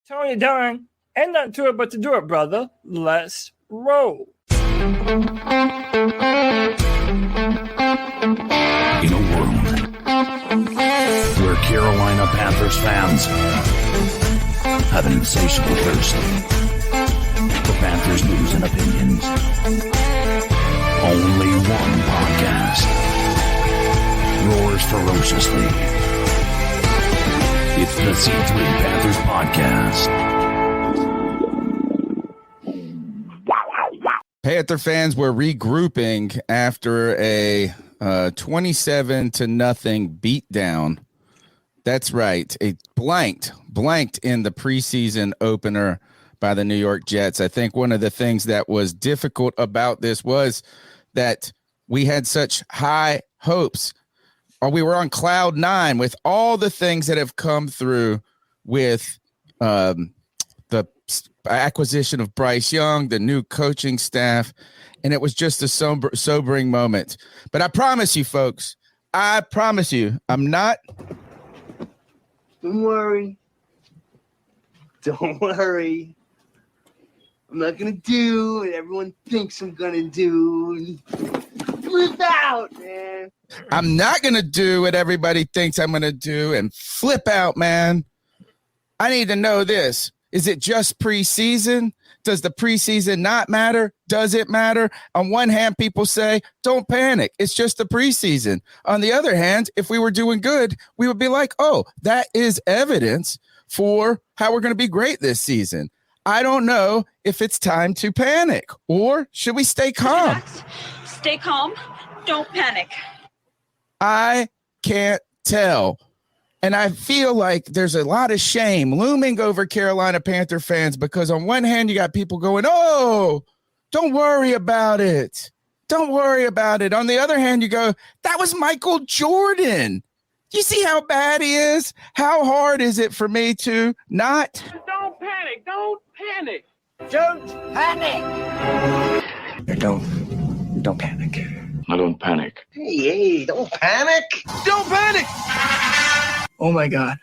Tony Dunn, ain't nothing to it but to do it, brother. Let's roll. In a world where Carolina Panthers fans have an insatiable thirst for Panthers news and opinions, only one podcast roars ferociously. It's the C3 Panthers Podcast. Panther fans were regrouping after a 27-0 beatdown. That's right. A blanked in the preseason opener by the New York Jets. I think one of the things that was difficult about this was that we had such high hopes. Or we were on cloud nine with all the things that have come through with the acquisition of Bryce Young, the new coaching staff, and it was just a sobering moment. But I promise you, folks, I'm not. Don't worry. I'm not going to do what everyone thinks I'm going to do. Flip out, man. I'm not going to do what everybody thinks I'm going to do and flip out, man. I need to know this. Is it just preseason? Does the preseason not matter? Does it matter? On one hand, people say, don't panic. It's just the preseason. On the other hand, if we were doing good, we would be like, oh, that is evidence for how we're going to be great this season. I don't know if it's time to panic, or should we stay calm? Relax. Stay calm. Don't panic. I can't tell. And I feel like there's a lot of shame looming over Carolina Panther fans because on one hand, you got people going, oh, don't worry about it. Don't worry about it. On the other hand, you go, that was Michael Jordan. Do you see how bad he is? How hard is it for me to not? Don't panic. Don't panic. Don't panic. Don't panic. I don't panic. Hey, don't panic. Don't panic. Oh my God.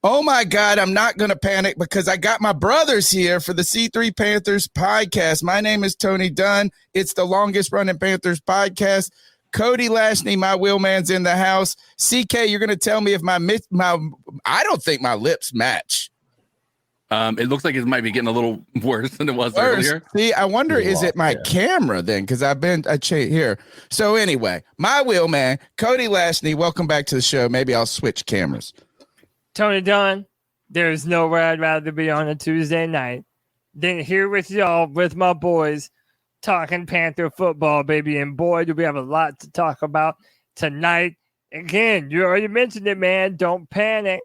Oh my God, I'm not going to panic because I got my brothers here for the C3 Panthers Podcast. My name is Tony Dunn. It's the longest running Panthers podcast. Cody Lashney, my wheelman's in the house. CK, you're going to tell me if I don't think my lips match. It looks like it might be getting a little worse than it was earlier. See, I wonder, is it my camera then? Because I changed here. So anyway, my wheelman, Cody Lashney, welcome back to the show. Maybe I'll switch cameras. Tony Dunn, there's nowhere I'd rather be on a Tuesday night than here with y'all, with my boys, talking Panther football, baby. And boy, do we have a lot to talk about tonight. Again, you already mentioned it, man. Don't panic.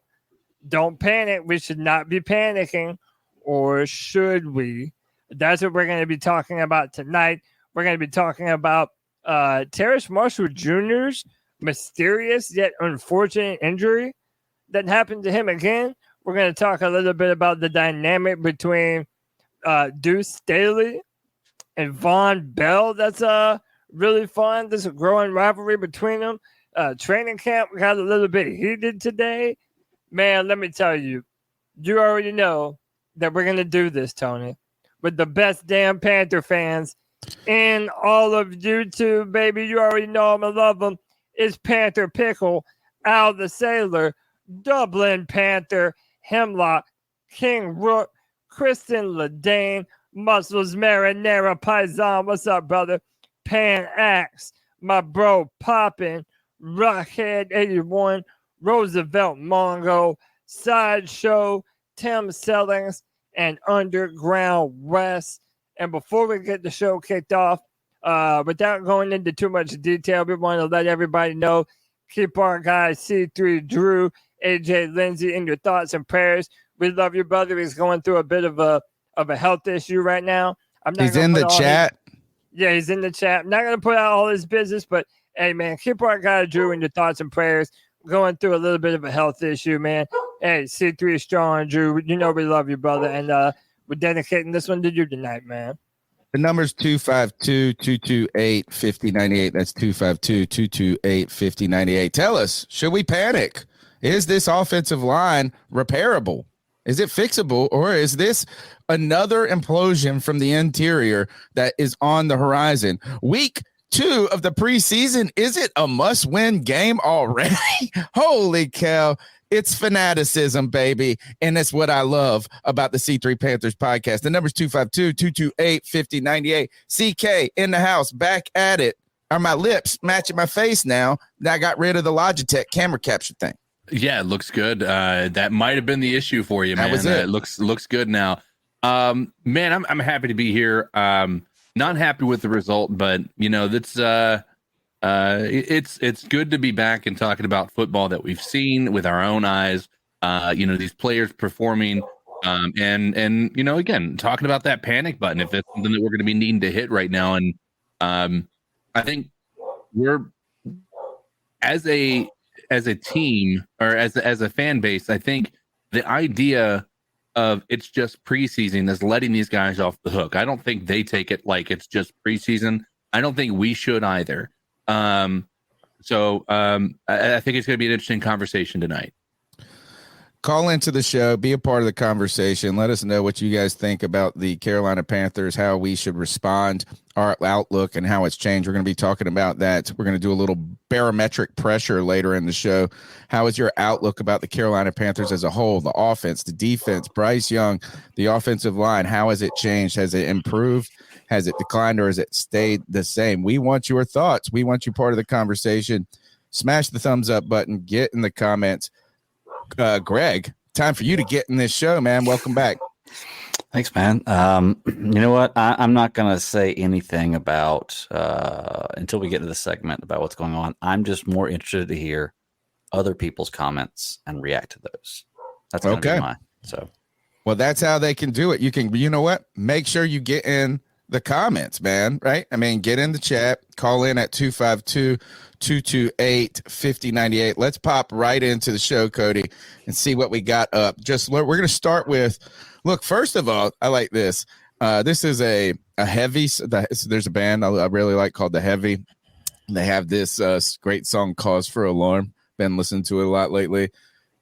Don't panic. We should not be panicking, or should we? That's what we're going to be talking about tonight. We're going to be talking about Terrace Marshall Jr.'s mysterious yet unfortunate injury that happened to him again. We're going to talk a little bit about the dynamic between Deuce Staley and Von Bell. That's really fun. There's a growing rivalry between them. Training camp got a little bit heated today. Man, let me tell you, you already know that we're going to do this, Tony, with the best damn Panther fans in all of YouTube, baby. You already know them and love them. It's Panther Pickle, Al the Sailor, Dublin Panther, Hemlock, King Rook, Kristen Ledane, Muscles Marinara Paisan. What's up, brother? Pan Axe, my bro Poppin', Rockhead 81, Roosevelt Mongo, Sideshow, Tim Sellings, and Underground West. And before we get the show kicked off, without going into too much detail, we want to let everybody know, keep our guy C3 Drew, AJ Lindsay in your thoughts and prayers. We love your brother. He's going through a bit of a health issue right now. He's in the chat. He's in the chat. I'm not going to put out all his business, but hey, man, keep our guy Drew in your thoughts and prayers. Going through a little bit of a health issue, man. Hey, C3 strong, Drew. You know we love you, brother. And we're dedicating this one to you tonight, man. The number's 252-228-5098. That's 252-228-5098. Tell us, should we panic? Is this offensive line repairable? Is it fixable, or is this another implosion from the interior that is on the horizon? Week 2 of the preseason, is it a must-win game already? Holy cow. It's fanaticism, baby, and that's what I love about the C3 Panthers podcast. The number's 252-228-5098. CK in the house, back at it. Are my lips matching my face now that I got rid of the Logitech camera capture thing? Yeah, it looks good. That might have been the issue for you, man. That was it. It looks good now. Man, I'm happy to be here. Not happy with the result, but you know, that's it's good to be back and talking about football that we've seen with our own eyes. You know, these players performing, and you know, again, talking about that panic button if it's something that we're going to be needing to hit right now. And I think we're as a team or as a fan base, I think the idea of it's just preseason is letting these guys off the hook. I don't think they take it like it's just preseason. I don't think we should either. I think it's going to be an interesting conversation tonight. Call into the show, be a part of the conversation. Let us know what you guys think about the Carolina Panthers, how we should respond, our outlook, and how it's changed. We're going to be talking about that. We're going to do a little barometric pressure later in the show. How is your outlook about the Carolina Panthers as a whole, the offense, the defense, Bryce Young, the offensive line? How has it changed? Has it improved? Has it declined, or has it stayed the same? We want your thoughts. We want you part of the conversation. Smash the thumbs up button. Get in the comments. Greg, time for you to get in this show, man. Welcome back. Thanks, man. You know what? I'm not going to say anything about until we get to the segment about what's going on. I'm just more interested to hear other people's comments and react to those. That's going to be mine. So, well, that's how they can do it. You can, you know what? Make sure you get in the comments, man. Right? I mean, get in the chat. Call in at 252-228-5098. Let's pop right into the show, Cody, and see what we got up. We're going to start with, look, first of all, I like this. This is a heavy. There's a band I really like called The Heavy. They have this great song, Cause for Alarm. Been listening to it a lot lately.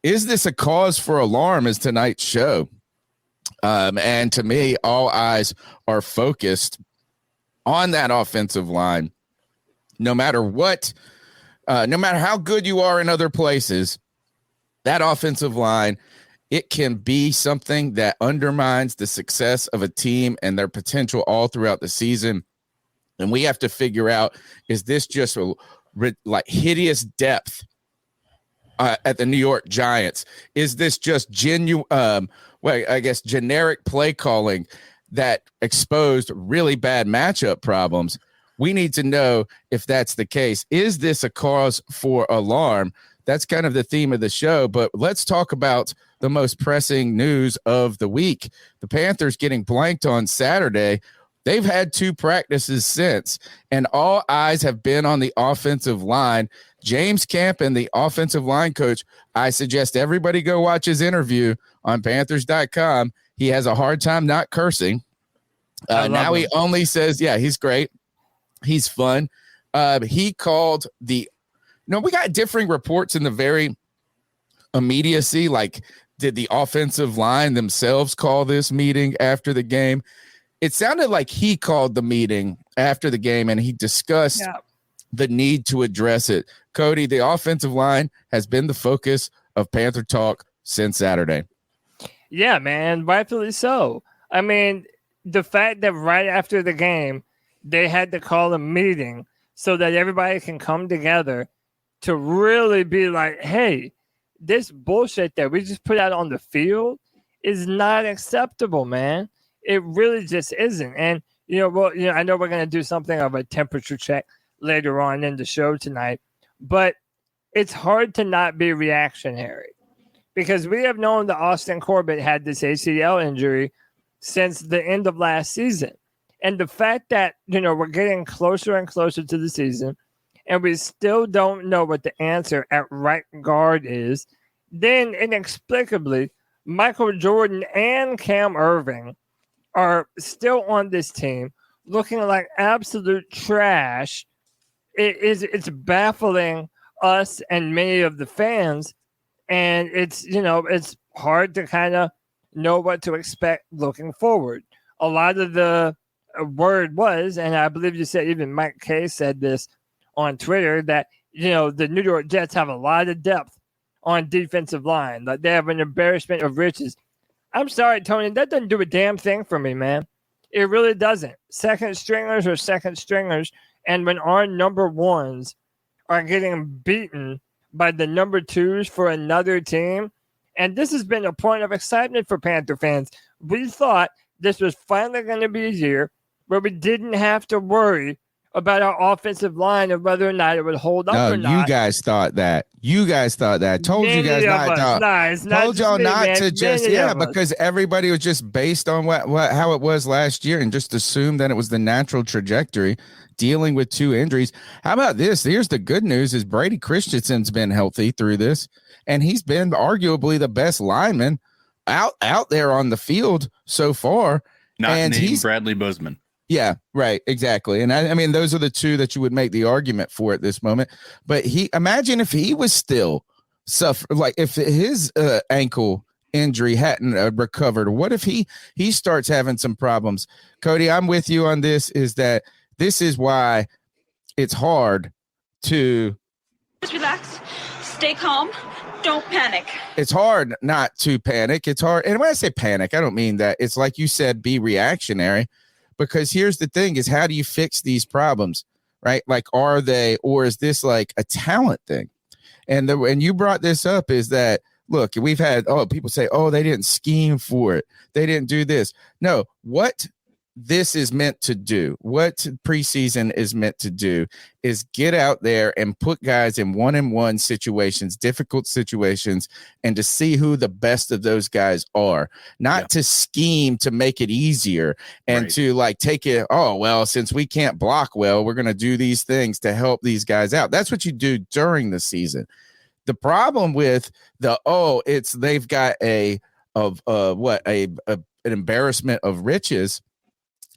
Is this a cause for alarm? Is tonight's show? And to me, all eyes are focused on that offensive line. No matter what, no matter how good you are in other places, that offensive line, it can be something that undermines the success of a team and their potential all throughout the season. And we have to figure out, is this just like hideous depth at the New York Giants? Is this just genuine, generic play calling that exposed really bad matchup problems? We need to know if that's the case. Is this a cause for alarm? That's kind of the theme of the show, but let's talk about the most pressing news of the week. The Panthers getting blanked on Saturday. They've had 2 practices since, and all eyes have been on the offensive line. James Campen, the offensive line coach, I suggest everybody go watch his interview on Panthers.com. He has a hard time not cursing. Now he only says, yeah, he's great. He's fun. He called we got differing reports in the very immediacy. Like, did the offensive line themselves call this meeting after the game? It sounded like he called the meeting after the game and he discussed the need to address it. Cody, the offensive line has been the focus of Panther talk since Saturday. Yeah, man, rightfully so. I mean, the fact that right after the game, they had to call a meeting so that everybody can come together to really be like, hey, this bullshit that we just put out on the field is not acceptable, man. It really just isn't. And, I know we're going to do something of a temperature check later on in the show tonight, but it's hard to not be reactionary because we have known that Austin Corbett had this ACL injury since the end of last season. And the fact that, we're getting closer and closer to the season and we still don't know what the answer at right guard is, then inexplicably, Michael Jordan and Cam Irving are still on this team looking like absolute trash. It's baffling us and many of the fans. And it's hard to kind of know what to expect looking forward. A lot of the word was, and I believe you said even Mike Kay said this on Twitter, that, the New York Jets have a lot of depth on defensive line. Like, they have an embarrassment of riches. I'm sorry, Tony, that doesn't do a damn thing for me, man. It really doesn't. Second stringers are second stringers. And when our number ones are getting beaten by the number twos for another team, and this has been a point of excitement for Panther fans. We thought this was finally going to be a year where we didn't have to worry about our offensive line and whether or not it would hold up or not. No, you guys thought that. Told you guys not. Told y'all not to just, because everybody was just based on how it was last year and just assumed that it was the natural trajectory, dealing with 2 injuries. How about this? Here's the good news: is Brady Christensen's been healthy through this, and he's been arguably the best lineman out there on the field so far. Named Bradley Bozeman. Yeah, right. Exactly. And I mean, those are the 2 that you would make the argument for at this moment. But imagine if he was still like if his ankle injury hadn't recovered. What if he starts having some problems? Cody, I'm with you on this, is that this is why it's hard to Just relax, stay calm, don't panic. It's hard not to panic. It's hard. And when I say panic, I don't mean that. It's like you said, be reactionary. Because here's the thing is, how do you fix these problems, right? Like, or is this like a talent thing? And you brought this up is that, look, we've had, people say, they didn't scheme for it. They didn't do this. No, what this is meant to do, what preseason is meant to do, is get out there and put guys in one-on-one situations, difficult situations, and to see who the best of those guys are, not to scheme to make it easier and to like take it, since we can't block well, we're going to do these things to help these guys out. That's what you do during the season. The problem with they've got an embarrassment of riches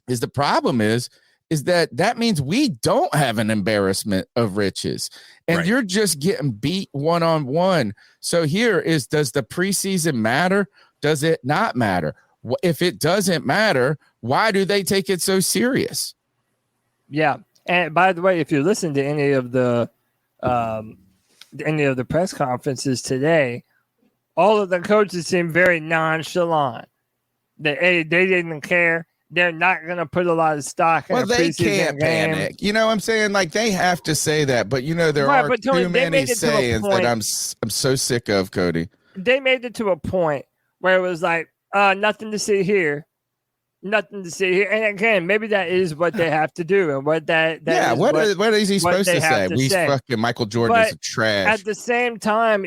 is the problem is that means we don't have an embarrassment of riches, and you're just getting beat one-on-one. So does the preseason matter? Does it not matter? If it doesn't matter, why do they take it so serious? Yeah. And by the way, if you listen to any of the press conferences today, all of the coaches seem very nonchalant. They didn't care. They're not going to put a lot of stock in a preseason game. Well, they can't panic. You know what I'm saying? Like, they have to say that. But, there are too many sayings that I'm so sick of, Cody. They made it to a point where it was like, nothing to see here. Nothing to see here. And again, maybe that is what they have to do. And what what is he supposed to say? We fucking Michael Jordan is trash. At the same time,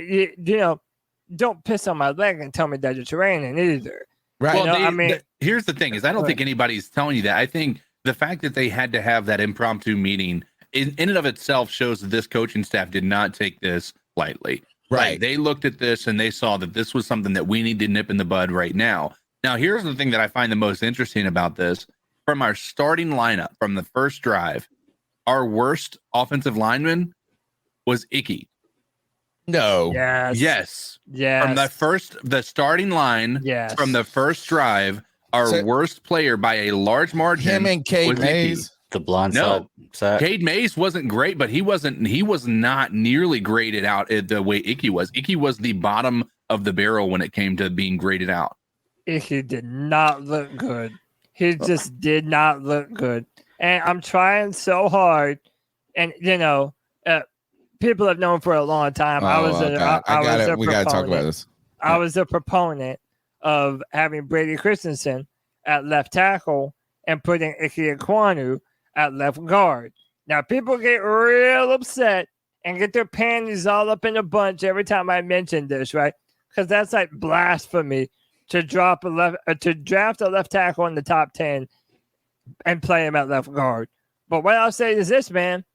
don't piss on my leg and tell me that it's raining either. Right. Well, here's the thing is, I don't think anybody's telling you that. I think the fact that they had to have that impromptu meeting in and of itself shows that this coaching staff did not take this lightly. Right. Like, they looked at this and they saw that this was something that we need to nip in the bud right now. Now, here's the thing that I find the most interesting about this. From our starting lineup, from the first drive, our worst offensive lineman was Icky. No. Yes. From the starting line, from the first drive, our worst player by a large margin. Him and Cade Mays. The blind side sack. Cade Mays wasn't great, but he was not nearly graded out the way Icky was. Icky was the bottom of the barrel when it came to being graded out. Icky did not look good. He just did not look good. And I'm trying so hard. And, people have known for a long time. We got to talk about this. I was a proponent of having Brady Christensen at left tackle and putting Ike Ekwonu at left guard. Now, people get real upset and get their panties all up in a bunch every time I mention this, right? Because that's like blasphemy to draft a left tackle in the top 10 and play him at left guard. But what I'll say is this, man.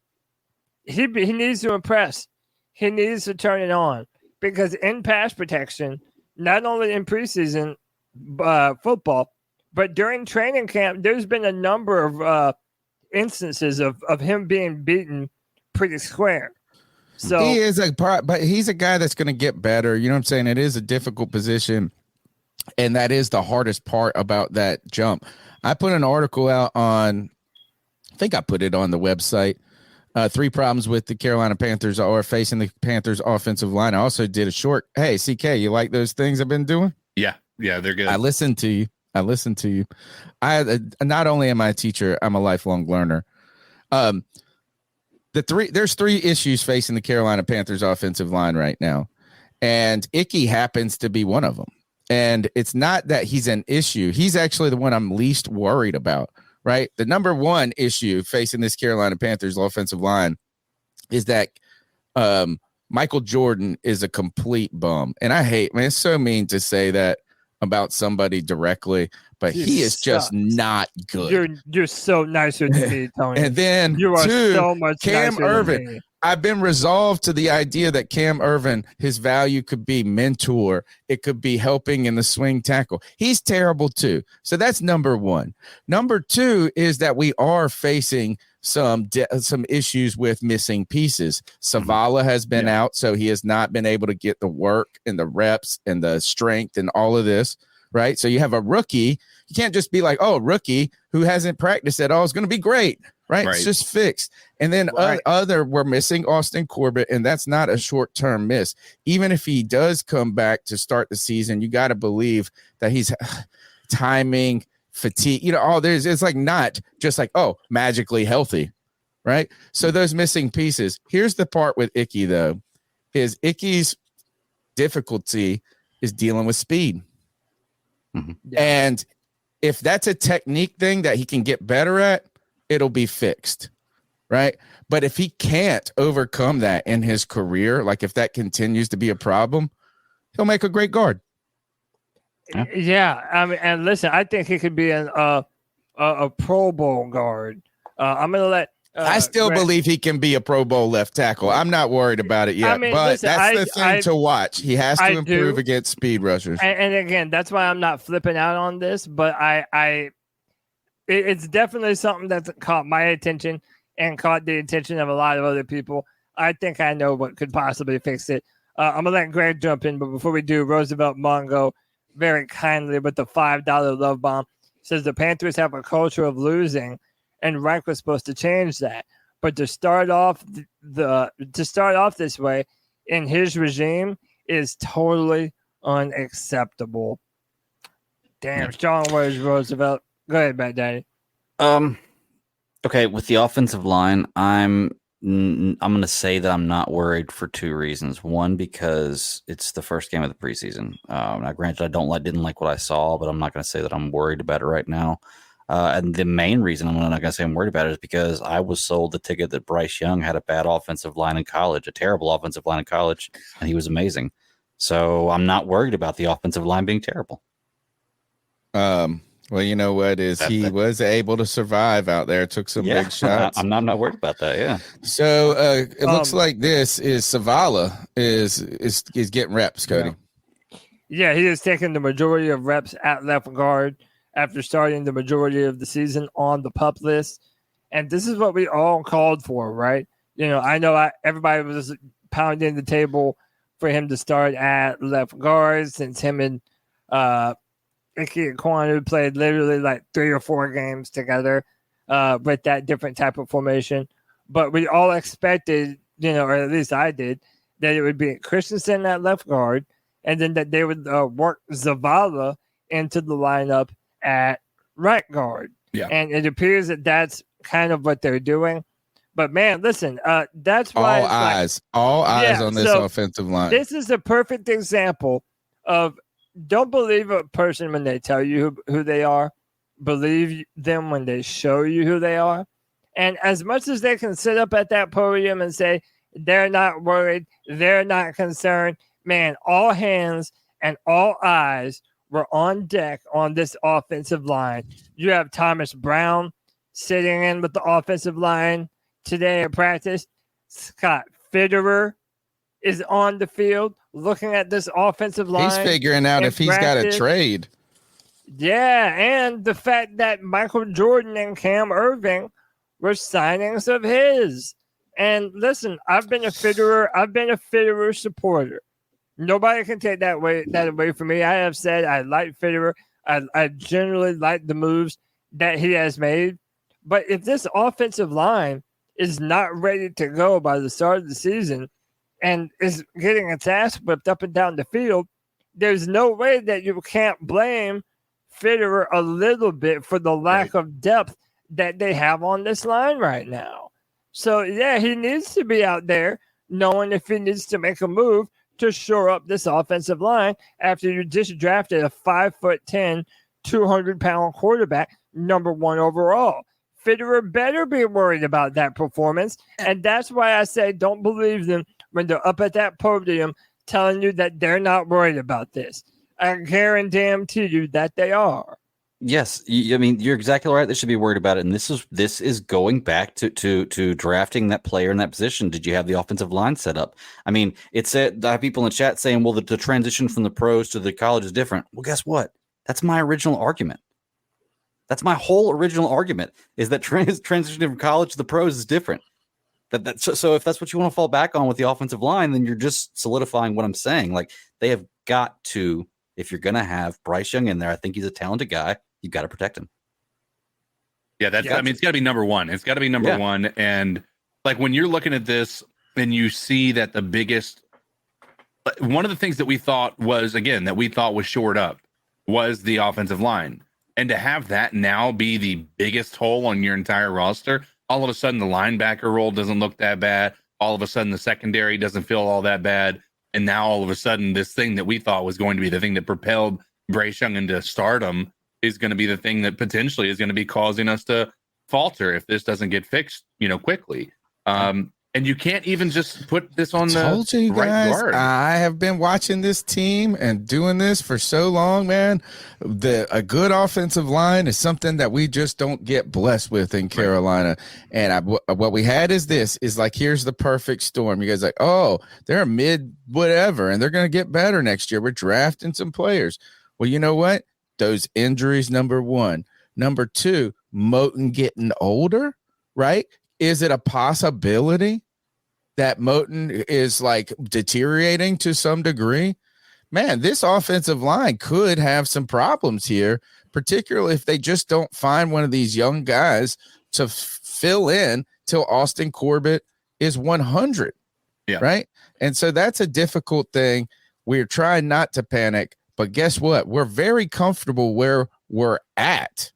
He needs to impress. He needs to turn it on, because in pass protection, not only in preseason football, but during training camp, there's been a number of instances of him being beaten pretty square. So but he's a guy that's going to get better. You know what I'm saying? It is a difficult position. And that is the hardest part about that jump. I put an article out on, I think I put it on the website. 3 problems with the Carolina Panthers are facing the Panthers offensive line. I also did a short, hey, CK, you like those things I've been doing? Yeah, they're good. I listened to you. Not only am I a teacher, I'm a lifelong learner. There's 3 issues facing the Carolina Panthers offensive line right now. And Icky happens to be one of them. And it's not that he's an issue. He's actually the one I'm least worried about. Right. The number one issue facing this Carolina Panthers offensive line is that Michael Jordan is a complete bum. And I hate, man, it's so mean to say that about somebody directly, but he is just not good. You're so nicer than me, Tony. And then you are so much Cam nicer Irvin. than me. I've been resolved to the idea that Cam Irvin, his value could be mentor. It could be helping in the swing tackle. He's terrible too. So that's number one. Number 2 is that we are facing some issues with missing pieces. Zavala has been out, so he has not been able to get the work and the reps and the strength and all of this, right? So you have a rookie. You can't just be like, oh, rookie who hasn't practiced at all is going to be great. Right. It's just fixed. And then we're missing Austin Corbett, and that's not a short-term miss. Even if he does come back to start the season, you got to believe that he's timing, fatigue, it's like not just like, oh, magically healthy. Right. So those missing pieces. Here's the part with Icky, though, is Icky's difficulty is dealing with speed. Mm-hmm. Yeah. And if that's a technique thing that he can get better at, it'll be fixed, right? But if he can't overcome that in his career, like if that continues to be a problem, he'll make a great guard. Yeah, I mean, and listen, I think he could be a Pro Bowl guard. I'm gonna let. I still believe he can be a Pro Bowl left tackle. I'm not worried about it yet, I mean, but listen, that's the thing to watch. He has to improve against speed rushers. And again, that's why I'm not flipping out on this, but it's definitely something that's caught my attention and caught the attention of a lot of other people. I think I know what could possibly fix it. I'm going to let Greg jump in, but before we do, Roosevelt Mongo very kindly with the $5 love bomb says the Panthers have a culture of losing, and Reich was supposed to change that. But to start off this way in his regime is totally unacceptable. Damn, strong words, Roosevelt. Go ahead, Bad Daddy. Okay, with the offensive line, I'm going to say that I'm not worried for 2 reasons. One, because it's the first game of the preseason. Now, granted, I didn't like what I saw, but I'm not going to say that I'm worried about it right now. And the main reason I'm not going to say I'm worried about it is because I was sold the ticket that Bryce Young had a bad offensive line in college, a terrible offensive line in college, and he was amazing. So I'm not worried about the offensive line being terrible. Well, you know what he was able to survive out there, took some big shots. I'm not worried about that. Yeah. So it looks like this is Zavala is getting reps, Cody. Yeah, he is taking the majority of reps at left guard after starting the majority of the season on the PUP list. And this is what we all called for, right? I know everybody was pounding the table for him to start at left guard since him and Icky and Kwanu played literally like 3 or 4 games together with that different type of formation. But we all expected, or at least I did, that it would be Christensen at left guard, and then that they would work Zavala into the lineup at right guard. Yeah. And it appears that that's kind of what they're doing. But, man, listen, that's why all eyes on this offensive line. This is a perfect example of don't believe a person when they tell you who they are. Believe them when they show you who they are. And as much as they can sit up at that podium and say they're not worried, they're not concerned, man, all hands and all eyes were on deck on this offensive line. You have Thomas Brown sitting in with the offensive line today in practice. Scott Fitterer is on the field looking at this offensive line. He's figuring out if he's got a trade. Yeah, and the fact that Michael Jordan and Cam Irving were signings of his. And listen, I've been a Fitterer supporter. Nobody can take that away from me. I have said I like Fitterer. I generally like the moves that he has made. But if this offensive line is not ready to go by the start of the season and is getting its ass whipped up and down the field, there's no way that you can't blame Fitterer a little bit for the lack of depth that they have on this line right now. So, yeah, he needs to be out there knowing if he needs to make a move to shore up this offensive line after you just drafted a 5'10", 200-pound quarterback, number 1 overall. Fitterer better be worried about that performance, and that's why I say don't believe them when they're up at that podium telling you that they're not worried about this. I guarantee you that they are. Yes, I mean you're exactly right. They should be worried about it, and this is going back to drafting that player in that position. Did you have the offensive line set up? I mean, it said I have people in the chat saying, "Well, the transition from the pros to the college is different." Well, guess what? That's my original argument. That's my whole original argument. Is that transitioning from college to the pros is different. So if that's what you want to fall back on with the offensive line, then you're just solidifying what I'm saying. Like they have got to, if you're going to have Bryce Young in there, I think he's a talented guy. You've got to protect him. Yeah, I mean, it's got to be number one. It's got to be number one. And like when you're looking at this and you see that the biggest, one of the things that we thought was shored up was the offensive line. And to have that now be the biggest hole on your entire roster, all of a sudden the linebacker role doesn't look that bad. All of a sudden the secondary doesn't feel all that bad. And now all of a sudden this thing that we thought was going to be the thing that propelled Bryce Young into stardom is going to be the thing that potentially is going to be causing us to falter if this doesn't get fixed, quickly. And you can't even just put this on the right guard. I have been watching this team and doing this for so long, man. A good offensive line is something that we just don't get blessed with in Carolina. And what we had is here's the perfect storm. You guys are like, oh, they're a mid whatever, and they're going to get better next year. We're drafting some players. Well, you know what? Those injuries, number one. Number two, Moton getting older, right? Is it a possibility that Moton is like deteriorating to some degree? Man, this offensive line could have some problems here, particularly if they just don't find one of these young guys to fill in till Austin Corbett is 100. Yeah. Right. And so that's a difficult thing. We're trying not to panic, but guess what? We're very comfortable where we're at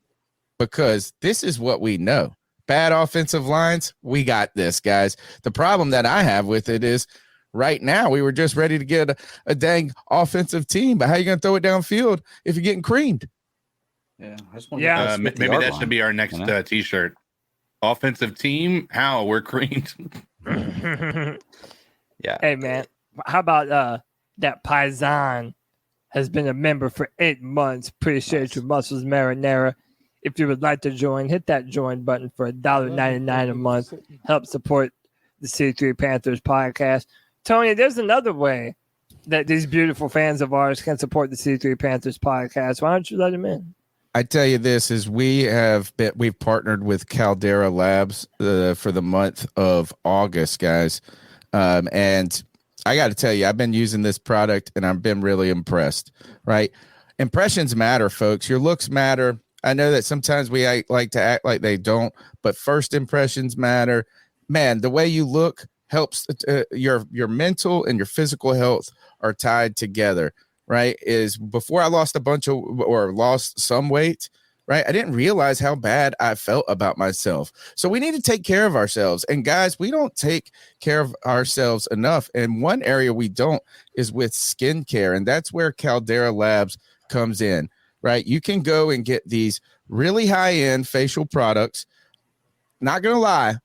because this is what we know. Bad offensive lines, we got this, guys. The problem that I have with it is right now we were just ready to get a dang offensive team, but how are you going to throw it downfield if you're getting creamed? Yeah, I just want maybe that should be our next T-shirt. Offensive team, how we're creamed. Yeah. Hey, man, how about that Paisan has been a member for 8 months. Appreciate your muscles, marinara. If you would like to join, hit that join button for $1.99 a month. Help support the C3 Panthers podcast. Tony, there's another way that these beautiful fans of ours can support the C3 Panthers podcast. Why don't you let them in? I tell you this is we've partnered with Caldera Labs for the month of August, guys. And I got to tell you, I've been using this product and I've been really impressed, right? Impressions matter, folks. Your looks matter. I know that sometimes we like to act like they don't, but first impressions matter. Man, the way you look helps. Your mental and your physical health are tied together, right? Is before I lost lost some weight, right? I didn't realize how bad I felt about myself. So we need to take care of ourselves. And guys, we don't take care of ourselves enough. And one area we don't is with skincare. And that's where Caldera Labs comes in. Right. You can go and get these really high end facial products. Not going to lie.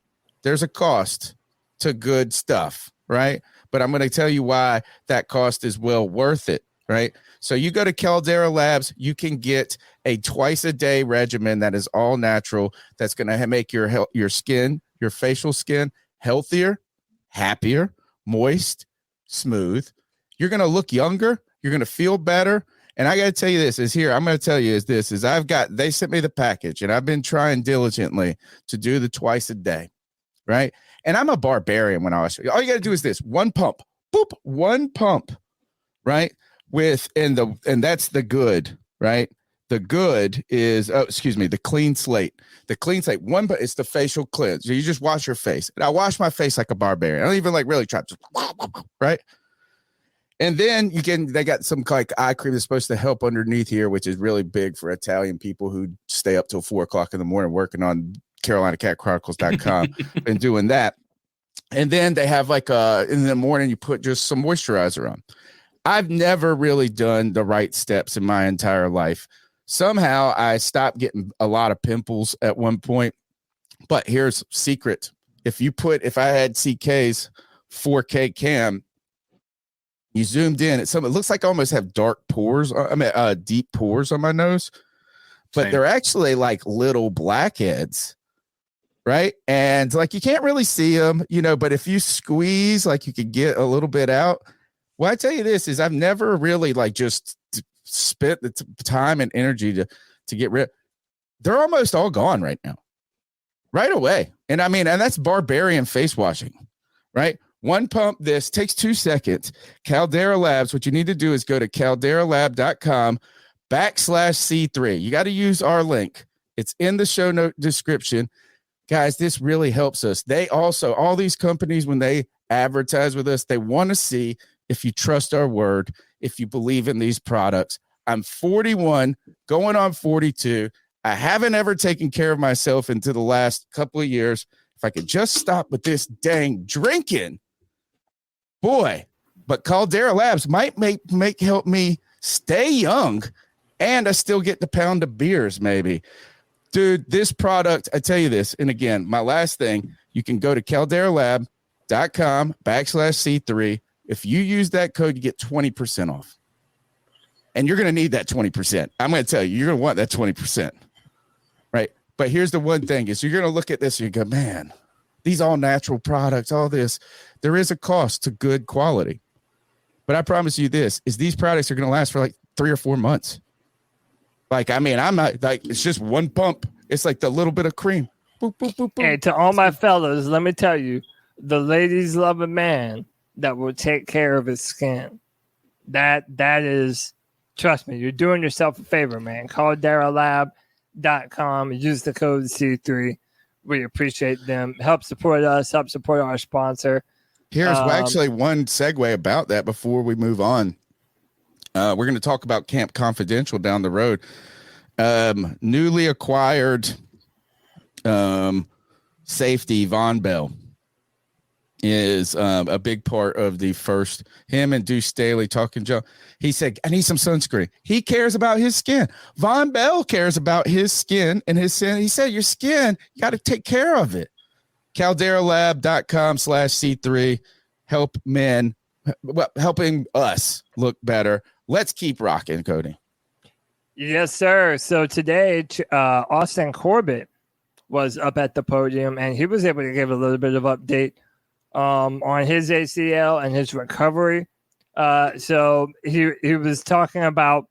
There's a cost to good stuff. Right. But I'm going to tell you why that cost is well worth it. Right. So you go to Caldera Labs, you can get a twice a day regimen that is all natural. That's going to make your skin, your facial skin healthier, happier, moist, smooth. You're going to look younger. You're going to feel better. And I got to tell you this they sent me the package and I've been trying diligently to do the twice a day. Right. And I'm a barbarian when I was, all you got to do is this one pump, boop, one pump. right? And that's the good, right? The good is, the clean slate. The clean slate, it's the facial cleanse. So you just wash your face. And I wash my face like a barbarian. I don't even like really try to, right? And then they got some like eye cream that's supposed to help underneath here, which is really big for Italian people who stay up till 4:00 in the morning working on CarolinaCatChronicles.com and doing that. And then they have like in the morning, you put just some moisturizer on. I've never really done the right steps in my entire life. Somehow I stopped getting a lot of pimples at one point, but here's a secret. If I had CK's 4K cam, you zoomed in at it looks like I almost have dark pores. Deep pores on my nose, but Same. they're actually like little blackheads, right? And like you can't really see them, but if you squeeze, like you could get a little bit out. Well, I tell you this is I've never really like just spent the time and energy to get rid. They're almost all gone right now, right away. And that's barbarian face washing, right? One pump, this takes 2 seconds. Caldera Labs, what you need to do is go to calderalab.com/C3. You got to use our link. It's in the show note description. Guys, this really helps us. They also, all these companies, when they advertise with us, they want to see if you trust our word, if you believe in these products. I'm 41, going on 42. I haven't ever taken care of myself into the last couple of years. If I could just stop with this dang drinking, boy, but Caldera Labs might help me stay young, and I still get the pound of beers, maybe. Dude, this product, I tell you this, and again, my last thing, you can go to calderalab.com/C3. If you use that code, you get 20% off. And you're going to need that 20%. I'm going to tell you, you're going to want that 20%. Right? But here's the one thing is you're going to look at this and you go, man, these all natural products, all this, there is a cost to good quality. But I promise you this is these products are going to last for like 3 or 4 months. Like, I'm not like, it's just one pump. It's like the little bit of cream. Boop, boop, boop, boop. Hey, to all my fellas, let me tell you, the ladies love a man that will take care of his skin. That is, trust me, you're doing yourself a favor, man. CalderaLab.com. Use the code C3. We appreciate them. Help support us. Help support our sponsor. Here's actually one segue about that before we move on. We're going to talk about Camp Confidential down the road. Newly acquired safety Von Bell is a big part of the first. Him and Deuce Staley talking Joe. He said, I need some sunscreen. He cares about his skin. Von Bell cares about his skin and his skin. He said, your skin, you got to take care of it. CalderaLab.com/C3. Help men, helping us look better. Let's keep rocking, Cody. Yes, sir. So today, Austin Corbett was up at the podium, and he was able to give a little bit of update on his ACL and his recovery. So he was talking about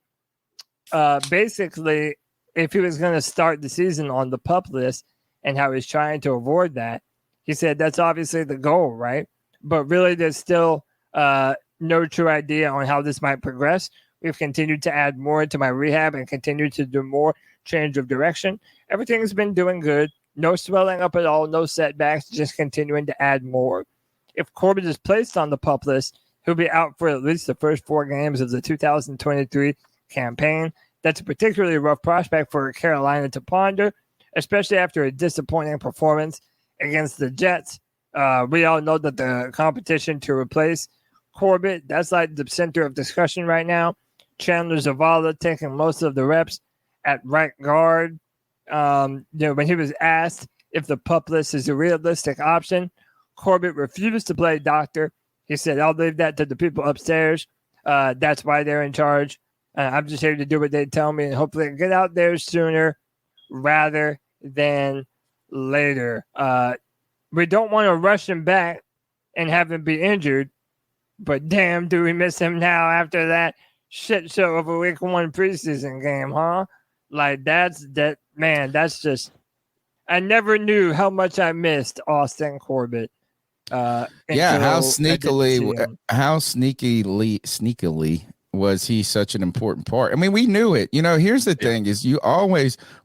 basically if he was going to start the season on the PUP list and how he's trying to avoid that. He said that's obviously the goal, right? But really, there's still no true idea on how this might progress. We've continued to add more into my rehab and continue to do more change of direction. Everything's been doing good. No swelling up at all, no setbacks, just continuing to add more. If Corbett is placed on the PUP list, he'll be out for at least the first 4 games of the 2023 campaign. That's a particularly rough prospect for Carolina to ponder, especially after a disappointing performance against the Jets. We all know that the competition to replace Corbett, that's like the center of discussion right now. Chandler Zavala taking most of the reps at right guard. When he was asked if the PUP list is a realistic option, Corbett refused to play doctor. He said, I'll leave that to the people upstairs. That's why they're in charge. I'm just here to do what they tell me and hopefully get out there sooner rather than later. We don't want to rush him back and have him be injured, but damn, do we miss him now after that shit show of a week 1 preseason game, huh? Like that's just, I never knew how much I missed Austin Corbett. How until sneakily was he such an important part? I mean, we knew it. Here's the thing: is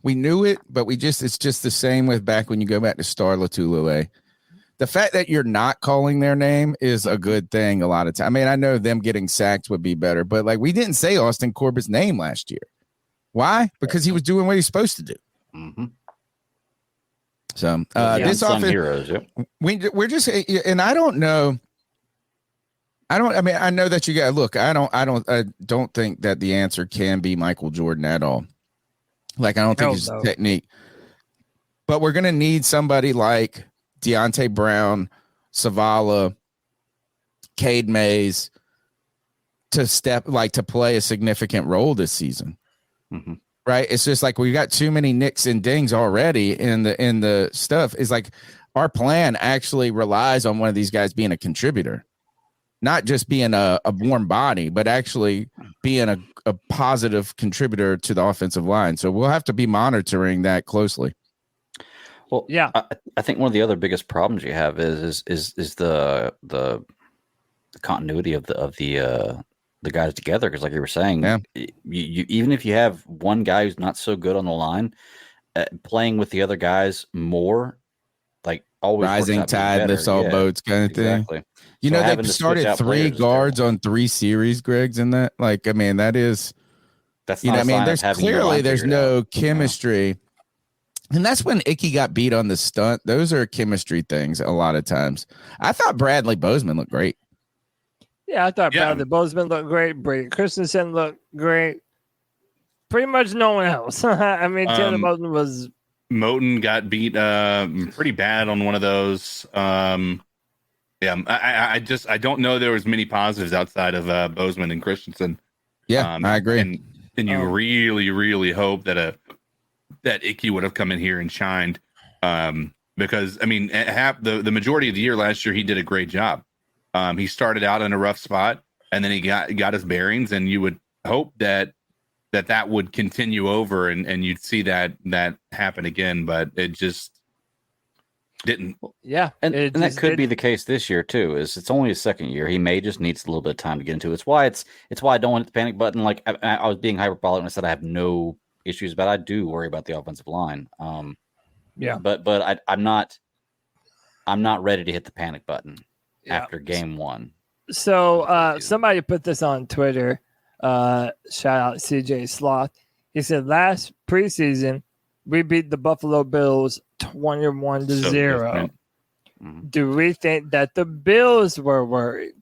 we knew it, but it's just the same with back when you go back to Star Latulele. The fact that you're not calling their name is a good thing a lot of time. I mean, I know them getting sacked would be better, but like we didn't say Austin Corbett's name last year. Why? Because he was doing what he's supposed to do. Mm-hmm. So this offense, heroes, yep. we're just, and I don't know. I mean, I know that you got look. I don't think that the answer can be Michael Jordan at all. Like I don't think it's technique, but we're gonna need somebody like Deontay Brown, Zavala, Cade Mays to play a significant role this season. Mm-hmm. Right? It's just like we got too many nicks and dings already in the stuff. It's like our plan actually relies on one of these guys being a contributor, not just being a warm body, but actually being a positive contributor to the offensive line. So we'll have to be monitoring that closely. Well, yeah, I think one of the other biggest problems you have is the continuity of the guys together. Because, like you were saying, you even if you have one guy who's not so good on the line, playing with the other guys more, like always rising tide lifts all boats kind of thing. Exactly. They started 3 guards on 3 series, Greg's in that. Like, I mean, that's not. There's clearly there's no chemistry. And that's when Icky got beat on the stunt. Those are chemistry things a lot of times. I thought Bradley Bozeman looked great. Yeah, I thought Bradley Bozeman looked great. Brady Christensen looked great. Pretty much no one else. I mean, Chandler Moten was... Moten got beat pretty bad on one of those. I don't know there was many positives outside of Bozeman and Christensen. Yeah, I agree. And you really, really hope that Icky would have come in here and shined, because I mean, the majority of the year last year he did a great job. He started out in a rough spot, and then he got his bearings, and you would hope that would continue over, and you'd see that happen again, but it just didn't. Yeah, and that could be the case this year too. Is it's only his second year. He may just needs a little bit of time to get into it. It's why I don't want the panic button. Like I was being hyperbolic when I said I have no issues, but I do worry about the offensive line. But I'm not ready to hit the panic button after game 1. So somebody put this on Twitter. Shout out CJ Sloth. He said last preseason we beat the Buffalo Bills 21-0. Do we think that the Bills were worried?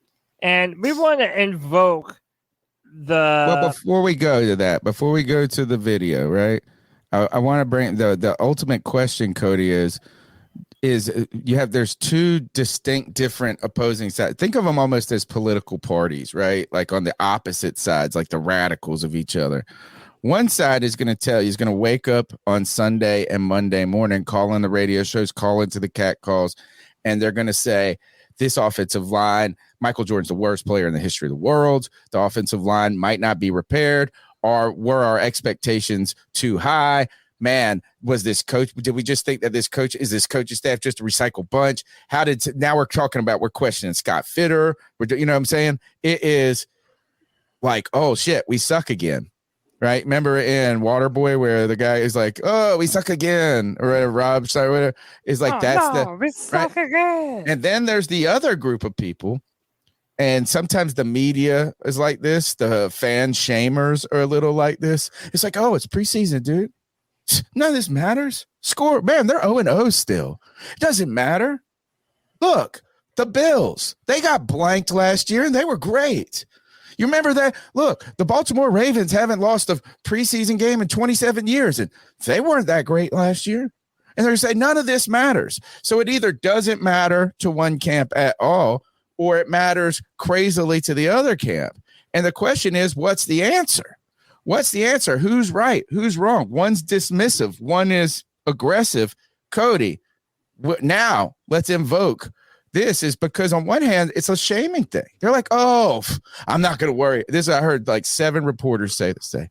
And we want to invoke before we go to that, before we go to the video, right? I want to bring the ultimate question, Cody, is there's 2 distinct different opposing sides. Think of them almost as political parties, right? Like on the opposite sides, like the radicals of each other. One side is going to tell you, he's going to wake up on Sunday and Monday morning, call in the radio shows, call into the cat calls, and they're going to say, this offensive line, Michael Jordan's the worst player in the history of the world. The offensive line might not be repaired. Were our expectations too high? Man, was this coach? Did we just think that this coaching staff just a recycled bunch? Now we're talking about, we're questioning Scott Fitter. You know what I'm saying? It is like, oh shit, we suck again. Right? Remember in Waterboy where the guy is like, "Oh, we suck again," or Rob Stein, whatever, is like we suck again. And then there's the other group of people, and sometimes the media is like this. The fan shamers are a little like this. It's like, "Oh, it's preseason, dude. None of this matters. Score, man. They're 0-0 still. It doesn't matter. Look, the Bills. They got blanked last year, and they were great." You remember that? Look, the Baltimore Ravens haven't lost a preseason game in 27 years, and they weren't that great last year. And they're saying none of this matters. So it either doesn't matter to one camp at all, or it matters crazily to the other camp. And the question is, what's the answer? What's the answer? Who's right? Who's wrong? One's dismissive. One is aggressive. Cody, now let's invoke. This is because on one hand, it's a shaming thing. They're like, "Oh, I'm not going to worry." I heard like 7 reporters say this day.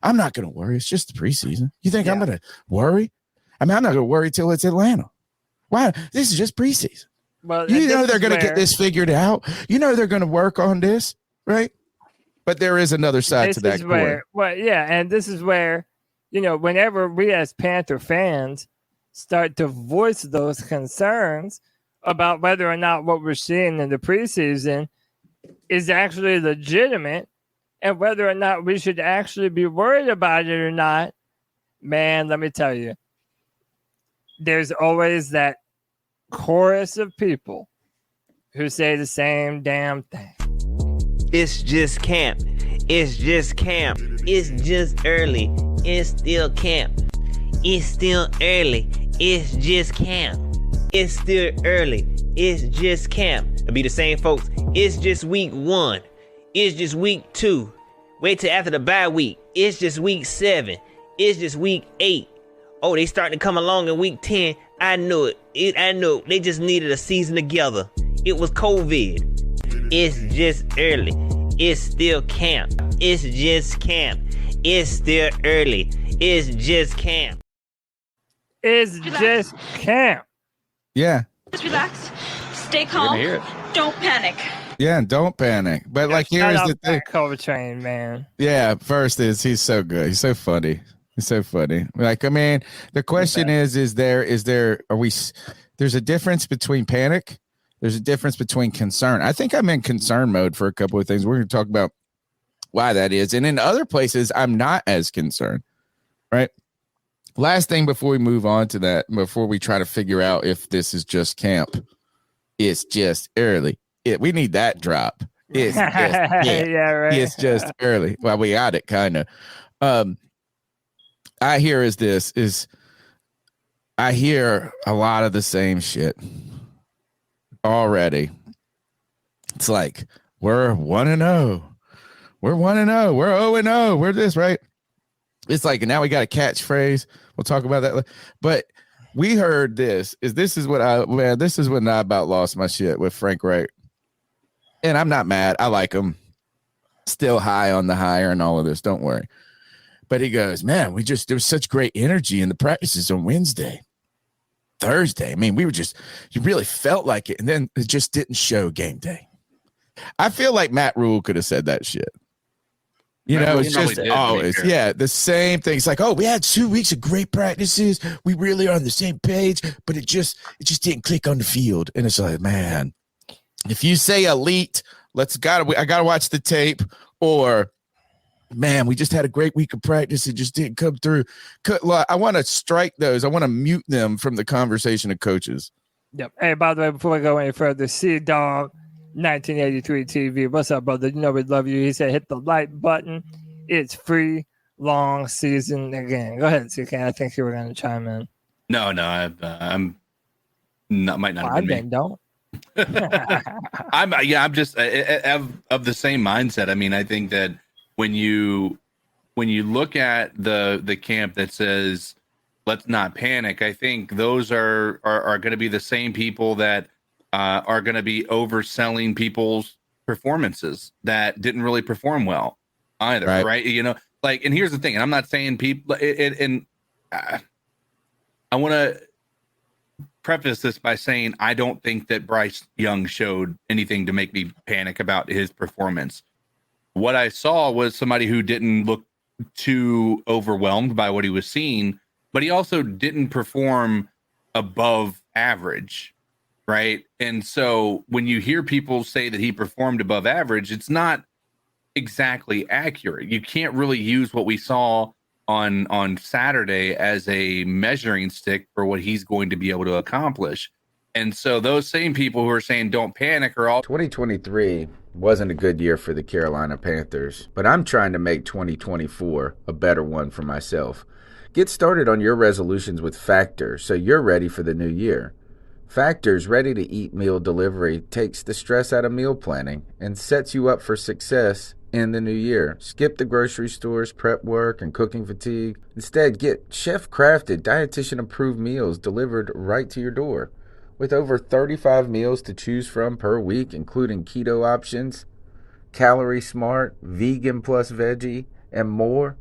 I'm not going to worry. It's just the preseason. You think I'm going to worry? I mean, I'm not going to worry till it's Atlanta. Why? This is just preseason. Well, You know this they're is going to get where- this figured out. You know they're going to work on this, right? But there is another side this to that is coin. where, well, yeah, and this is where, whenever we as Panther fans start to voice those concerns about whether or not what we're seeing in the preseason is actually legitimate and whether or not we should actually be worried about it or not, man, let me tell you, there's always that chorus of people who say the same damn thing. It's just camp. It's just camp. It's just early. It's still camp. It's still early. It's just camp. It's still early. It's just camp. It'll be the same folks. It's just week 1. It's just week 2. Wait till after the bye week. It's just week 7. It's just week 8. Oh, they starting to come along in week 10. I knew it. I knew it. They just needed a season together. It was COVID. It's just early. It's still camp. It's just camp. It's still early. It's just camp. It's just camp. Yeah. Just relax. Stay calm. hear it. Don't panic. Yeah, don't panic. But like Shout here's out the thing. to Coltrane, man. Yeah, first is he's so good. He's so funny. He's so funny. Like, I mean, the question is there's a difference between panic. There's a difference between concern. I think I'm in concern mode for a couple of things. We're going to talk about why that is. And in other places, I'm not as concerned, right? Last thing before we move on to that, before we try to figure out if this is just camp, it's just early. We need that drop. It's just camp. Yeah, right. It's just early. Well, we got it kind of. I hear I hear a lot of the same shit already. It's like we're 1-0. We're 1-0. We're 0-0. We're this, right? It's like now we got a catchphrase. We'll talk about that. But we heard this is when I about lost my shit with Frank Wright. And I'm not mad. I like him. Still high on the higher and all of this. Don't worry. But he goes, man, there was such great energy in the practices on Wednesday, Thursday. I mean, you really felt like it. And then it just didn't show game day. I feel like Matt Rule could have said that shit. It's just always, the same thing. It's like, oh, we had 2 weeks of great practices. We really are on the same page, but it just didn't click on the field. And it's like, man, if you say elite, I gotta watch the tape, or man, we just had a great week of practice. It just didn't come through. I want to strike those. I want to mute them from the conversation of coaches. Yep. Hey, by the way, before we go any further, C-Dog 1983 TV. What's up, brother? You know we love you. He said, hit the like button. It's free. Long season again. Go ahead, CK. I think you were going to chime in. No, I'm not. Might not have been me. Don't. I'm just of the same mindset. I mean, I think that when you look at the camp that says let's not panic, I think those are going to be the same people that are going to be overselling people's performances that didn't really perform well either, right? And here's the thing, and I'm not saying people, I want to preface this by saying I don't think that Bryce Young showed anything to make me panic about his performance. What I saw was somebody who didn't look too overwhelmed by what he was seeing, but he also didn't perform above average, right? And so when you hear people say that he performed above average, it's not exactly accurate. You can't really use what we saw on Saturday as a measuring stick for what he's going to be able to accomplish. And so those same people who are saying don't panic are all 2023 wasn't a good year for the Carolina Panthers, but I'm trying to make 2024 a better one for myself. Get started on your resolutions with Factor so you're ready for the new year. Factor's ready-to-eat meal delivery takes the stress out of meal planning and sets you up for success in the new year. Skip the grocery stores, prep work, and cooking fatigue. Instead, get chef-crafted, dietitian-approved meals delivered right to your door. With over 35 meals to choose from per week, including keto options, calorie smart, vegan plus veggie, and more,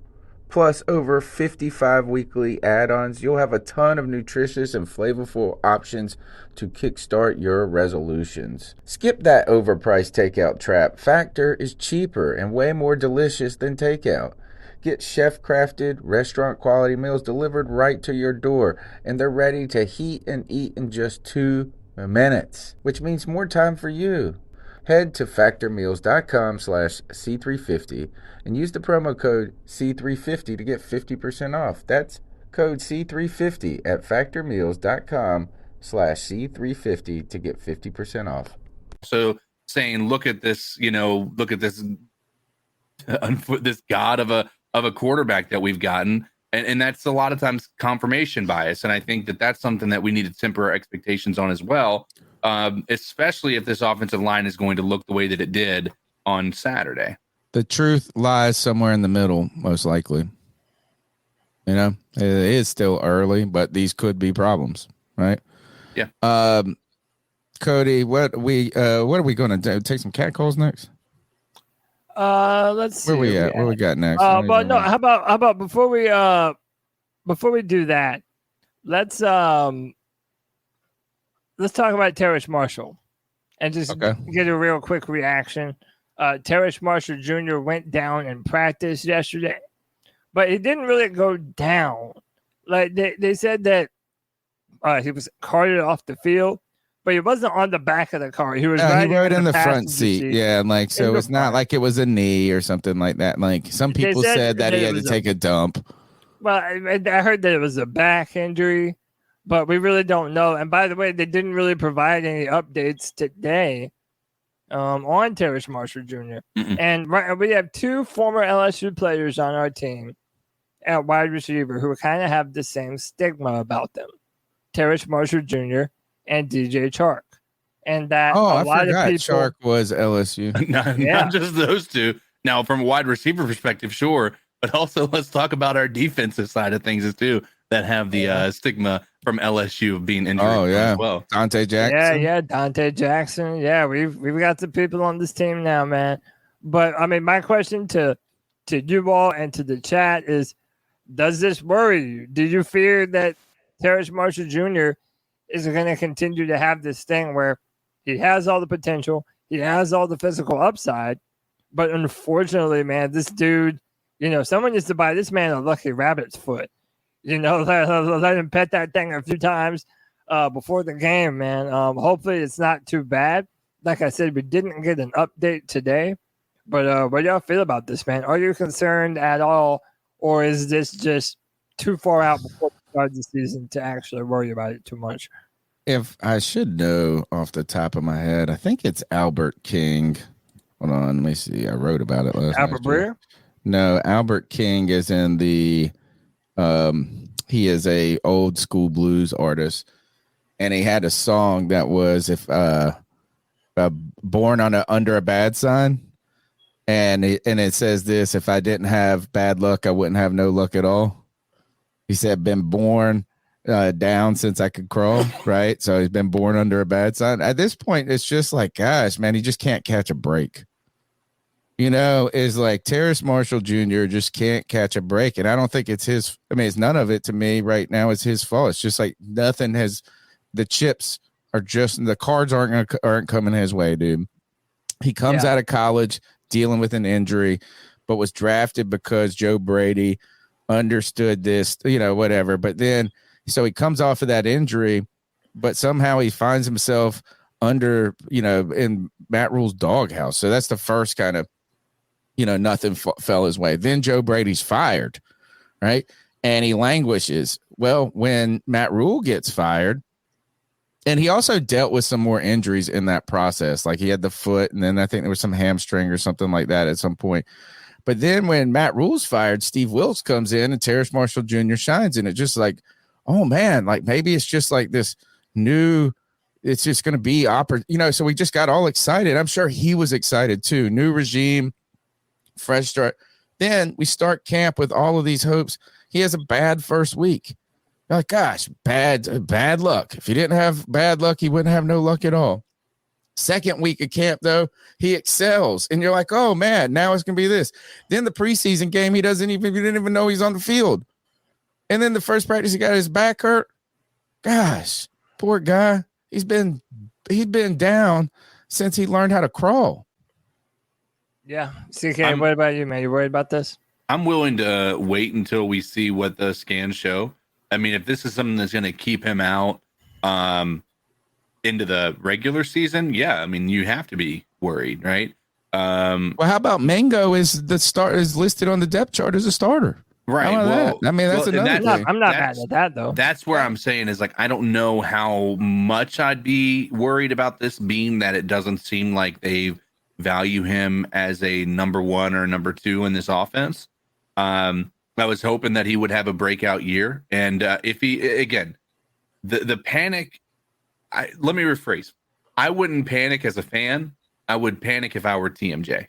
plus over 55 weekly add-ons. You'll have a ton of nutritious and flavorful options to kickstart your resolutions. Skip that overpriced takeout trap. Factor is cheaper and way more delicious than takeout. Get chef-crafted, restaurant-quality meals delivered right to your door, and they're ready to heat and eat in just 2 minutes, which means more time for you. Head to factormeals.com/C350 and use the promo code C350 to get 50% off. That's code C350 at factormeals.com/C350 to get 50% off. So saying, look at this, look at this, this god of a quarterback that we've gotten. And that's a lot of times confirmation bias. And I think that that's something that we need to temper our expectations on as well, especially if this offensive line is going to look the way that it did on Saturday. The truth lies somewhere in the middle, most likely. It is still early, but these could be problems, right? Yeah. Cody, what are we going to do? Take some cat calls next? Let's see. Where we at? What we got next? But no, how about before we do that, let's talk about Terrace Marshall and just get a real quick reaction. Terrace Marshall Jr. went down in practice yesterday, but he didn't really go down. Like they said that he was carted off the field, but he wasn't on the back of the car. He was he rode in the front seat. Yeah, and so it's not like it was a knee or something like that. Like some people said that he had to take a dump. Well, I heard that it was a back injury, but we really don't know. And by the way, they didn't really provide any updates today on Terrace Marshall Jr. And we have 2 former LSU players on our team at wide receiver who kind of have the same stigma about them. Terrace Marshall Jr. and DJ Chark. And that a lot of people, Chark was LSU. Not just those two. Now, from a wide receiver perspective, sure, but also let's talk about our defensive side of things too, that have the stigma from LSU of being injured as well. Dante Jackson. Yeah, Dante Jackson. Yeah, we've got some people on this team now, man. But I mean, my question to you all and to the chat is, does this worry you? Do you fear that Terrace Marshall Jr. is going to continue to have this thing where he has all the potential, he has all the physical upside, but unfortunately, man, this dude, someone needs to buy this man a lucky rabbit's foot. Let him pet that thing a few times before the game, man. Hopefully it's not too bad. Like I said, we didn't get an update today, but what do y'all feel about this, man? Are you concerned at all, or is this just too far out before the start of the season to actually worry about it too much? If I should know off the top of my head, I think it's Albert King. Hold on, let me see. I wrote about it last night. Albert Breer? No, Albert King is in the he is a old school blues artist, and he had a song that was if born under a bad sign, and it says this: if I didn't have bad luck, I wouldn't have no luck at all. He said, been born down since I could crawl, right? So he's been born under a bad sign. At this point, it's just like, gosh, man, he just can't catch a break. Is like Terrace Marshall Jr. just can't catch a break. And I don't think it's his. I mean, it's none of it to me right now. It's his fault. It's just like nothing has. The chips are just, the cards aren't coming his way, dude. He comes out of college dealing with an injury, but was drafted because Joe Brady understood this, whatever. But then, so he comes off of that injury, but somehow he finds himself under, in Matt Rule's doghouse. So that's the first kind of, nothing fell his way. Then Joe Brady's fired, right? And he languishes. Well, when Matt Rule gets fired, and he also dealt with some more injuries in that process. Like he had the foot, and then I think there was some hamstring or something like that at some point. But then when Matt Rule's fired, Steve Wilkes comes in and Terrace Marshall Jr. shines. And it's just like, oh, man, like maybe it's just like this new – it's just going to be so we just got all excited. I'm sure he was excited too. New regime, fresh start. Then we start camp with all of these hopes. He has a bad first week. You're like, gosh, bad luck. If he didn't have bad luck, he wouldn't have no luck at all. Second week of camp, though, he excels. And you're like, oh, man, now it's going to be this. Then the preseason game, he didn't even know he's on the field. And then the first practice, he got his back hurt. Gosh, poor guy. He's been down since he learned how to crawl. Yeah. CK, what about you, man? You worried about this? I'm willing to wait until we see what the scans show. I mean, if this is something that's going to keep him out into the regular season, yeah, I mean, you have to be worried, right? Well, how about Mango is listed on the depth chart as a starter? Right. Well, that? I mean, that's another thing. I'm not mad at that, though. That's where I'm saying is like, I don't know how much I'd be worried about this, being that it doesn't seem like they value him as a number one or number two in this offense. I was hoping that he would have a breakout year. And if he, again, the panic, let me rephrase. I wouldn't panic as a fan. I would panic if I were TMJ.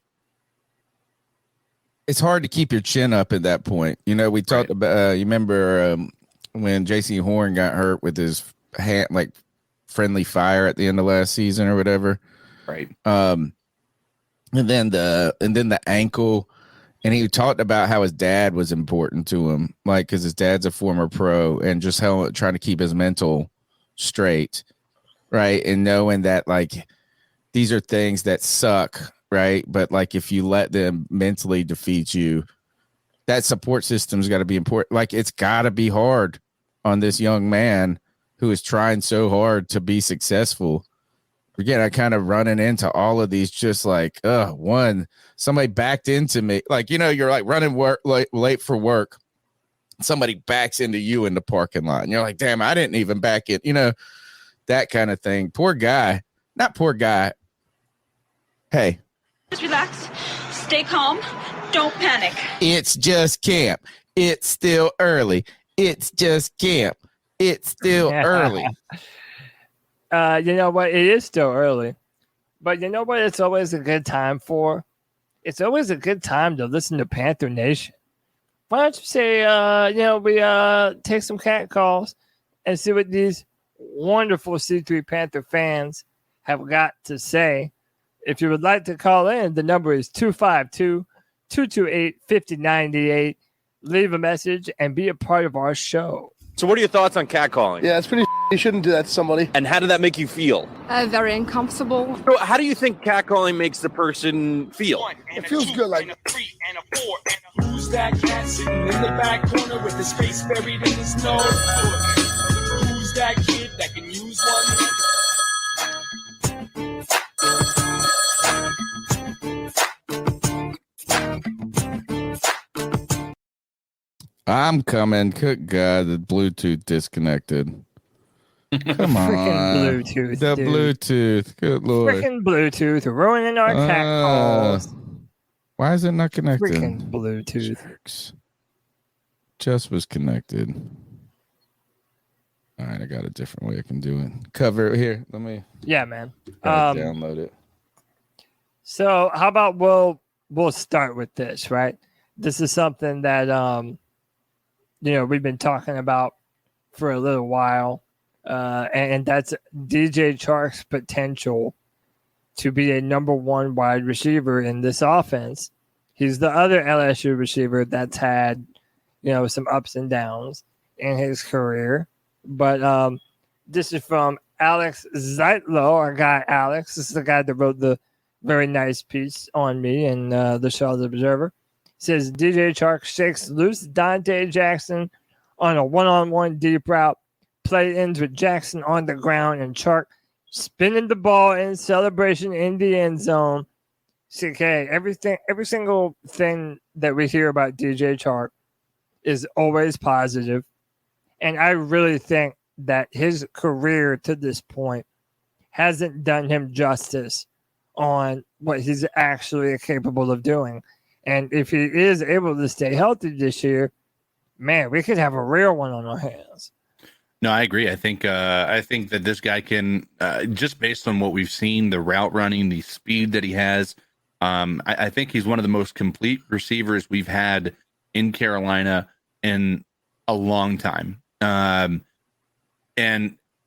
It's hard to keep your chin up at that point. You know, we talked about, you remember when JC Horn got hurt with his hand, like friendly fire at the end of last season or whatever. Right. And then the ankle, and he talked about how his dad was important to him, like, cause his dad's a former pro, and just how trying to keep his mental straight. Right. And knowing that, like, these are things that suck. Right. But like, if you let them mentally defeat you, that support system's got to be important. Like, it's got to be hard on this young man who is trying so hard to be successful. Again, I kind of running into all of these, just like, somebody backed into me. Like, you know, you're like running late for work. Somebody backs into you in the parking lot. And you're like, damn, I didn't even back it. You know, that kind of thing. Poor guy. Not poor guy. Hey. Just relax. Stay calm. Don't panic. It's just camp. It's still early. It's just camp. It's still early. You know what? It is still early. But you know what it's always a good time for? It's always a good time to listen to Panther Nation. Why don't you say, we take some cat calls and see what these wonderful C3 Panther fans have got to say. If you would like to call in, the number is 252-228-5098. Leave a message and be a part of our show. So what are your thoughts on catcalling? Yeah, it's pretty you shouldn't do that to somebody. And how did that make you feel? Very uncomfortable. So how do you think catcalling makes the person feel? It feels good, like... Who's that cat sitting in the back corner with his face buried in the snow? Who's that kid that can use one? I'm coming. Good God, the Bluetooth disconnected. Come on. Bluetooth. The dude. Bluetooth. Good Lord. Freaking Bluetooth ruining our cat calls. Why is it not connected? Freaking Bluetooth. Jerks. Just was connected. All right, I got a different way I can do it. Cover it here. Let me. Yeah, man. Download it. So how about we'll start with this, right? This is something that we've been talking about for a little while, and that's DJ Chark's potential to be a number one wide receiver in this offense. He's the other LSU receiver that's had, some ups and downs in his career. But this is from Alex Zeitlo, our guy Alex. This is the guy that wrote the very nice piece on me in the Charlotte Observer. Says DJ Chark shakes loose Dante Jackson on a one-on-one deep route. Play ends with Jackson on the ground and Chark spinning the ball in celebration in the end zone. CK, every single thing that we hear about DJ Chark is always positive. And I really think that his career to this point hasn't done him justice on what he's actually capable of doing. And if he is able to stay healthy this year, man, we could have a real one on our hands. No, I agree. I think that this guy can, just based on what we've seen, the route running, the speed that he has, I think he's one of the most complete receivers we've had in Carolina in a long time. And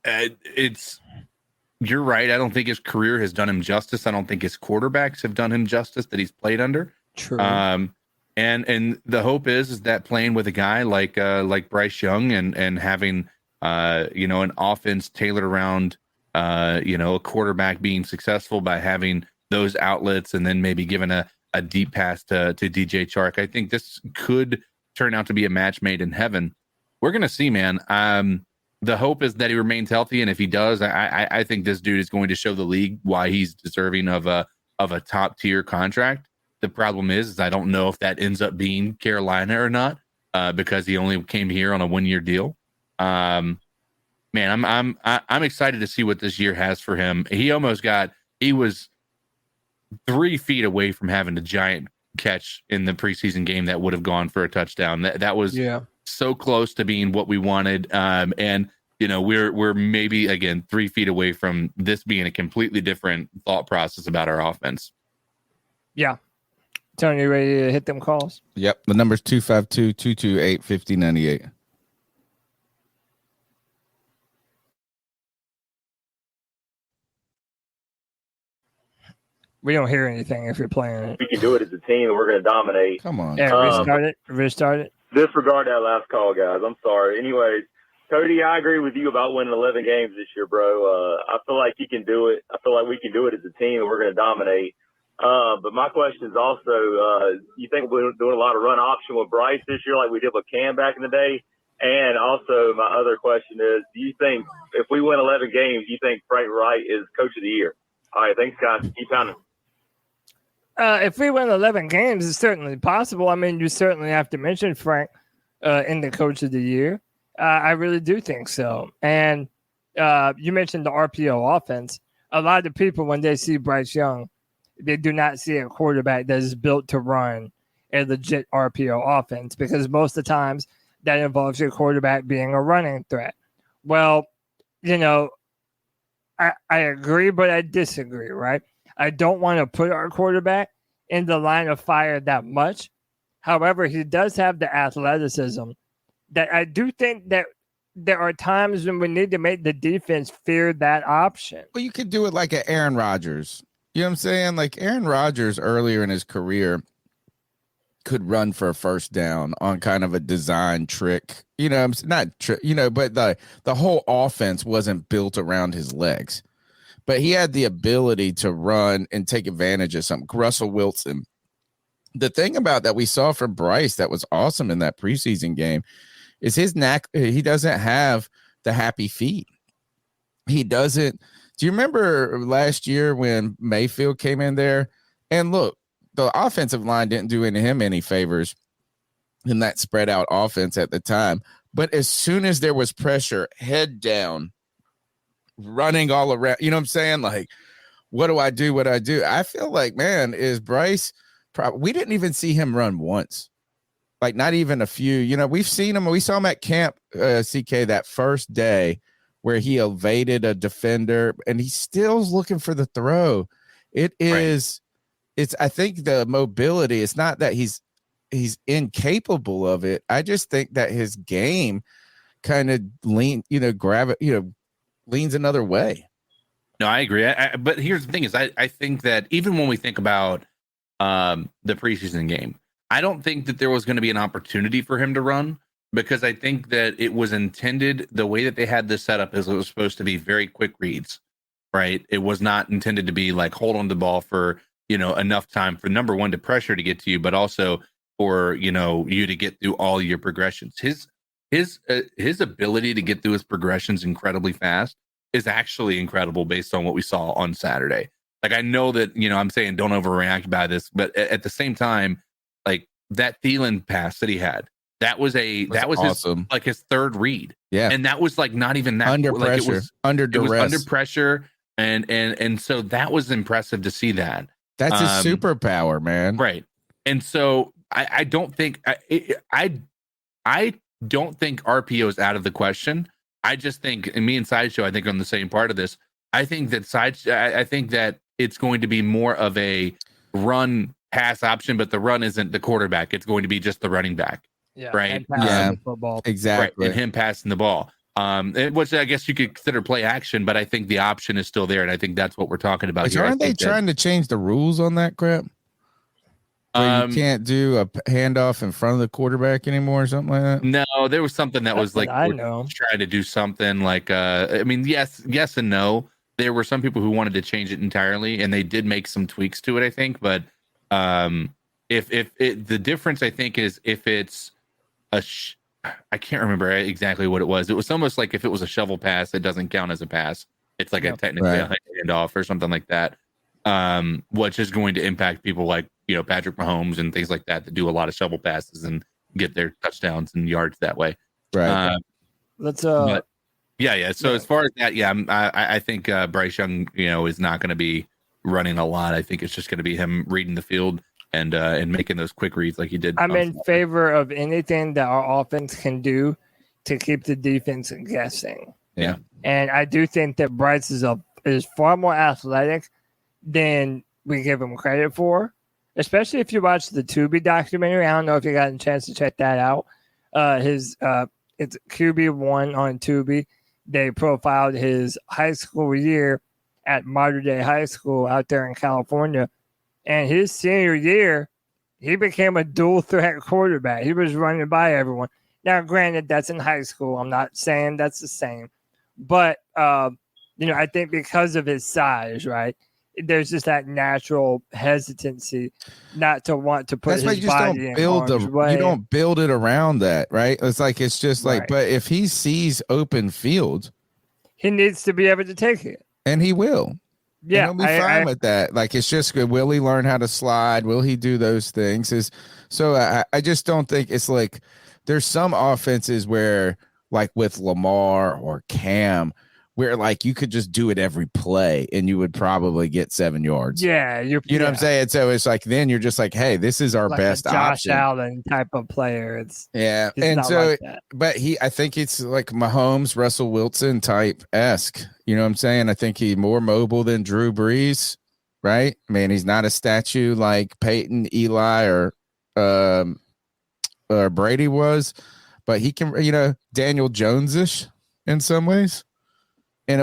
it's you're right. I don't think his career has done him justice. I don't think his quarterbacks have done him justice that he's played under. True. And the hope is that playing with a guy like Bryce Young and having an offense tailored around a quarterback being successful by having those outlets and then maybe giving a deep pass to DJ Chark. I think this could turn out to be a match made in heaven. We're gonna see, man. The hope is that he remains healthy, and if he does, I think this dude is going to show the league why he's deserving of a top tier contract. The problem is I don't know if that ends up being Carolina or not, because he only came here on a 1-year deal. Man, I'm excited to see what this year has for him. He was 3 feet away from having a giant catch in the preseason game that would have gone for a touchdown. That was so close to being what we wanted. And we're maybe again 3 feet away from this being a completely different thought process about our offense. Yeah. Tony, you ready to hit them calls? Yep. The number's 252-228-5098. We don't hear anything if you're playing it. We can do it as a team, and we're going to dominate. Come on. Yeah, restart it. Disregard that last call, guys. I'm sorry. Anyways, Cody, I agree with you about winning 11 games this year, bro. I feel like you can do it. I feel like we can do it as a team, and we're going to dominate. But my question is also, you think we're doing a lot of run option with Bryce this year like we did with Cam back in the day? And also, my other question is, do you think if we win 11 games, do you think Frank Wright is Coach of the Year? All right, thanks, guys. Keep pounding. If we win 11 games, it's certainly possible. I mean, you certainly have to mention Frank in the Coach of the Year. I really do think so. And you mentioned the RPO offense. A lot of the people, when they see Bryce Young, they do not see a quarterback that is built to run a legit RPO offense, because most of the times that involves your quarterback being a running threat. Well, I agree, but I disagree, right? I don't want to put our quarterback in the line of fire that much. However, he does have the athleticism that I do think that there are times when we need to make the defense fear that option. Well, you could do it like an Aaron Rodgers. You know what I'm saying? Like Aaron Rodgers earlier in his career could run for a first down on kind of a design trick. But the whole offense wasn't built around his legs. But he had the ability to run and take advantage of something. Russell Wilson. The thing about that we saw from Bryce that was awesome in that preseason game is his knack. He doesn't have the happy feet. He doesn't. Do you remember last year when Mayfield came in there? And look, the offensive line didn't do him any favors in that spread out offense at the time. But as soon as there was pressure, head down, running all around, you know what I'm saying? Like, what do I do? What I do? I feel like, man, is Bryce, we didn't even see him run once. Like, not even a few. We've seen him. We saw him at camp, CK, that first day where he evaded a defender, and he's still looking for the throw. It is, I think the mobility, it's not that he's incapable of it. I just think that his game kind of leans another way. No, I agree. But here's the thing is I think that even when we think about the preseason game, I don't think that there was going to be an opportunity for him to run, because I think that it was intended, the way that they had this set up is it was supposed to be very quick reads, right? It was not intended to be like hold on the ball for, enough time for number one to pressure to get to you, but also for, you to get through all your progressions. His ability to get through his progressions incredibly fast is actually incredible based on what we saw on Saturday. Like, I know that, I'm saying don't overreact by this, but at the same time, like that Thielen pass that he had, that was awesome. his third read. Yeah. And that was like not even that under like pressure, under duress. It was under pressure. And so that was impressive to see that. That's his superpower, man. Right. And so I don't think I don't think RPO is out of the question. I just think, and me and Sideshow, I think on the same part of this, I think that it's going to be more of a run pass option, but the run isn't the quarterback. It's going to be just the running back. Yeah. Right. Yeah. Football. Exactly. Right, and him passing the ball. Which I guess you could consider play action, but I think the option is still there, and I think that's what we're talking about here. Aren't they trying to change the rules on that crap? Where you can't do a handoff in front of the quarterback anymore or something like that? No, there was something that was like I know. trying to do something like I mean, yes and no. There were some people who wanted to change it entirely, and they did make some tweaks to it, I think. But if the difference, I think, is if it's I can't remember exactly what it was. It was almost like if it was a shovel pass, it doesn't count as a pass. It's like a technically a handoff or something like that. Which is going to impact people like Patrick Mahomes and things like that do a lot of shovel passes and get their touchdowns and yards that way. Right. Yeah. So as far as that, I think Bryce Young, is not going to be running a lot. I think it's just going to be him reading the field and making those quick reads like he did. I'm in favor of anything that our offense can do to keep the defense guessing. Yeah. And I do think that Bryce is far more athletic than we give him credit for, especially if you watch the Tubi documentary. I don't know if you got a chance to check that out. It's QB1 on Tubi. They profiled his high school year at Mater Dei High School out there in California. And his senior year, he became a dual threat quarterback. He was running by everyone. Now, granted, that's in high school. I'm not saying that's the same. But, I think because of his size, right, there's just that natural hesitancy not to want to put his body in harm's way. You don't build it around that, right? It's just like, but if he sees open field, he needs to be able to take it. And he will. Yeah, and he'll be fine with that. Like, it's just good. Will he learn how to slide? Will he do those things? I just don't think it's like there's some offenses where, like with Lamar or Cam, where like you could just do it every play and you would probably get 7 yards. Yeah, you know what I'm saying? So it's like then you're just like, hey, this is our like best a Josh option. Allen type of player. And so, like that. But I think it's like Mahomes, Russell Wilson type esque. You know what I'm saying? I think he's more mobile than Drew Brees, right? I mean, he's not a statue like Peyton, Eli, or Brady was, but he can, Daniel Jones-ish in some ways. And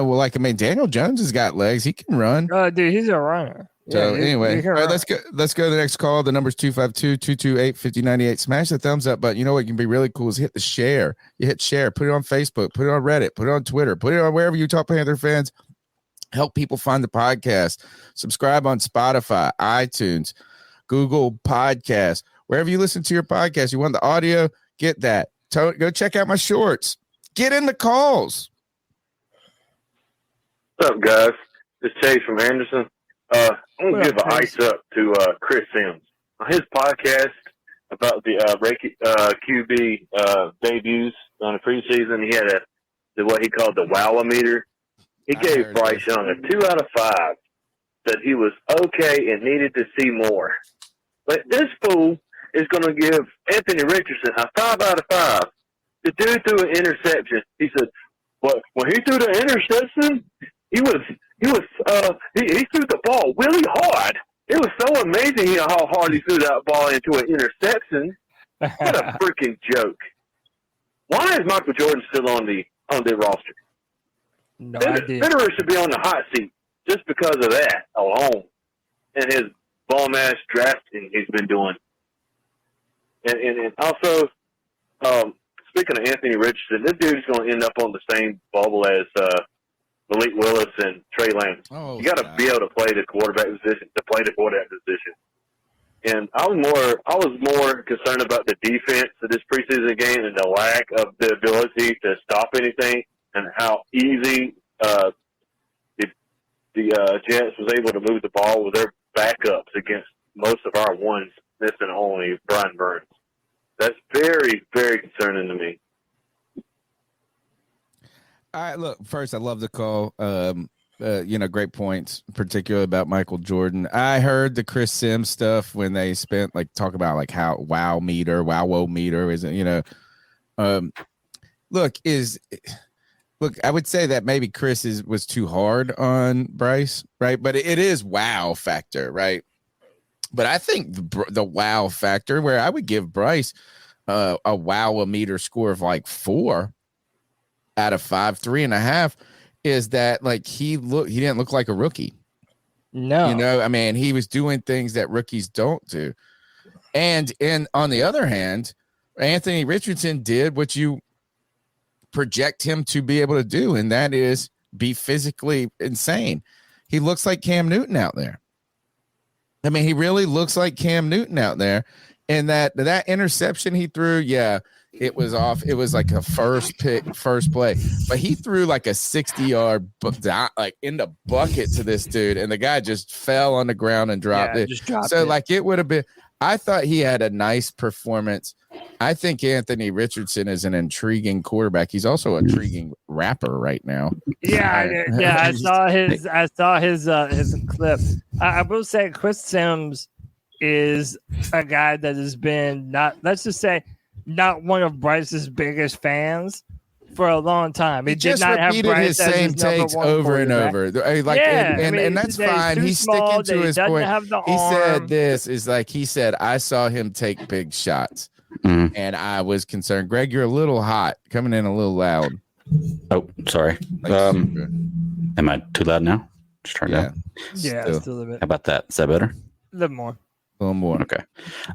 Daniel Jones has got legs. He can run. Oh, dude, he's a runner. So anyway, all right, let's go to the next call. The number's 252-228-5098. Smash the thumbs up button. You know what can be really cool is hit the share. You hit share, put it on Facebook, put it on Reddit, put it on Twitter, put it on wherever you talk Panther fans. Help people find the podcast. Subscribe on Spotify, iTunes, Google Podcasts, wherever you listen to your podcast. You want the audio? Get that. Go check out my shorts. Get in the calls. What's up, guys? It's Chase from Anderson. I'm going to give an ice up to Chris Sims. On his podcast about the QB debuts on the preseason, he had what he called the wow-o-meter. He gave Bryce Young a 2 out of 5, said he was okay and needed to see more. But this fool is going to give Anthony Richardson a 5 out of 5. The dude threw an interception. He said, "But when he threw the interception, he threw the ball really hard. It was so amazing how hard he threw that ball into an interception. What a freaking joke! Why is Michael Jordan still on the roster? No idea. Federer should be on the hot seat just because of that alone, and his bum ass drafting he's been doing. And also, speaking of Anthony Richardson, this dude's going to end up on the same bubble as Malik Willis and Trey Lance. You got to be able to play the quarterback position. And I was more concerned about the defense of this preseason game and the lack of the ability to stop anything, and how easy the Jets was able to move the ball with their backups against most of our ones, missing only Brian Burns. That's very, very concerning to me. All right, look, first, I love the call. Great points, particularly about Michael Jordan. I heard the Chris Sims stuff when they talk about how wow meter is, look, I would say that maybe Chris was too hard on Bryce, right? But it is wow factor, right? But I think the wow factor, where I would give Bryce a wow-o-meter score of 4, out of 5, 3.5 is that like he didn't look like a rookie. No, you know, I mean, he was doing things that rookies don't do. And on the other hand, Anthony Richardson did what you project him to be able to do, and that is be physically insane. He looks like Cam Newton out there. I mean, he really looks like Cam Newton out there. And that interception he threw, yeah, it was off. It was like a first play, but he threw like a 60-yard like in the bucket to this dude, and the guy just fell on the ground and dropped it. Like it would have been. I thought he had a nice performance. I think Anthony Richardson is an intriguing quarterback. He's also an intriguing rapper right now. Yeah. I saw his clip. I will say Chris Sims is a guy that has been not one of Bryce's biggest fans for a long time. He just repeated his same takes over and over. Like, and that's fine. He's sticking to his point. He said this is like he said, I saw him take big shots, and I was concerned. Greg, you're a little hot, coming in a little loud. Oh, sorry. Am I too loud now? Just turn it down. Yeah, still a little bit. How about that? Is that better? A little more. Okay.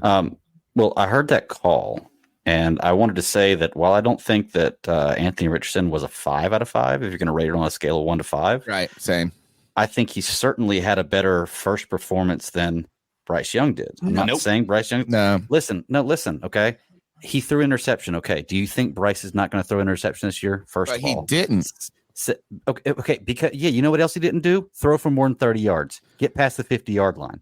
Well, I heard that call, and I wanted to say that while I don't think that Anthony Richardson was a 5 out of 5, if you're going to rate it on a scale of 1 to 5, right? Same. I think he certainly had a better first performance than Bryce Young did. I'm not saying Bryce Young. No. Listen. Okay. He threw interception. Okay. Do you think Bryce is not going to throw interception this year? First of all, he didn't. Okay. Because you know what else he didn't do? Throw for more than 30 yards. Get past the 50-yard line.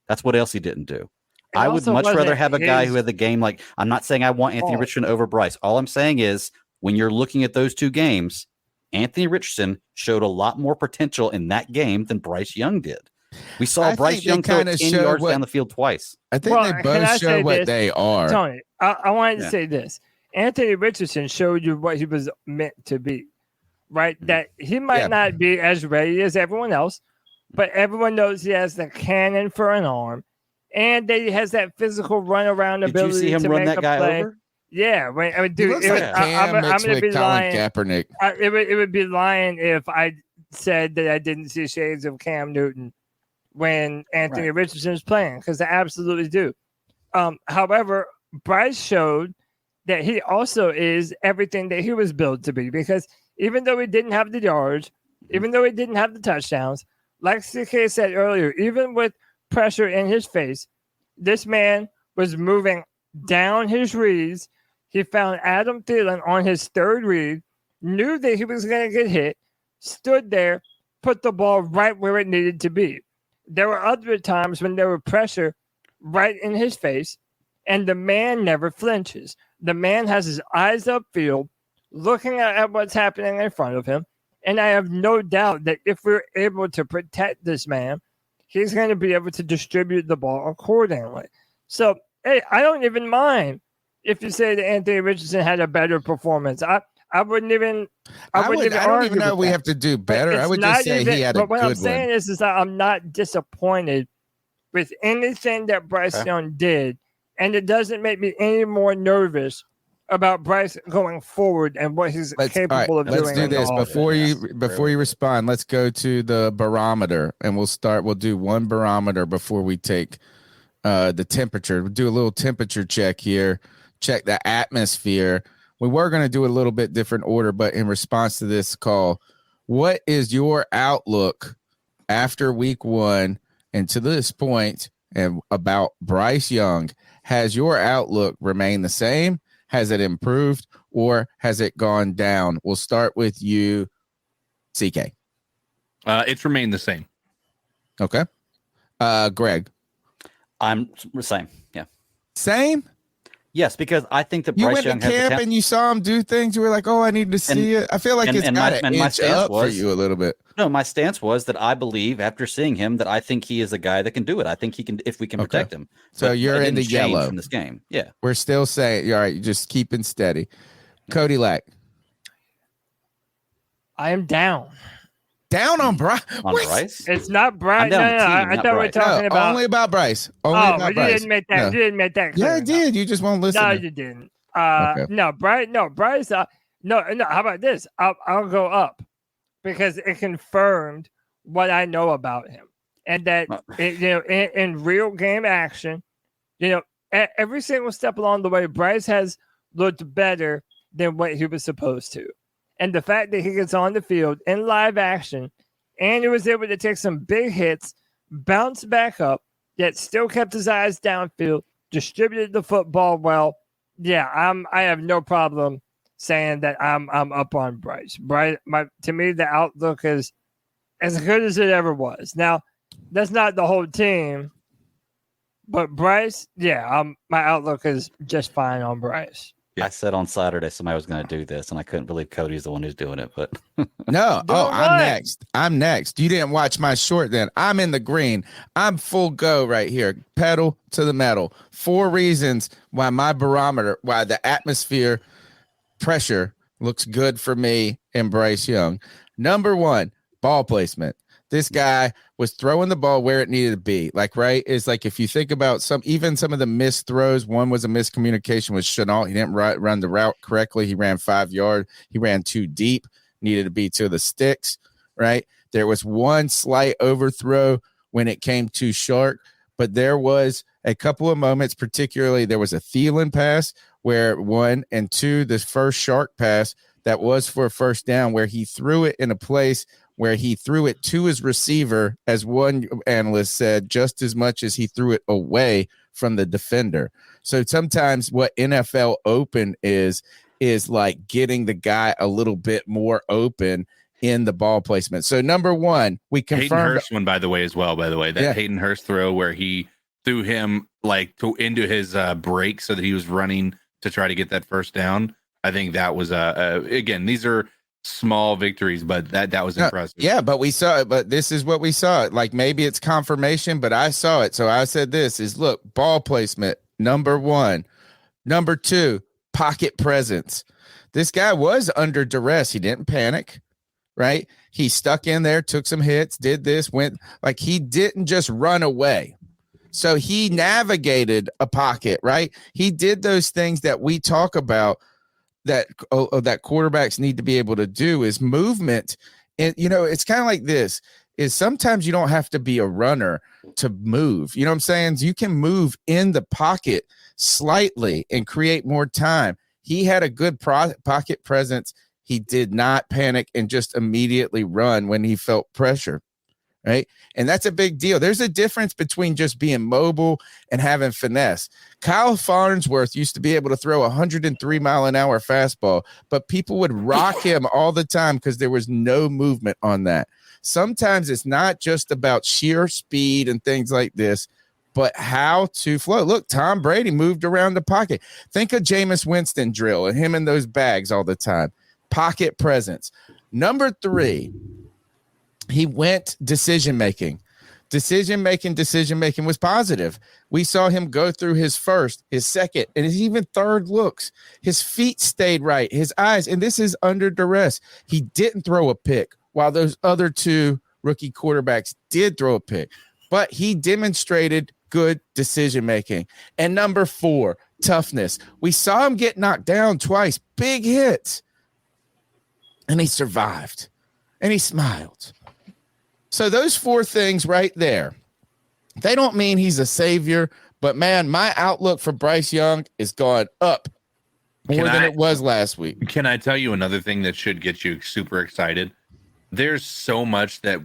That's what else he didn't do. I would much rather have a guy who had the game like I'm not saying I want Anthony Richardson over Bryce. All I'm saying is when you're looking at those two games, Anthony Richardson showed a lot more potential in that game than Bryce Young did. We saw Bryce Young throw 10 yards down the field twice. I think they both show what they are. Tony, I wanted to say this. Anthony Richardson showed you what he was meant to be, right? That he might not be as ready as everyone else, but everyone knows he has the cannon for an arm, and that he has that physical run around ability. Did you see him run that guy over? Yeah, I mean, dude, I'm going to be lying. Kaepernick. It would be lying if I said that I didn't see shades of Cam Newton when Anthony Richardson was playing, because I absolutely do. However, Bryce showed that he also is everything that he was built to be, because even though he didn't have the yards, even though he didn't have the touchdowns, like CK said earlier, even with pressure in his face, this man was moving down his reads. He found Adam Thielen on his third read, knew that he was going to get hit, stood there, put the ball right where it needed to be. There were other times when there were pressure right in his face, and the man never flinches. The man has his eyes upfield, looking at what's happening in front of him. And I have no doubt that if we're able to protect this man, he's going to be able to distribute the ball accordingly. So, hey, I don't even mind if you say that Anthony Richardson had a better performance. I wouldn't even. I don't even know we have to do better. I would just say he had a good one. But what I'm saying is that I'm not disappointed with anything that Bryce Young did, and it doesn't make me any more nervous about Bryce going forward and what he's capable of doing. Let's do this before you respond. Let's go to the barometer, and we'll do one barometer before we take the temperature. We'll do a little temperature check here, check the atmosphere. We were going to do a little bit different order, but in response to this call, what is your outlook after week 1 and to this point and about Bryce Young? Has your outlook remained the same? Has it improved, or has it gone down? We'll start with you, CK. It's remained the same. Okay. Greg. I'm the same. Yeah. Same? Yes, because I think that you Bryce went Young to camp and you saw him do things. You were like, "Oh, I need to see it." I feel like it's got to inch up for you a little bit. No, my stance was that I believe after seeing him that I think he is a guy that can do it. I think he can if we can protect him. So you're in the yellow from this game. Yeah, we're still saying, "All right, you're just keeping steady." Cody Lack. I am down. Down on Bryce. Bryce? It's not Bryce. No, I thought we were talking about only about Bryce. Only about Bryce. You didn't make that. No. You didn't make that clear. Yeah, I did. You just won't listen. No, you didn't. Okay. No, Bryce. No. How about this? I'll go up because it confirmed what I know about him, and that in real game action, every single step along the way, Bryce has looked better than what he was supposed to, and the fact that he gets on the field in live action, and he was able to take some big hits, bounce back up, yet still kept his eyes downfield, distributed the football well. Yeah, I have no problem saying that I'm up on Bryce. To me, the outlook is as good as it ever was. Now, that's not the whole team, but Bryce, my outlook is just fine on Bryce. I said on Saturday somebody was going to do this, and I couldn't believe Cody's the one who's doing it. But no, I'm next. You didn't watch my short then. I'm in the green. I'm full go right here. Pedal to the metal. 4 reasons why why the atmosphere pressure looks good for me and Bryce Young. Number 1, ball placement. This guy was throwing the ball where it needed to be. It's like if you think about some of the missed throws, one was a miscommunication with Chenault. He didn't run the route correctly. He ran 5 yards. He ran too deep, needed to be to the sticks, right? There was one slight overthrow when it came to Shark, but there was a couple of moments, particularly there was a Thielen pass where 1 and 2, the first Shark pass that was for a first down where he threw it in a place where he threw it to his receiver, as one analyst said, just as much as he threw it away from the defender. So sometimes what NFL open is like getting the guy a little bit more open in the ball placement. So number 1, we confirmed Hayden Hurst one, by the way, that Hayden Hurst throw where he threw him into his break so that he was running to try to get that first down. I think that was again, these are small victories, but that was impressive. Yeah, but we saw it. But this is what we saw. Like maybe it's confirmation, but I saw it. So I said this is look, ball placement, number 1. Number 2, pocket presence. This guy was under duress. He didn't panic, right? He stuck in there, took some hits, did this, went like he didn't just run away. So he navigated a pocket, right? He did those things that we talk about that quarterbacks need to be able to do is movement. And, it's kind of like this is sometimes you don't have to be a runner to move. You know what I'm saying? You can move in the pocket slightly and create more time. He had a good pocket presence. He did not panic and just immediately run when he felt pressure. Right. And that's a big deal. There's a difference between just being mobile and having finesse. Kyle Farnsworth used to be able to throw 103-mile-an-hour fastball, but people would rock him all the time because there was no movement on that. Sometimes it's not just about sheer speed and things like this, but how to flow. Look, Tom Brady moved around the pocket. Think of Jameis Winston drill and him in those bags all the time. Pocket presence. Number 3. He went decision-making. Decision-making was positive. We saw him go through his first, his second, and his even third looks. His feet stayed right, his eyes, and this is under duress. He didn't throw a pick, while those other 2 rookie quarterbacks did throw a pick. But he demonstrated good decision-making. And number 4, toughness. We saw him get knocked down twice, big hits, and he survived, and he smiled. So those 4 things right there, they don't mean he's a savior, but man, my outlook for Bryce Young is gone up more than it was last week. Can I tell you another thing that should get you super excited? There's so much that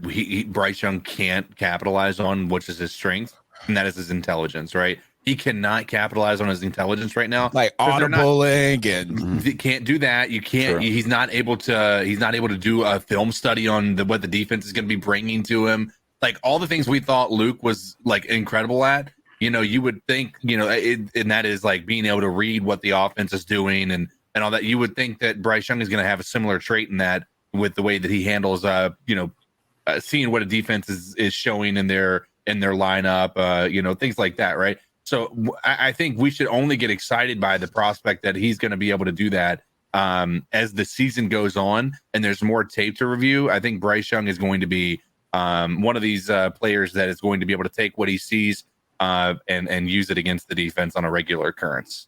Bryce Young can't capitalize on, which is his strength, and that is his intelligence, right? He cannot capitalize on his intelligence right now, like audibling and he can't do that. You can't. Sure. He's not able to do a film study on what the defense is going to be bringing to him. Like all the things we thought Luke was like incredible at. You would think, and that is like being able to read what the offense is doing and all that. You would think that Bryce Young is going to have a similar trait in that with the way that he handles, seeing what a defense is showing in their lineup, things like that, right? So I think we should only get excited by the prospect that he's going to be able to do that as the season goes on and there's more tape to review. I think Bryce Young is going to be one of these players that is going to be able to take what he sees and use it against the defense on a regular occurrence.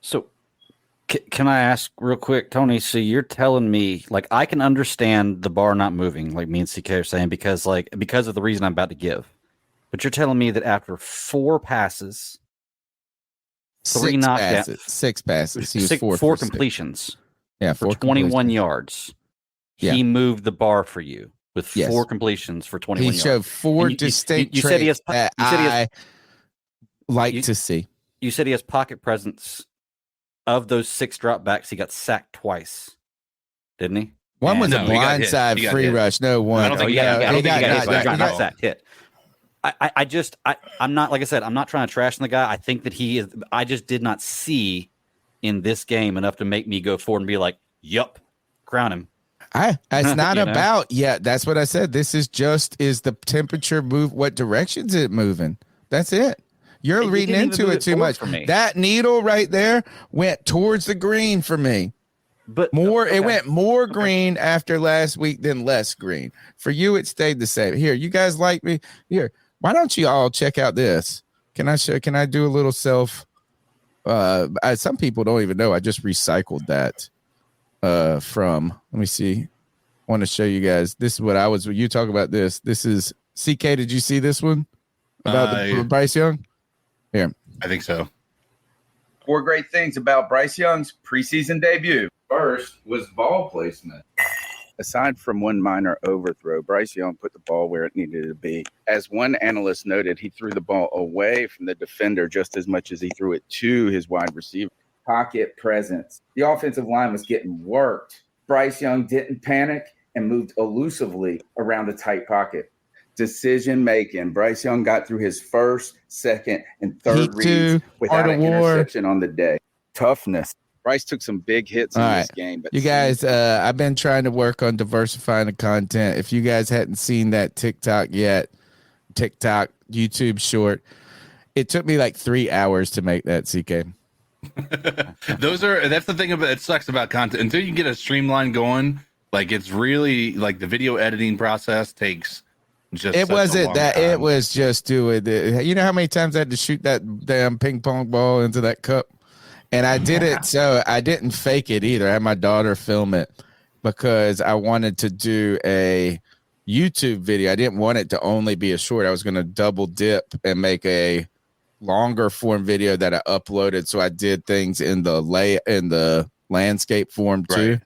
So Can I ask real quick, Tony? So you're telling me, like, I can understand the bar not moving, like me and CK are saying, because of the reason I'm about to give. But you're telling me that after 4 passes, 3 knockdowns, 6 passes, he was 4 completions, for 21 yards, he moved the bar for you with 4 completions for 21 yards. He showed 4 distinct traits that I like to see. You said he has pocket presence. Of those 6 dropbacks, he got sacked twice, didn't he? One was a blindside free rush. No one. I don't think he got hit. Not sacked. Hit. I'm not, like I said, I'm not trying to trash the guy. I think that he is. I just did not see in this game enough to make me go forward and be like, "Yup, crown him." It's not about yet. That's what I said. This is the temperature move? What direction is it moving? That's it. You're reading into it too much. That needle right there went towards the green for me. But it went more green after last week than less green. For you, it stayed the same. Here, you guys like me? Here, why don't you all check out this? Can I do a little self? Some people don't even know. I just recycled that from. Let me see. I want to show you guys. This is what I was. When you talk about this. This is CK. Did you see this one about Bryce Young? Here. I think so. 4 great things about Bryce Young's preseason debut. First was ball placement. Aside from one minor overthrow, Bryce Young put the ball where it needed to be. As one analyst noted, he threw the ball away from the defender just as much as he threw it to his wide receiver. Pocket presence. The offensive line was getting worked. Bryce Young didn't panic and moved elusively around the tight pocket. Decision making. Bryce Young got through his first, second, and third reads without an interception on the day. Toughness. Bryce took some big hits in this game. But you guys, I've been trying to work on diversifying the content. If you guys hadn't seen that TikTok yet, YouTube short, it took me like 3 hours to make that, CK. That's the thing about it. Sucks about content until you get a streamline going. Like, it's really like the video editing process takes. It wasn't that time. It was just doing it. You know how many times I had to shoot that damn ping pong ball into that cup? And I did it, so I didn't fake it either. I had my daughter film it because I wanted to do a YouTube video. I didn't want it to only be a short. I was going to double dip and make a longer form video that I uploaded. So I did things in the landscape form too. Right.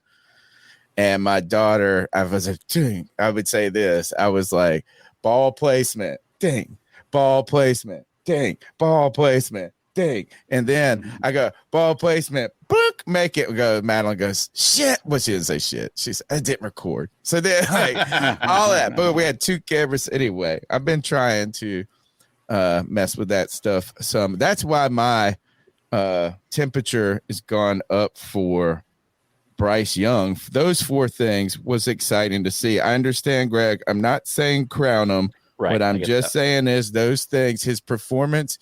And my daughter, I was like, ding. I would say this. I was like, ball placement, ding, ball placement, ding, ball placement, ding. And then I go, ball placement, book, make it go. Madeline goes, shit. Well, she didn't say shit. She said, I didn't record. So then, like, all that. But we had 2 cameras anyway. I've been trying to mess with that stuff some. That's why my temperature has gone up for Bryce Young. Those 4 things was exciting to see. I understand, Greg. I'm not saying crown him. Right, what I'm just saying is those things, his performance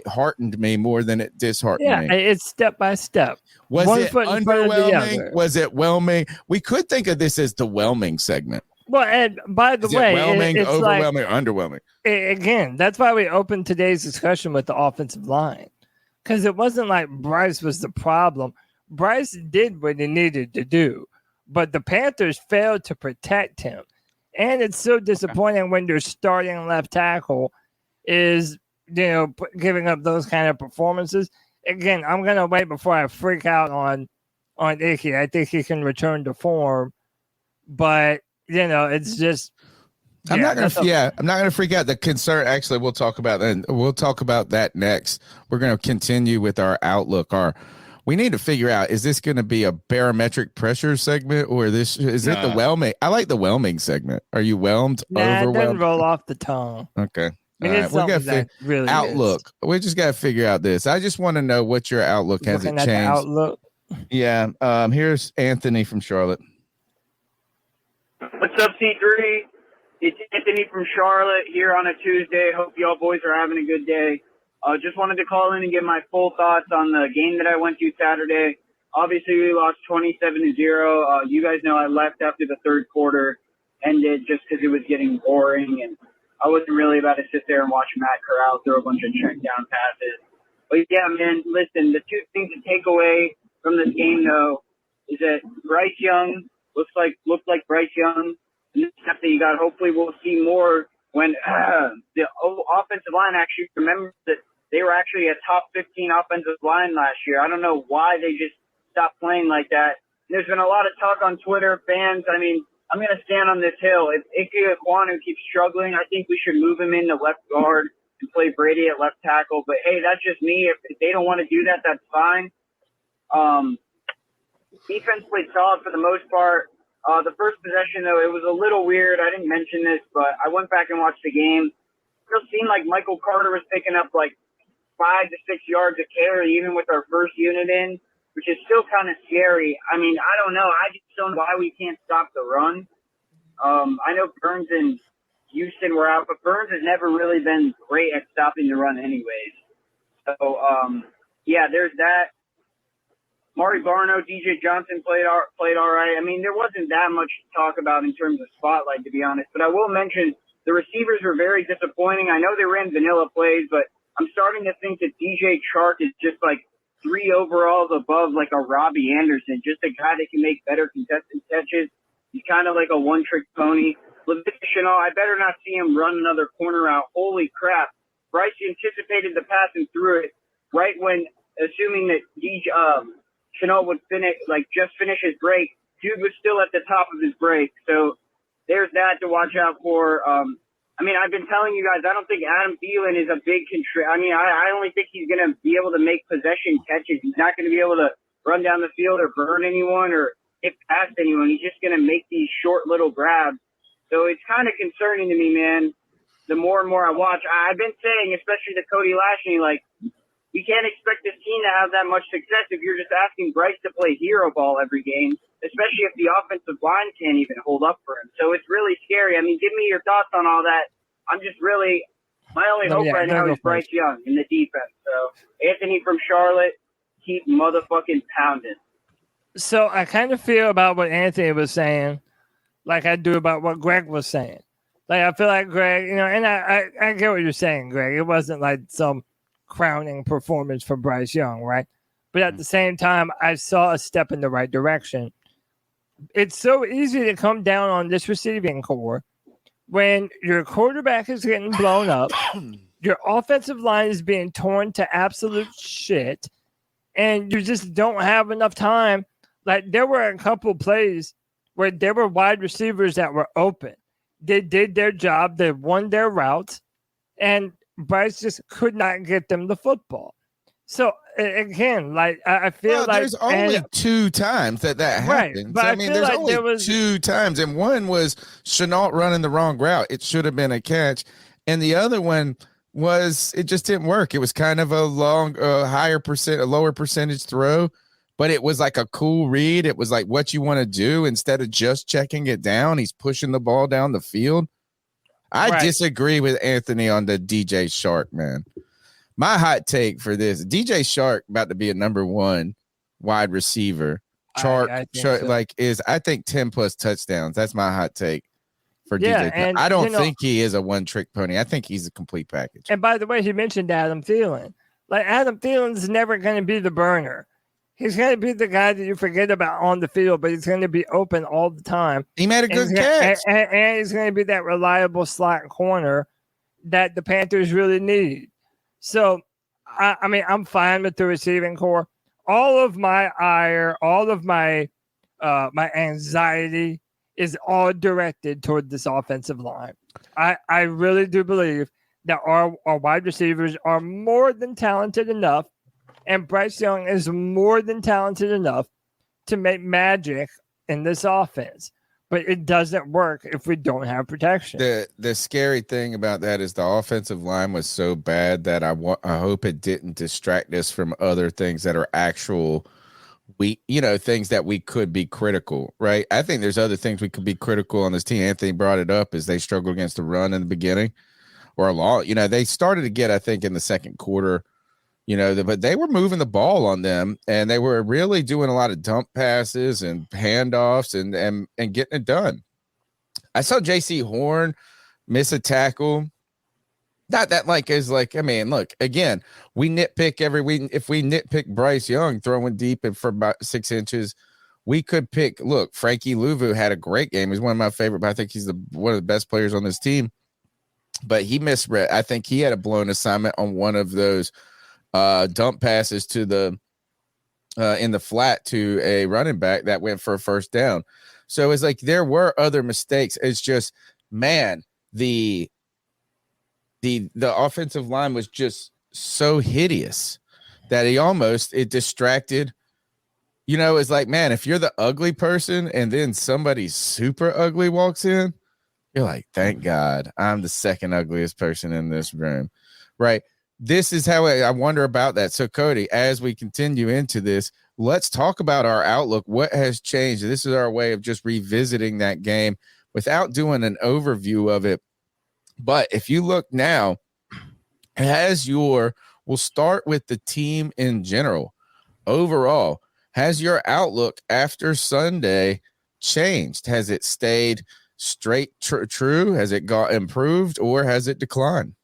heartened me more than it disheartened me. Yeah, it's step by step. Was it underwhelming? Was it whelming? We could think of this as the whelming segment. Well, and by the way, whelming, it's overwhelming, or underwhelming? Again, that's why we opened today's discussion with the offensive line, because it wasn't like Bryce was the problem. Bryce did what he needed to do, but the Panthers failed to protect him. And it's so disappointing when your starting left tackle is, giving up those kind of performances. Again, I'm going to wait before I freak out on Icky. I think he can return to form, but, it's just. I'm not going to freak out. The concern, actually, we'll talk about that. We'll talk about that next. We're going to continue with our outlook. We need to figure out, is this going to be a barometric pressure segment, or is it the whelming? I like the whelming segment. Are you whelmed? Overwhelmed? It doesn't roll off the tongue. Okay. All right. We got to really outlook. We just got to figure out this. I just want to know what your outlook has. It changed? Outlook. Yeah. Here's Anthony from Charlotte. What's up, C3? It's Anthony from Charlotte here on a Tuesday. Hope y'all boys are having a good day. Just wanted to call in and give my full thoughts on the game that I went to Saturday. Obviously, we lost 27-0. You guys know I left after the third quarter ended just because it was getting boring, and I wasn't really about to sit there and watch Matt Corral throw a bunch of check down passes. But yeah, man, listen, the 2 things to take away from this game, though, is that Bryce Young looked like Bryce Young. And the step that you got, hopefully we'll see more when the offensive line actually remembers that they were actually a top 15 offensive line last year. I don't know why they just stopped playing like that. There's been a lot of talk on Twitter, fans. I mean, I'm going to stand on this hill. If Ike Ekwonu keeps struggling, I think we should move him into left guard and play Brady at left tackle. But, hey, that's just me. If they don't want to do that, that's fine. Defense played solid for the most part. The first possession, though, it was a little weird. I didn't mention this, but I went back and watched the game. It still seemed like Michael Carter was picking up like 5 to 6 yards a carry, even with our first unit in, which is still kind of scary. I mean, I don't know. I just don't know why we can't stop the run. I know Burns and Houston were out, but Burns has never really been great at stopping the run anyways. So, yeah, there's that. Mari Barno, DJ Johnson played all right. I mean, there wasn't that much to talk about in terms of spotlight, to be honest. But I will mention the receivers were very disappointing. I know they ran vanilla plays, but I'm starting to think that DJ Chark is just like 3 overalls above like a Robbie Anderson, just a guy that can make better contested catches. He's kind of like a one-trick pony. Chanel, I better not see him run another corner out. Holy crap. Bryce anticipated the pass and threw it right when, assuming that Chanel would just finish his break. Dude was still at the top of his break. So there's that to watch out for. I mean, I've been telling you guys, I don't think Adam Thielen is a big I only think he's going to be able to make possession catches. He's not going to be able to run down the field or burn anyone or hit past anyone. He's just going to make these short little grabs. So it's kind of concerning to me, man. The more and more I watch, I've been saying, especially to Cody Lashley, like, we can't expect this team to have that much success if you're just asking Bryce to play hero ball every game, especially if the offensive line can't even hold up for him. So it's really scary. I mean, give me your thoughts on all that. I'm just really – my only hope right now is Bryce Young in the defense. So, Anthony from Charlotte, keep motherfucking pounding. So I kind of feel about what Anthony was saying like I do about what Greg was saying. Like, I feel like Greg, and I get what you're saying, Greg. It wasn't like some crowning performance for Bryce Young, right? But at the same time, I saw a step in the right direction. It's so easy to come down on this receiving core when your quarterback is getting blown up, your offensive line is being torn to absolute shit, and you just don't have enough time. Like, there were a couple plays where there were wide receivers that were open. They did their job. They won their routes, and Bryce just could not get them the football. So, again, like, I feel like there's only 2 times that happened. Right, but I mean, there's like only 2 times, and one was Chenault running the wrong route. It should have been a catch, and the other one was it just didn't work. It was kind of a lower percentage throw, but it was like a cool read. It was like what you want to do instead of just checking it down. He's pushing the ball down the field. I disagree with Anthony on the DJ Chark, man. My hot take for this, DJ Chark about to be a number 1 wide receiver. I think 10 plus touchdowns. That's my hot take for DJ. And I don't think he is a one-trick pony. I think he's a complete package. And by the way, he mentioned Adam Thielen. Like, Adam Thielen's never going to be the burner. He's going to be the guy that you forget about on the field, but he's going to be open all the time. He made a good catch. And he's going to be that reliable slot corner that the Panthers really need. So, I mean, I'm fine with the receiving core. All of my ire, all of my my anxiety is all directed toward this offensive line. I really do believe that our wide receivers are more than talented enough, and Bryce Young is more than talented enough to make magic in this offense. But it doesn't work if we don't have protection. The scary thing about that is the offensive line was so bad that I hope it didn't distract us from other things that are actual things that we could be critical, right? I think there's other things we could be critical on this team. Anthony brought it up as they struggled against the run in the beginning or a lot. They started to get, I think, in the second quarter, but they were moving the ball on them, and they were really doing a lot of dump passes and handoffs and getting it done. I saw J.C. Horn miss a tackle Not that I mean, look, again, we nitpick every week. If we nitpick Bryce Young throwing deep and for about 6 inches, we could pick, look, Frankie Louvu had a great game. He's one of my favorite, but I think he's one of the best players on this team. But he misread. I think he had a blown assignment on one of those dump passes to the in the flat to a running back that went for a first down. So it's like there were other mistakes. It's just, man, the offensive line was just so hideous that it distracted. You know, it's like, man, if you're the ugly person and then somebody super ugly walks in, you're like, thank God I'm the second ugliest person in this room, right? This is how I wonder about that. So, Cody, as we continue into this, let's talk about our outlook. What has changed? This is our way of just revisiting that game without doing an overview of it. But if you look now, we'll start with the team in general. Overall, has your outlook after Sunday changed? Has it stayed straight true? Has it got improved, or has it declined?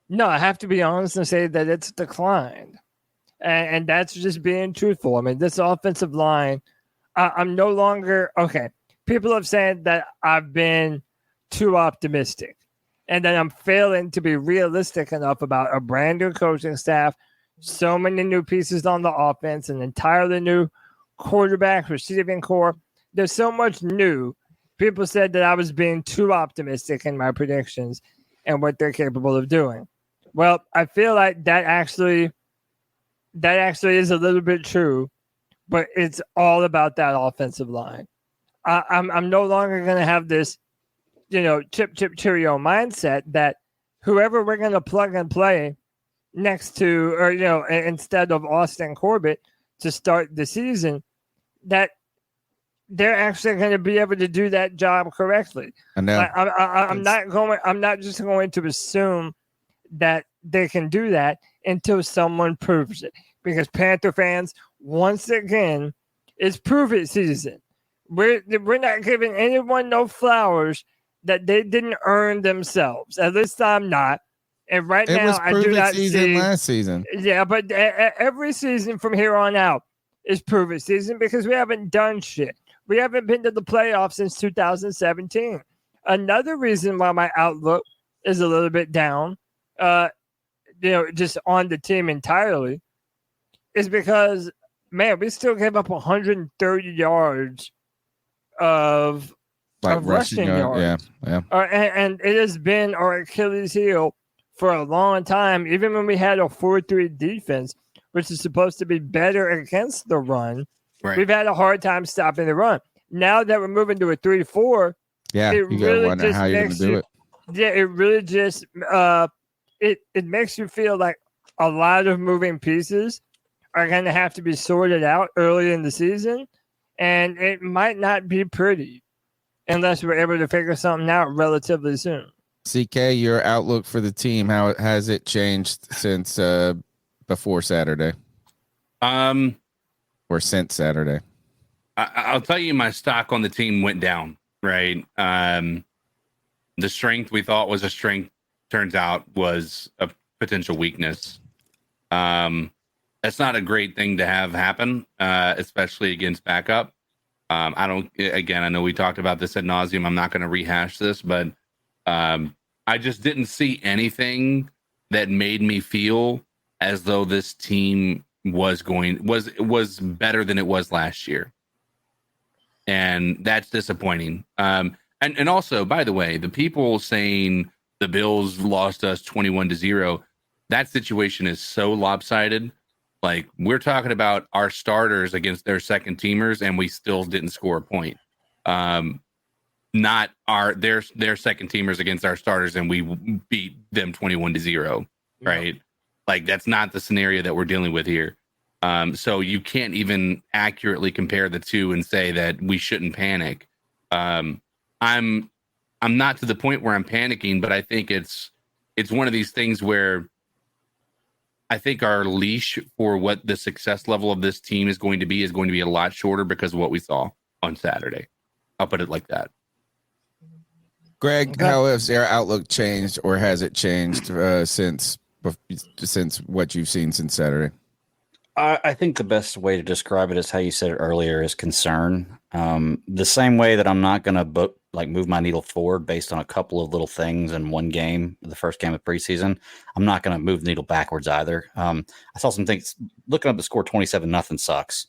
No, I have to be honest and say that it's declined. And that's just being truthful. I mean, this offensive line, I'm no longer, okay, people have said that I've been too optimistic and that I'm failing to be realistic enough about a brand new coaching staff, so many new pieces on the offense, an entirely new quarterback, receiving core. There's so much new. People said that I was being too optimistic in my predictions and what they're capable of doing. Well, I feel like that actually is a little bit true, but it's all about that offensive line. I'm no longer going to have this, chip Cheerio mindset that whoever we're going to plug and play next to, or instead of Austin Corbett to start the season, that they're actually going to be able to do that job correctly. I know. I'm not just going to assume that they can do that until someone proves it. Because Panther fans, once again, it's prove it season. We're not giving anyone no flowers that they didn't earn themselves. At least I'm not. And right now, I do not see last season. Yeah, but every season from here on out is prove it season because we haven't done shit. We haven't been to the playoffs since 2017. Another reason why my outlook is a little bit down, just on the team entirely, is because, man, we still gave up 130 yards of rushing yards. Yeah. And it has been our Achilles heel for a long time, even when we had a 4-3 defense, which is supposed to be better against the run. Right. We've had a hard time stopping the run. Now that we're moving to a 3-4, you gotta wonder how you're gonna do it. Yeah, it really just it makes you feel like a lot of moving pieces are going to have to be sorted out early in the season, and it might not be pretty unless we're able to figure something out relatively soon. CK, your outlook for the team, how has it changed since before Saturday? Or since Saturday? I'll tell you, my stock on the team went down, right? The strength we thought was a strength turns out was a potential weakness. That's not a great thing to have happen, especially against backup. I know we talked about this ad nauseum. I'm not going to rehash this, but I just didn't see anything that made me feel as though this team was better than it was last year. And that's disappointing. And also, by the way, the people saying the Bills lost us 21-0, that situation is so lopsided. Like, we're talking about our starters against their second teamers, and we still didn't score a point. Not their second teamers against our starters, and we beat them 21-0. Right? Yeah. Like, that's not the scenario that we're dealing with here. So you can't even accurately compare the two and say that we shouldn't panic. I'm not to the point where I'm panicking, but I think it's one of these things where I think our leash for what the success level of this team is going to be a lot shorter because of what we saw on Saturday. I'll put it like that. Greg, how has their outlook changed, or has it changed since what you've seen since Saturday? I think the best way to describe it is how you said it earlier, is concern. The same way that I'm not going to move my needle forward based on a couple of little things in one game, the first game of preseason, I'm not going to move the needle backwards either. I saw some things. Looking up the score 27-0 sucks.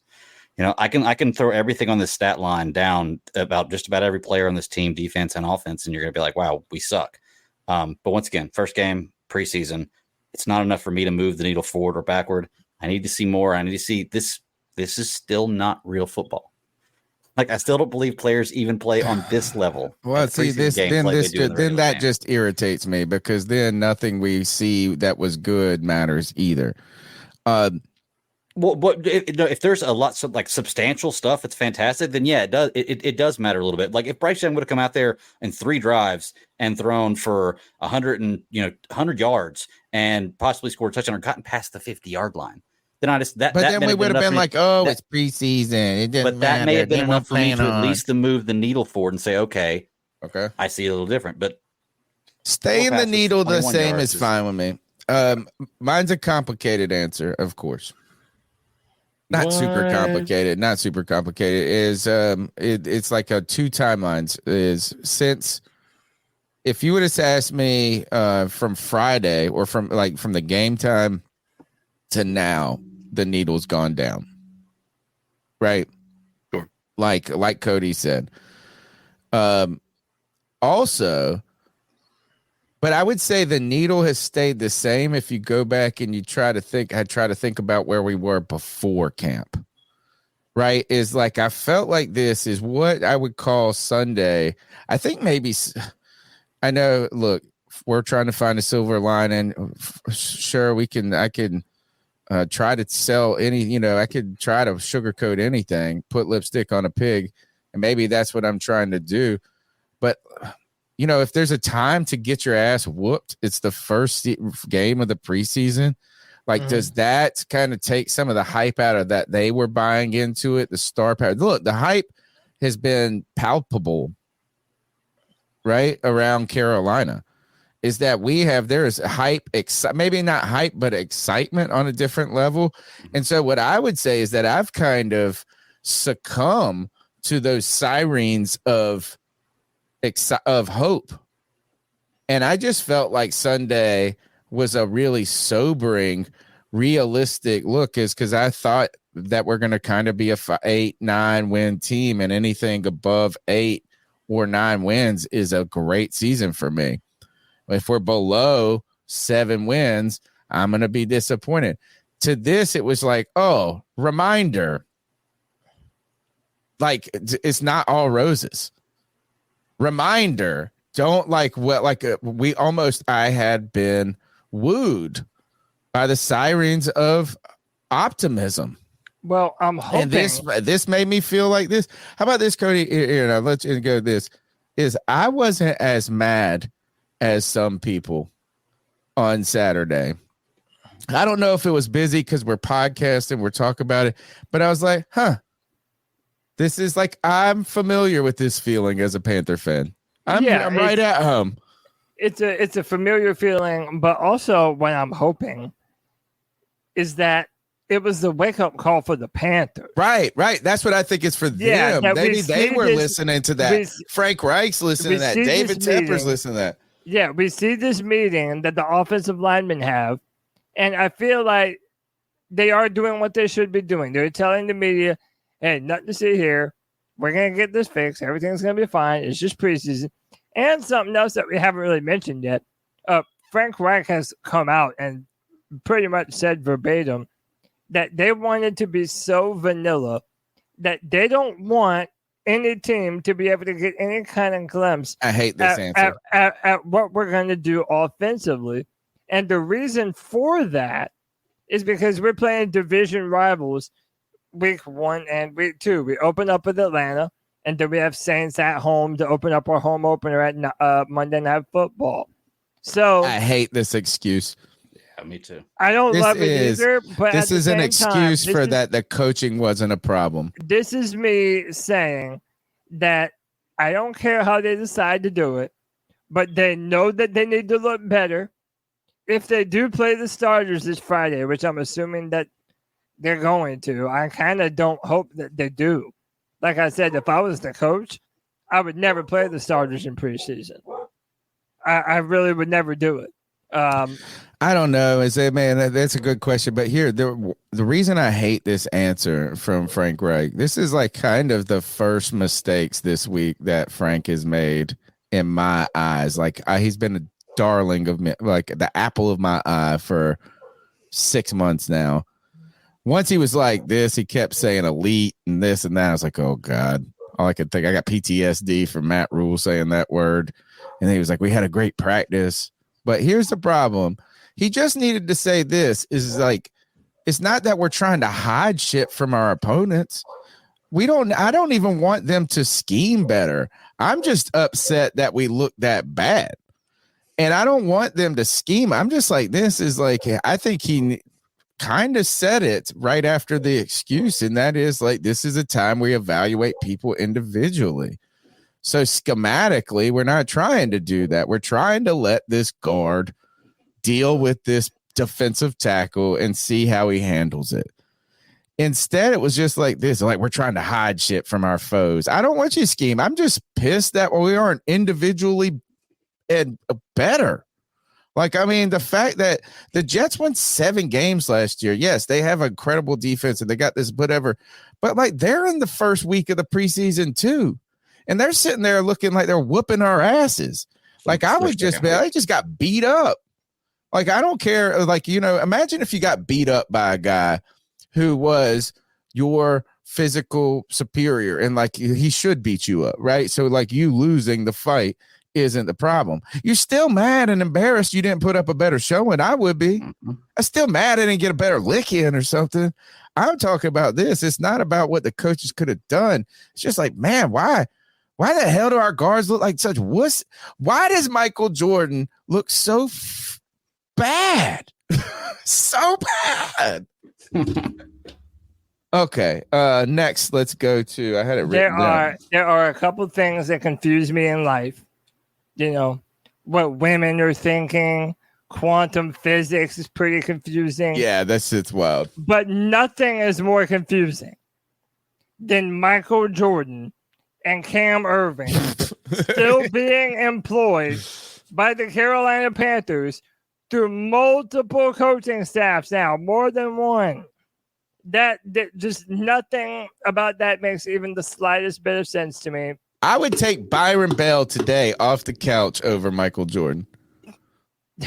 I can throw everything on this stat line down about just about every player on this team, defense and offense, and you're going to be like, wow, we suck. But once again, first game, preseason, it's not enough for me to move the needle forward or backward. I need to see more. I need to see this. This is still not real football. Like, I still don't believe players even play on this level. Well, see, that just irritates me, because then nothing we see that was good matters either. If there's a lot of substantial stuff that's fantastic, then yeah, it does. It does matter a little bit. Like, if Bryce Young would have come out there in 3 drives and thrown for 100 yards and possibly scored a touchdown or gotten past the 50-yard line, then then we would have been like, it's preseason. It didn't matter. That may have been enough for me to at least to move the needle forward and say, okay, I see it a little different. But staying the needle the same is fine with me. Mine's a complicated answer, of course. Not super complicated. Is it's like a 2 timelines. Is since if you would have asked me from Friday or from the game time to now, the needle's gone down. Right. Sure. Like Cody said. Also, but I would say the needle has stayed the same if you go back and you try to think about where we were before camp. Right? Is like, I felt like this is what I would call Sunday. I think maybe, I know, look, we're trying to find a silver lining. Sure, I can try to sell any, I could try to sugarcoat anything, put lipstick on a pig, and maybe that's what I'm trying to do. But if there's a time to get your ass whooped, it's the first game of the preseason. Does that kind of take some of the hype out of that? They were buying into it. The star power. Look, the hype has been palpable, right, around Carolina. Is that there is hype, maybe not hype, but excitement on a different level. And so what I would say is that I've kind of succumbed to those sirens of hope. And I just felt like Sunday was a really sobering, realistic look, because I thought that we're going to kind of be a 8-9 win team, and anything above 8 or 9 wins is a great season for me. If we're below 7 wins, I'm going to be disappointed. To this, it was like, reminder. Like, it's not all roses. Reminder, don't I had been wooed by the sirens of optimism. Well, I'm hoping. And this made me feel like this. How about this, Cody? Here, I'll let you go. This is, I wasn't as mad as some people on Saturday. I don't know if it was busy because we're podcasting, we're talking about it, but I was like, this is like, I'm familiar with this feeling as a Panther fan. I'm right at home. It's a familiar feeling, but also what I'm hoping is that it was the wake-up call for the Panthers. Right. That's what I think it's for them. Maybe they were listening to that. Frank Reich's listening to that. David Tepper's listening to that. Yeah, we see this meeting that the offensive linemen have, and I feel like they are doing what they should be doing. They're telling the media, hey, nothing to see here. We're going to get this fixed. Everything's going to be fine. It's just preseason. And something else that we haven't really mentioned yet. Frank Reich has come out and pretty much said verbatim that they wanted to be so vanilla that they don't want any team to be able to get any kind of glimpse. I hate this answer. At what we're going to do offensively. And the reason for that is because we're playing division rivals week 1 and week 2. We open up with Atlanta, and then we have Saints at home to open up our home opener at Monday Night Football. So I hate this excuse. Yeah, me too. I don't love it either. But this is an excuse for that the coaching wasn't a problem. This is me saying that I don't care how they decide to do it. but they know that they need to look better. If they do play the starters this Friday, which I'm assuming that they're going to, I kind of don't hope that they do. Like I said, if I was the coach, I would never play the starters in preseason. I really would never do it. I don't know. Man, that's a good question. But here, the reason I hate this answer from Frank Reich, this is like kind of the first mistakes this week that Frank has made in my eyes. Like he's been a darling of me, like the apple of my eye for 6 months now. Once he was like this, he kept saying elite and this and that. I was like, oh God, all I could think, I got PTSD from Matt Rule saying that word. And he was like, we had a great practice. But here's the problem. He just needed to say this is like, it's not that we're trying to hide shit from our opponents. I don't even want them to scheme better. I'm just upset that we look that bad. And I don't want them to scheme. I'm just like, this is like, I think he kind of said it right after the excuse. And that is like, this is a time we evaluate people individually. So schematically, we're not trying to do that. We're trying to let this guard deal with this defensive tackle and see how he handles it. Instead, it was just like this, like we're trying to hide shit from our foes. I don't want you to scheme. I'm just pissed that we aren't individually and better. Like, I mean, the fact that the Jets won 7 games last year. Yes, they have an incredible defense and they got this whatever, but like they're in the first week of the preseason too. And they're sitting there looking like they're whooping our asses. Like I just got beat up. Like, I don't care. Like, imagine if you got beat up by a guy who was your physical superior and like he should beat you up. Right. So like you losing the fight isn't the problem. You're still mad and embarrassed you didn't put up a better showing. I would be. I'm still mad I didn't get a better lick in or something. I'm talking about this. It's not about what the coaches could have done. It's just like, man, why the hell do our guards look like such wuss? Why does Michael Jordan look so bad? So bad. Okay. Next, let's go to. I had it written down. There are a couple things that confuse me in life. What women are thinking. Quantum physics is pretty confusing. Yeah, it's wild. But nothing is more confusing than Michael Jordan and Cam Irving still being employed by the Carolina Panthers through multiple coaching staffs now, more than one. That just nothing about that makes even the slightest bit of sense to me. I would take Byron Bell today off the couch over Michael Jordan.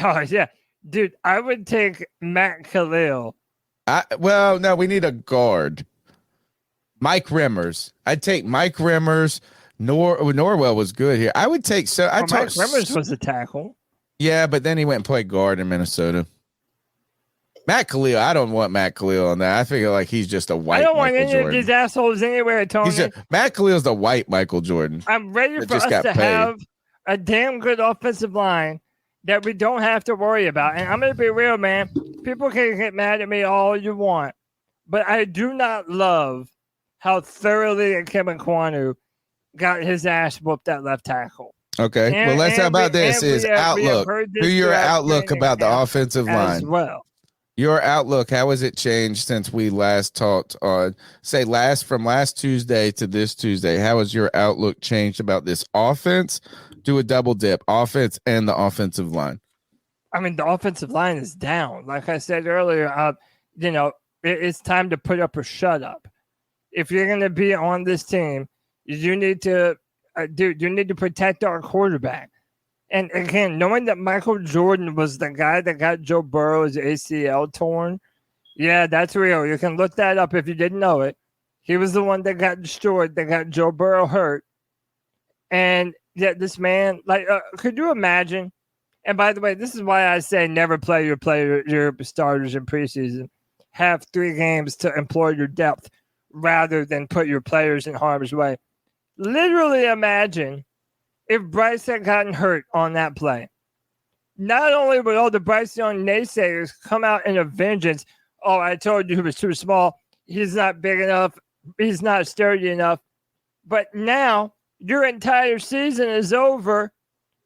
Oh, yeah. Dude, I would take Matt Khalil. No, we need a guard. Mike Remmers. I'd take Mike Remmers. Norwell was good here. I would take Mike Remmers was a tackle. Yeah, but then he went and played guard in Minnesota. Matt Khalil, I don't want Matt Khalil on that. I feel like he's just a white. I don't want any of these assholes anywhere, Tony. Matt Khalil's the white Michael Jordan. I'm ready for us to have a damn good offensive line that we don't have to worry about. And I'm going to be real, man. People can get mad at me all you want, but I do not love how thoroughly Kevin Kwanu got his ass whooped at left tackle. Okay, well, let's talk about this. Is outlook. Do your outlook about the offensive line. Well, your outlook. How has it changed since we last talked on? From last Tuesday to this Tuesday. How has your outlook changed about this offense? Do a double dip, offense and the offensive line. I mean, the offensive line is down. Like I said earlier, it's time to put up or shut up. If you're going to be on this team, you need to, you need to protect our quarterback. And again, knowing that Michael Jordan was the guy that got Joe Burrow's ACL torn, yeah, that's real. You can look that up if you didn't know it. He was the one that got destroyed, that got Joe Burrow hurt. And yeah, this man, could you imagine? And by the way, this is why I say never play your starters in preseason. Have 3 games to employ your depth rather than put your players in harm's way. Literally imagine if Bryce had gotten hurt on that play. Not only would all the Bryce Young naysayers come out in a vengeance, oh, I told you he was too small, he's not big enough, he's not sturdy enough, but now your entire season is over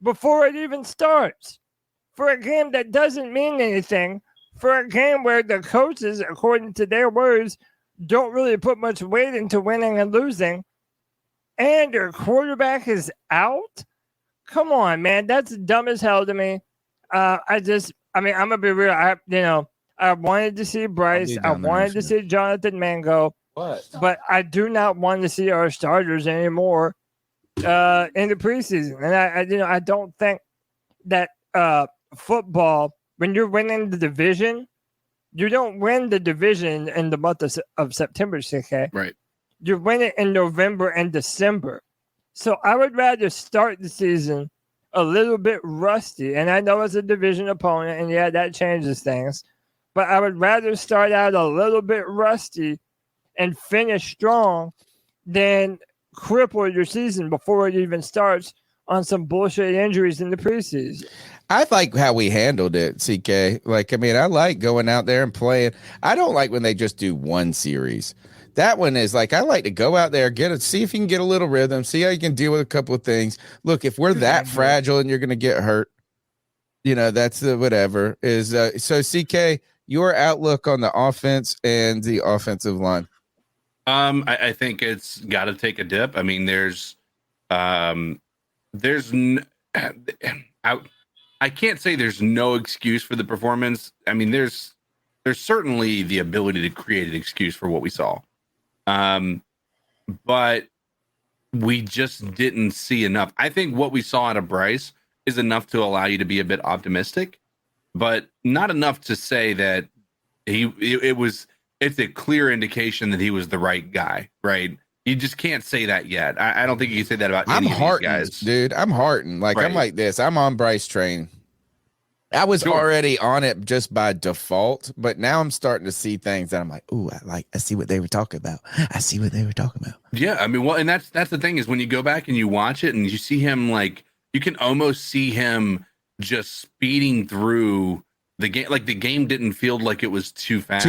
before it even starts. For a game that doesn't mean anything, for a game where the coaches, according to their words, don't really put much weight into winning and losing, and your quarterback is out? Come on, man. That's dumb as hell to me. I'm going to be real. I wanted to see Bryce. I wanted to see Jonathan Mango. What? But I do not want to see our starters anymore in the preseason. And I don't think that football, when you're winning the division, you don't win the division in the month of September, CK. Right. You win it in November and December. So I would rather start the season a little bit rusty. And I know it's a division opponent, and yeah, that changes things. But I would rather start out a little bit rusty and finish strong than cripple your season before it even starts on some bullshit injuries in the preseason. I like how we handled it, CK. I like going out there and playing. I don't like when they just do one series. That one is I like to go out there, see if you can get a little rhythm, see how you can deal with a couple of things. Look, if we're that fragile and you're going to get hurt, that's the whatever is. So CK, your outlook on the offense and the offensive line. I think it's got to take a dip. I mean, I can't say there's no excuse for the performance. I mean, there's certainly the ability to create an excuse for what we saw. But we just didn't see enough. I think what we saw out of Bryce is enough to allow you to be a bit optimistic, but not enough to say that it's a clear indication that he was the right guy, right? You just can't say that yet. I don't think you can say that about any of these guys. Dude. I'm heartened. Right. I'm like this. I'm on Bryce train. I was already on it just by default, but now I'm starting to see things that I'm like, ooh, I see what they were talking about. Yeah, I mean, well, and that's the thing is when you go back and you watch it and you see him you can almost see him just speeding through the game. Like the game didn't feel like it was too fast.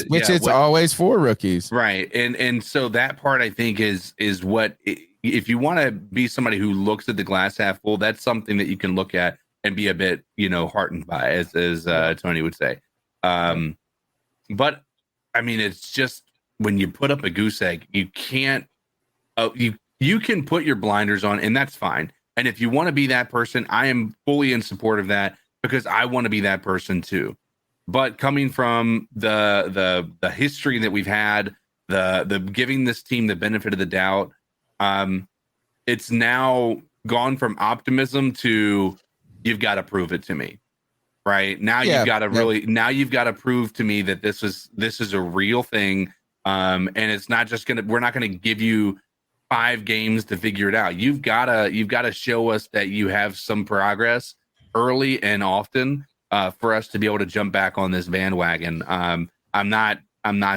Which it's always for rookies. Right. And so that part I think is what, if you want to be somebody who looks at the glass half full, that's something that you can look at and be a bit, heartened by, as Tony would say. But I mean, it's just when you put up a goose egg, you can't, you can put your blinders on and that's fine. And if you want to be that person, I am fully in support of that because I want to be that person too. But coming from the history that we've had, the giving this team the benefit of the doubt, it's now gone from optimism to you've got to prove it to me. Right now, you've got to prove to me that this is a real thing. And it's not just we're not going to give you 5 games to figure it out. You've got to show us that you have some progress early and often for us to be able to jump back on this bandwagon. I'm not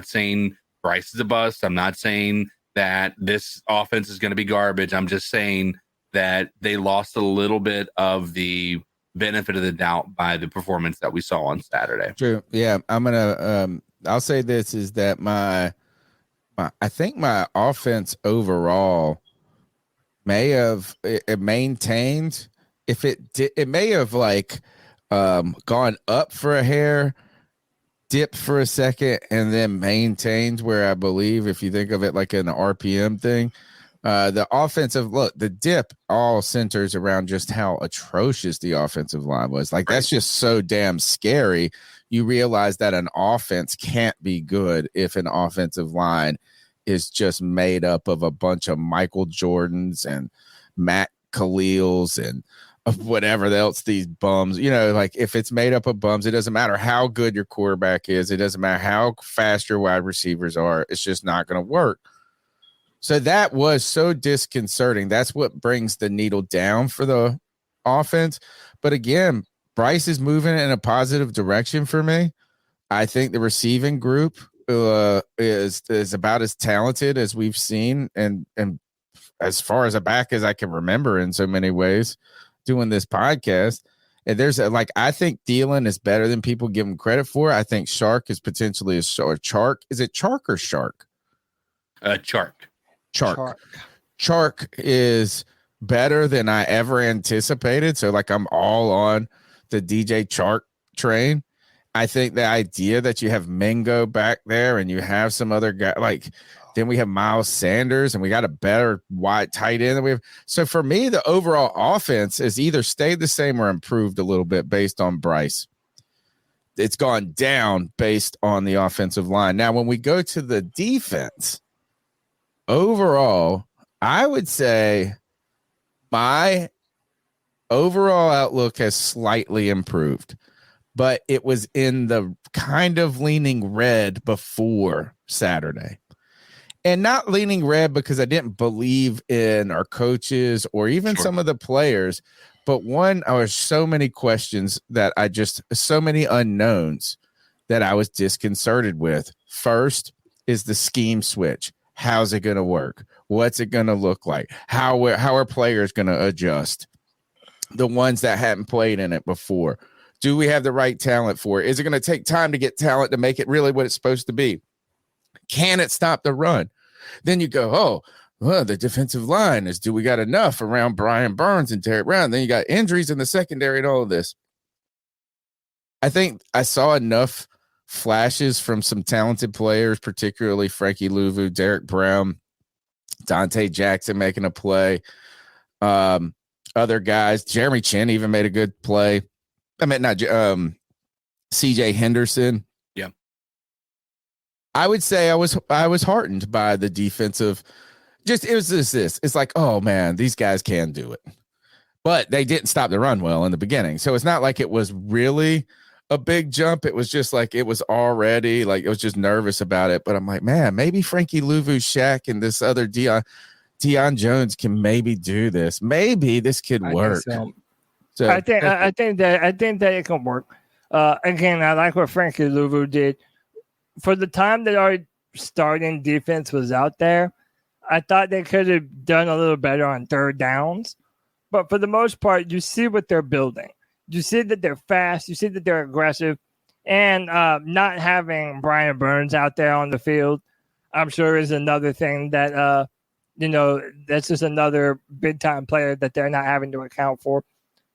saying Bryce is a bust. I'm not saying that this offense is going to be garbage. I'm just saying that they lost a little bit of the benefit of the doubt by the performance that we saw on Saturday. True. Yeah. I'm going to, I'll say this is that I think my offense overall may have maintained. If it may have gone up for a hair, dipped for a second, and then maintained where I believe, if you think of it like an RPM thing, the offensive the dip all centers around just how atrocious the offensive line was. That's just so damn scary. You realize that an offense can't be good if an offensive line is just made up of a bunch of Michael Jordans and Matt Khalils and whatever else these bums, if it's made up of bums, it doesn't matter how good your quarterback is. It doesn't matter how fast your wide receivers are. It's just not going to work. So that was so disconcerting. That's what brings the needle down for the offense. But again, Bryce is moving in a positive direction for me. I think the receiving group is about as talented as we've seen, and as far as a back as I can remember in so many ways doing this podcast. And there's I think Thielen is better than people give him credit for. I think Shark is potentially Chark. Is it Chark or Shark? Chark. Chark is better than I ever anticipated. So like I'm all on the DJ Chark train. I think the idea that you have Mingo back there and you have some other guy, like then we have Miles Sanders and we got a better wide tight end than we have. So for me, the overall offense has either stayed the same or improved a little bit based on Bryce. It's gone down based on the offensive line. Now, when we go to the defense, overall, I would say my overall outlook has slightly improved, but it was in the kind of leaning red before Saturday. And not leaning red because I didn't believe in our coaches or even some of the players. But one, I was so many questions that so many unknowns that I was disconcerted with. First is the scheme switch. How's it going to work? What's it going to look like? How are players going to adjust? The ones that hadn't played in it before. Do we have the right talent for it? Is it going to take time to get talent to make it really what it's supposed to be? Can it stop the run? Then you go, oh, well, the defensive line is, do we got enough around Brian Burns and Derek Brown? Then you got injuries in the secondary and all of this. I think I saw enough flashes from some talented players, particularly Frankie Louvu, Derek Brown, Dante Jackson making a play. Other guys, Jeremy Chin even made a good play. I mean, not CJ Henderson. Yeah. I would say I was heartened by the defensive. It was this. It's like, oh man, these guys can do it. But they didn't stop the run well in the beginning. So it's not like it was really a big jump. It was just like it was already like it was just nervous about it. But I'm like, man, maybe Frankie Louvu, Shaq, and this other Deion Jones can maybe do this. Maybe this could work. So I think that it can work. Again, I like what Frankie Louvu did. For the time that our starting defense was out there, I thought they could have done a little better on third downs. But for the most part, you see what they're building. You see that they're fast. You see that they're aggressive. And not having Brian Burns out there on the field, I'm sure is another thing that, that's just another big-time player that they're not having to account for.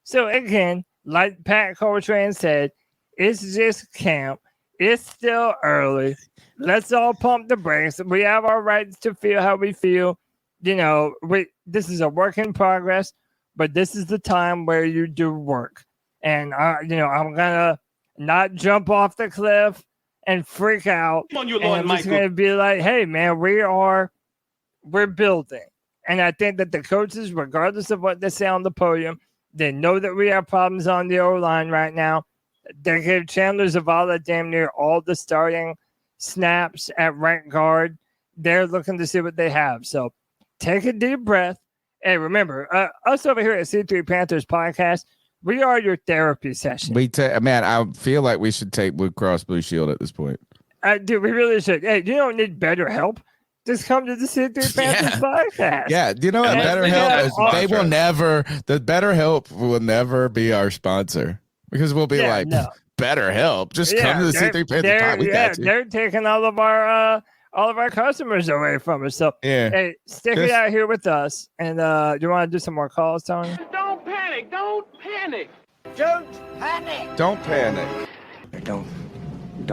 So, again, like Pat Coltrane said, it's just camp. It's still early. Let's all pump the brakes. We have our rights to feel how we feel. This is a work in progress, but this is the time where you do work. And, I'm going to not jump off the cliff and freak out. Come on, you and Lord I'm just Michael. going to be like, hey, man, we're building. And I think that the coaches, regardless of what they say on the podium, they know that we have problems on the O-line right now. They gave Chandler Zavala damn near all the starting snaps at right guard. They're looking to see what they have. So take a deep breath. Hey, remember, us over here at C3 Panthers Podcast, we are your therapy session. Man, I feel like we should take Blue Cross Blue Shield at this point. Dude, we really should. Hey, you don't need better help. Just come to the C3 Panthers Podcast. Yeah, you know what? BetterHelp will never be our sponsor because we'll be BetterHelp. Just come to the C3 Panthers Podcast. We got you. They're taking all of our customers away from us. So hey, stick it out here with us. And you want to do some more calls, Tony? Don't panic. Don't panic. Don't panic. Don't panic. Don't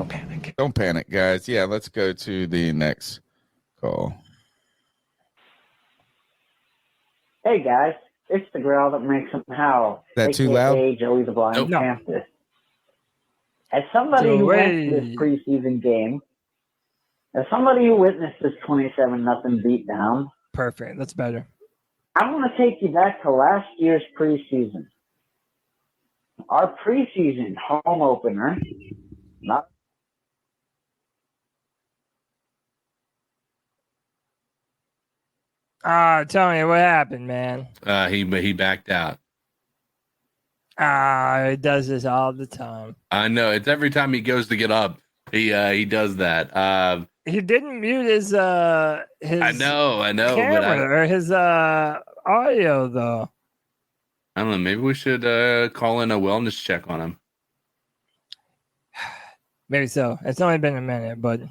panic. Don't panic, guys. Yeah, let's go to the next call. Hey guys, it's the growl that makes them howl. That too loud? Joey the Blind No. Panther. As somebody who went to this preseason game, as somebody who witnessed this 27-0 beatdown, Perfect. That's better. I want to take you back to last year's preseason. Our preseason home opener, Tony, what happened, man? He backed out. He does this all the time. I know. It's every time he goes to get up, he does that. He didn't mute his I know, camera or his audio though. I don't know. Maybe we should call in a wellness check on him. Maybe so. It's only been a minute, but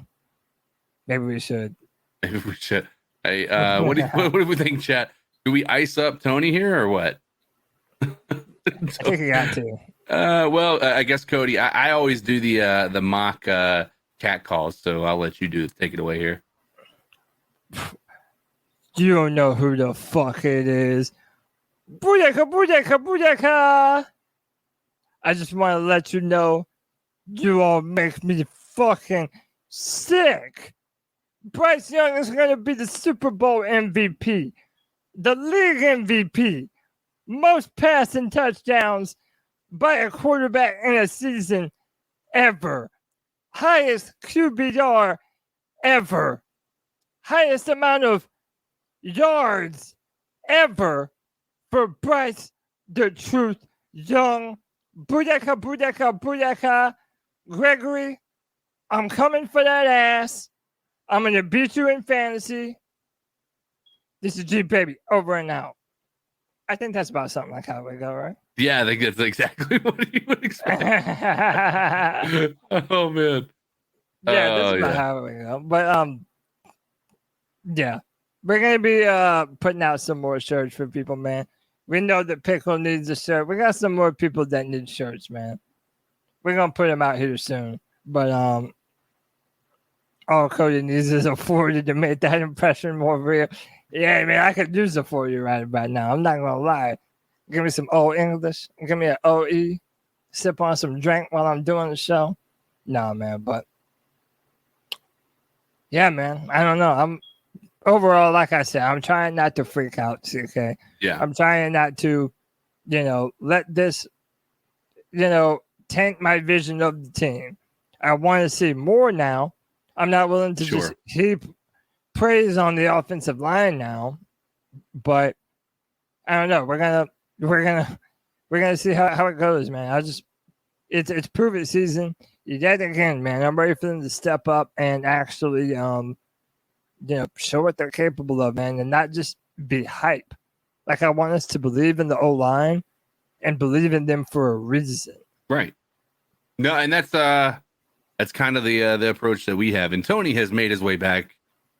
maybe we should. Maybe we should. Hey, what do we think, chat? Do we ice up Tony here or what? I think you got to. Well, I guess Cody. I always do the mock cat calls, so I'll let you take it away here. You don't know who the fuck it is. Booyaka, booyaka, booyaka. I just want to let you know, you all make me fucking sick. Bryce Young is going to be the Super Bowl MVP, the league MVP, most passing touchdowns by a quarterback in a season ever, highest QBR ever, highest amount of yards ever for Bryce the Truth Young. Booyaka, booyaka, booyaka. Gregory, I'm coming for that ass. I'm going to beat you in fantasy. This is G Baby, over and out. I think that's about something like how we go, right? Yeah, I think that's exactly what you would expect. Oh, man. Yeah, that's about how we go. But, yeah. We're going to be putting out some more shirts for people, man. We know that Pickle needs a shirt. We got some more people that need shirts, man. We're going to put them out here soon. But all Cody needs is a 40 to make that impression more real. Yeah, man, I could use a 40 right about now. I'm not going to lie. Give me some old English. Give me an OE. Sip on some drink while I'm doing the show. Nah, man, but yeah, man. I don't know. I'm overall, like I said, I'm trying not to freak out, CK. Yeah. I'm trying not to, let this, taint my vision of the team. I want to see more now. I'm not willing to just heap praise on the offensive line now, but I don't know. We're gonna see how it goes, man. It's prove it season. Yet again, man. I'm ready for them to step up and actually, show what they're capable of, man, and not just be hype. Like, I want us to believe in the O-line and believe in them for a reason. Right. No, and that's kind of the approach that we have. And Tony has made his way back.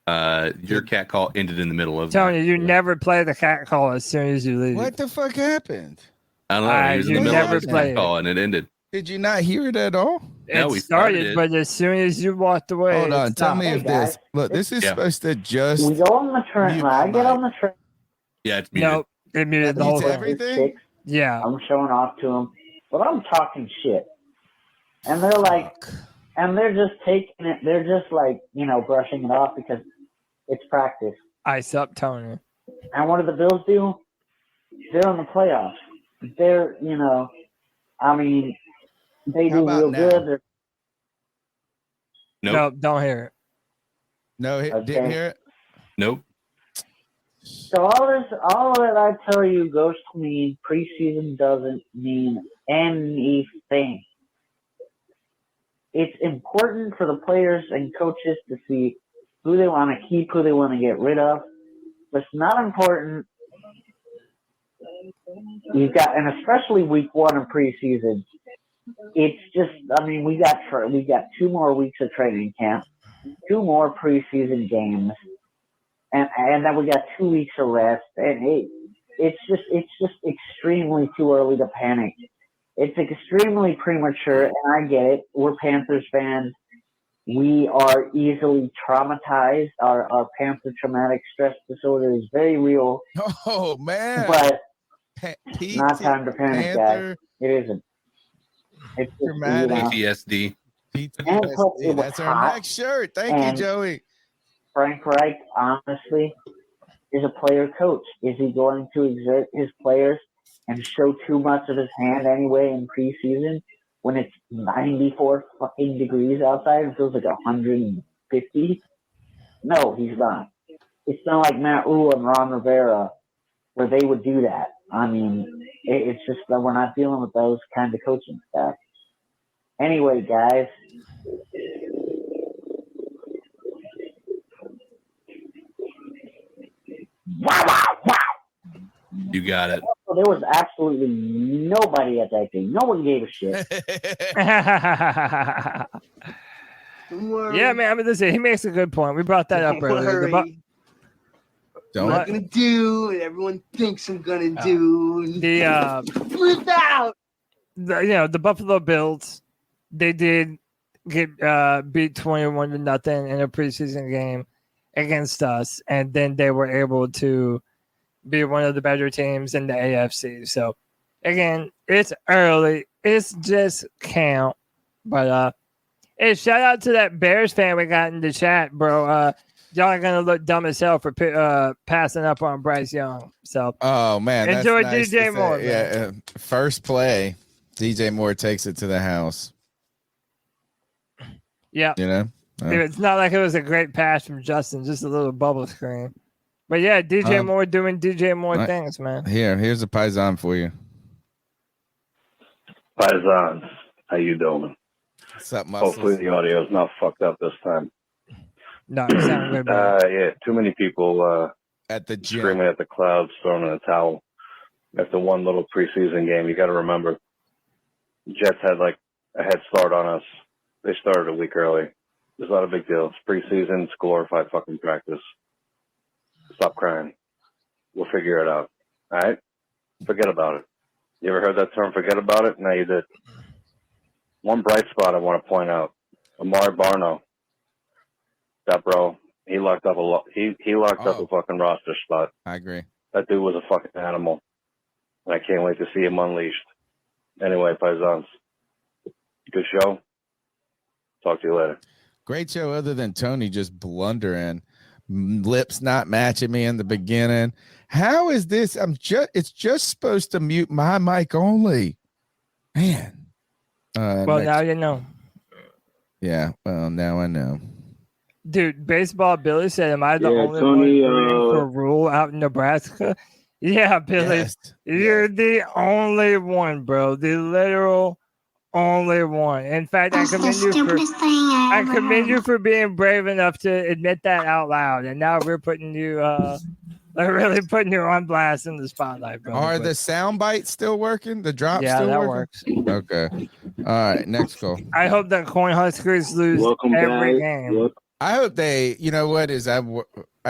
Your cat call ended in the middle of Tony. You never play the cat call as soon as you leave. What the fuck happened? I don't know. He was in the middle of the cat call and it ended. Did you not hear it at all? It started, but as soon as you walked away, hold on. Tell me if this. Look, this is supposed to just. We go on the train. I get on the train. Yeah, it's muted. Nope, it muted the whole thing. Everything. Yeah, I'm showing off to them, but I'm talking shit, and they're like, and they're just taking it. They're just like, brushing it off because it's practice. Ice up, Tony. And what do the Bills do? They're in the playoffs. They're, I mean, they do real good. Nope, don't hear it. No, didn't hear it. Nope. So all that I tell you goes to mean preseason doesn't mean anything. It's important for the players and coaches to see who they want to keep, who they want to get rid of. But it's not important. You've got, and especially week 1 of preseason, it's just, I mean, we got 2 more weeks of training camp, 2 more preseason games, and then we got 2 weeks of rest, and it's just extremely too early to panic. It's extremely premature, and I get it. We're Panthers fans. We are easily traumatized. Our Panther traumatic stress disorder is very real. Oh, man. But it's not time to panic, guys. It isn't. It's just, PTSD. PTSD. That's our next shirt. Thank you, Joey. Frank Reich, honestly, is a player coach. Is he going to exert his players and show too much of his hand anyway in preseason when it's 94 fucking degrees outside and feels like 150? No, he's not. It's not like Matt Rule and Ron Rivera where they would do that. I mean, it's just that we're not dealing with those kind of coaching staff. Anyway, guys. Wow. You got it. There was absolutely nobody at that game. No one gave a shit. Yeah, man. I mean, listen, he makes a good point. We brought that up earlier. Don't. I'm not gonna do, and everyone thinks I'm gonna do. Flip out. The Buffalo Bills, they did get beat 21-0 in a preseason game against us, and then they were able to be one of the better teams in the AFC. So again, it's early, it's just camp, but hey, shout out to that Bears fan we got in the chat, bro. Y'all are gonna look dumb as hell for passing up on Bryce Young. So oh man, enjoy that's nice DJ Moore. Yeah, first play, DJ Moore takes it to the house. Yeah, it's not like it was a great pass from Justin, just a little bubble screen. But yeah, DJ Moore doing DJ Moore things, man. Here's a Paisan for you. Paisans, how you doing? What's up, Hopefully the audio is not fucked up this time. No, it sounds good. Yeah, too many people at the gym screaming at the clouds, throwing in the towel after one little preseason game. You got to remember, Jets had like a head start on us. They started a week early. It's not a big deal. It's preseason. It's glorified fucking practice. Stop crying. We'll figure it out. All right? Forget about it. You ever heard that term, forget about it? Now you did. One bright spot I want to point out. Amari Barno. That bro, he locked up he locked up a fucking roster spot. I agree. That dude was a fucking animal. And I can't wait to see him unleashed. Anyway, Paisans. Good show. Talk to you later. Great show, other than Tony just blundering, lips not matching me in the beginning. How is this? It's just supposed to mute my mic only. Man. Now you know. Yeah, well, now I know. Dude, Baseball Billy said, am I the only one rooting for Rule out in Nebraska? Yeah, Billy. Yes. You're the only one, bro. The literal only one. In fact, I commend you for being brave enough to admit that out loud. And now we're putting you really putting you on blast in the spotlight, bro. Are the sound bites still working? The drop still that working? Works. Okay. All right, next goal. I hope that Cornhuskers lose every game. I hope they, you know what is, I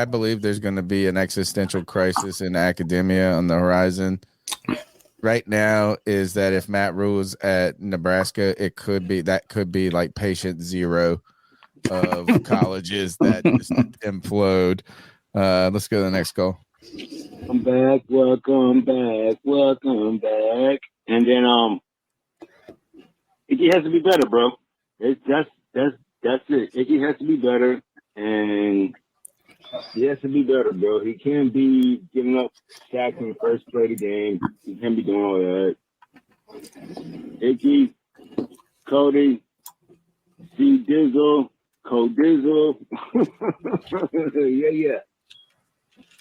believe there's going to be an existential crisis in academia on the horizon. Right now is that if Matt rules at Nebraska, could be like patient zero of colleges that just implode. Let's go to the next goal. I'm back. Welcome back. And then Icky has to be better, bro. That's it. Icky has to be better, and he has to be better, bro. He can't be giving up sacks in the first play of the game. He can't be doing all that. Icky, Cody, C Dizzle, Co Dizzle.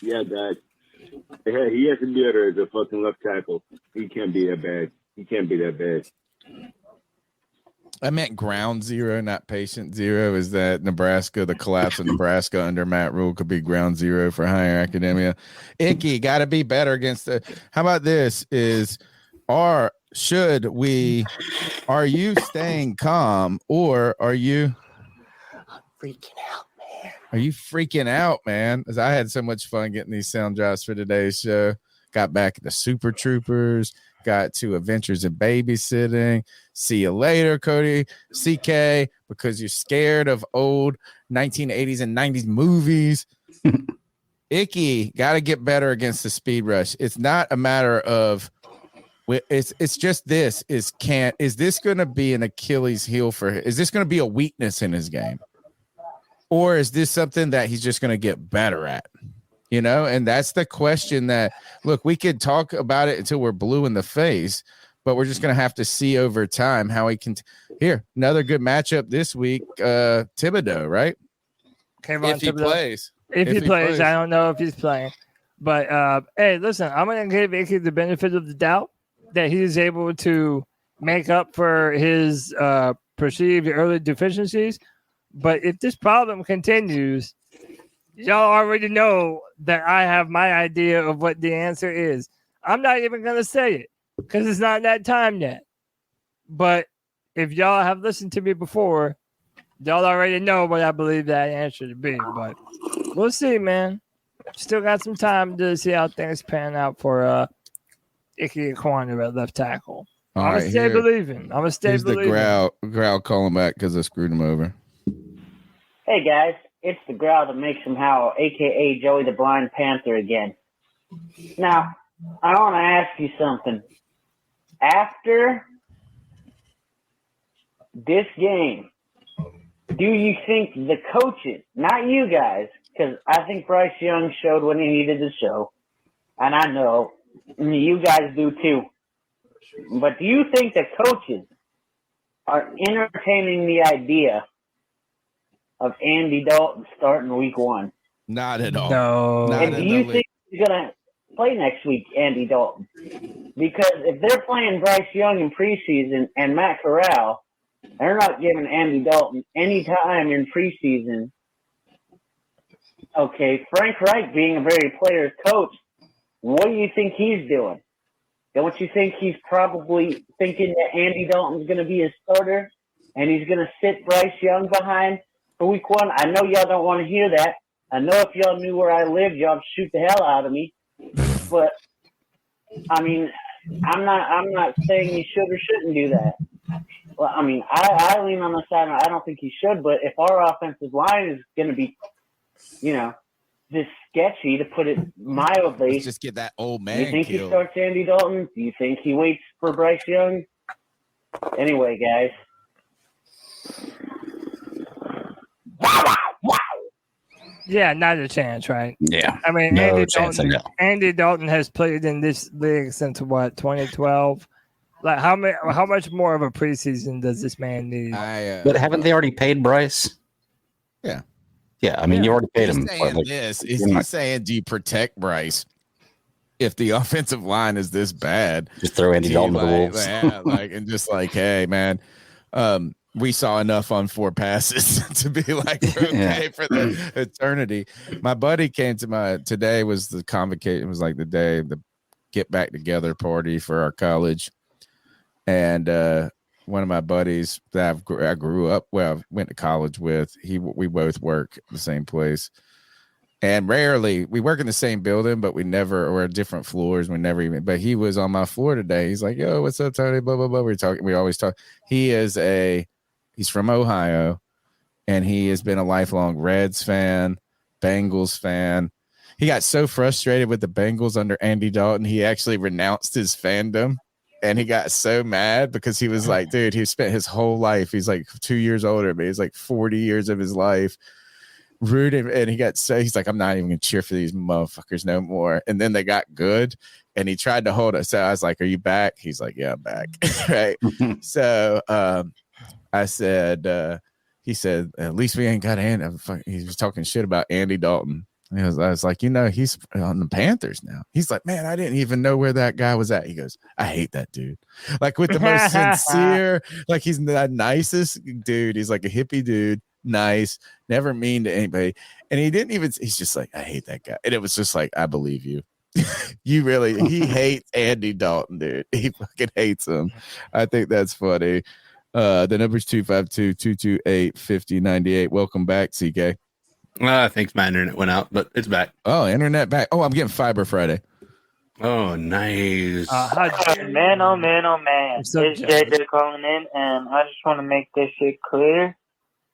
Yeah, guys. Yeah, he has to be better as a fucking left tackle. He can't be that bad. I meant ground zero, not patient zero. Is that Nebraska, the collapse of Nebraska under Matt Rule could be ground zero for higher academia. Icky, got to be better against the. How about this? Are you staying calm or are you freaking out, man? Are you freaking out, man? As I had so much fun getting these sound drops for today's show. Got back at the Super Troopers. Got to Adventures in Babysitting. See you later, Cody. CK, because you're scared of old 1980s and 90s movies. Icky, got to get better against the speed rush. It's not a matter of it's just this is this going to be an Achilles heel for him? Is this going to be a weakness in his game? Or is this something that he's just going to get better at? You know, and that's the question that, look, we could talk about it until we're blue in the face, but we're just going to have to see over time how he can. Here, another good matchup this week, Thibodeau, right? If he plays. If he plays, I don't know if he's playing. But, hey, listen, I'm going to give Icky the benefit of the doubt that he is able to make up for his perceived early deficiencies. But if this problem continues, y'all already know that I have my idea of what the answer is. I'm not even going to say it because it's not that time yet. But if y'all have listened to me before, y'all already know what I believe that answer to be. But we'll see, man. Still got some time to see how things pan out for Icky Aquanu at left tackle. All I'm right, gonna stay believing. I'm gonna stay here's believing. the growl calling back because I screwed him over. Hey guys, it's the growl that makes him howl, aka Joey the Blind Panther again. Now, I want to ask you something. After this game, do you think the coaches, not you guys, because I think Bryce Young showed what he needed to show, and I know you guys do too, but do you think the coaches are entertaining the idea of Andy Dalton starting week 1? Not at all. No. And do you think he's going to play next week, Andy Dalton? Because if they're playing Bryce Young in preseason and Matt Corral, they're not giving Andy Dalton any time in preseason. Okay, Frank Reich being a very player's coach, what do you think he's doing? Don't you think he's probably thinking that Andy Dalton's going to be his starter and he's going to sit Bryce Young behind for week 1? I know y'all don't want to hear that. I know if y'all knew where I lived, y'all'd shoot the hell out of me. But, I mean, I'm not saying he should or shouldn't do that. Well, I mean, I lean on the side. I don't think he should. But if our offensive line is going to be, just sketchy, to put it mildly, Let's just get that old man. Do you think killed. he starts Andy Dalton? Do you think he waits for Bryce Young? Anyway, guys. Yeah, not a chance, right? Yeah. I mean, No chance in hell. Andy Dalton has played in this league since what, 2012? Like, how much more of a preseason does this man need? But haven't they already paid Bryce? Yeah. Yeah, I mean, you already paid him. He's saying, do you protect Bryce if the offensive line is this bad? Just throw Andy Dalton to the Wolves. And just like, hey, man, we saw enough on 4 passes to be like, we're okay for the eternity. My buddy came to today was the convocation. It was like the day, the get back together party for our college. And one of my buddies that I grew up, went to college with, we both work at the same place. And rarely, we work in the same building, but we're at different floors. But he was on my floor today. He's like, yo, what's up, Tony? Blah, blah, blah. We always talk. He's from Ohio, and he has been a lifelong Reds fan, Bengals fan. He got so frustrated with the Bengals under Andy Dalton, he actually renounced his fandom. And he got so mad because he was like, dude, he spent his whole life. He's like 2 years older than me. He's like 40 years of his life rooting. And he's like, I'm not even going to cheer for these motherfuckers no more. And then they got good. And he tried to hold it. So I was like, are you back? He's like, yeah, I'm back. Right. So I said, he said, at least we ain't got Andy. He was talking shit about Andy Dalton. I was like, he's on the Panthers now. He's like, man, I didn't even know where that guy was at. He goes, I hate that dude. Like, with the most sincere, like, he's the nicest dude. He's like a hippie dude, nice, never mean to anybody. And he's just like, I hate that guy. And it was just like, I believe you. He hates Andy Dalton, dude. He fucking hates him. I think that's funny. The number's 252-228-5098. Welcome back, CK. Thanks. My internet went out, but it's back. Oh, internet back. Oh, I'm getting fiber Friday. Oh, nice. Man, oh man. It's JJ calling in, and I just want to make this shit clear.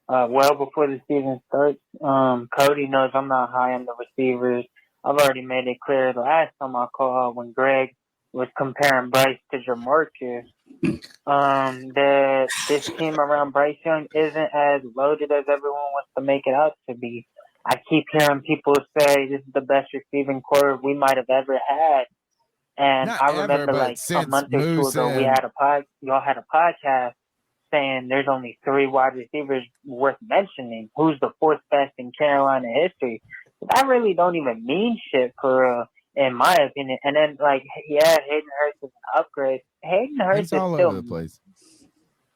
Well before the season starts, Cody knows I'm not high on the receivers. I've already made it clear the last time I called when Greg was comparing Bryce to Jamarcus. That this team around Bryce Young isn't as loaded as everyone wants to make it out to be. I keep hearing people say this is the best receiving core we might have ever had. And I remember like a month or two ago, y'all had a podcast saying there's only 3 wide receivers worth mentioning. Who's the 4th best in Carolina history? But that really don't even mean shit for in my opinion. And then, like, yeah, Hayden Hurst is an upgrade. Hayden Hurst is all still over the place.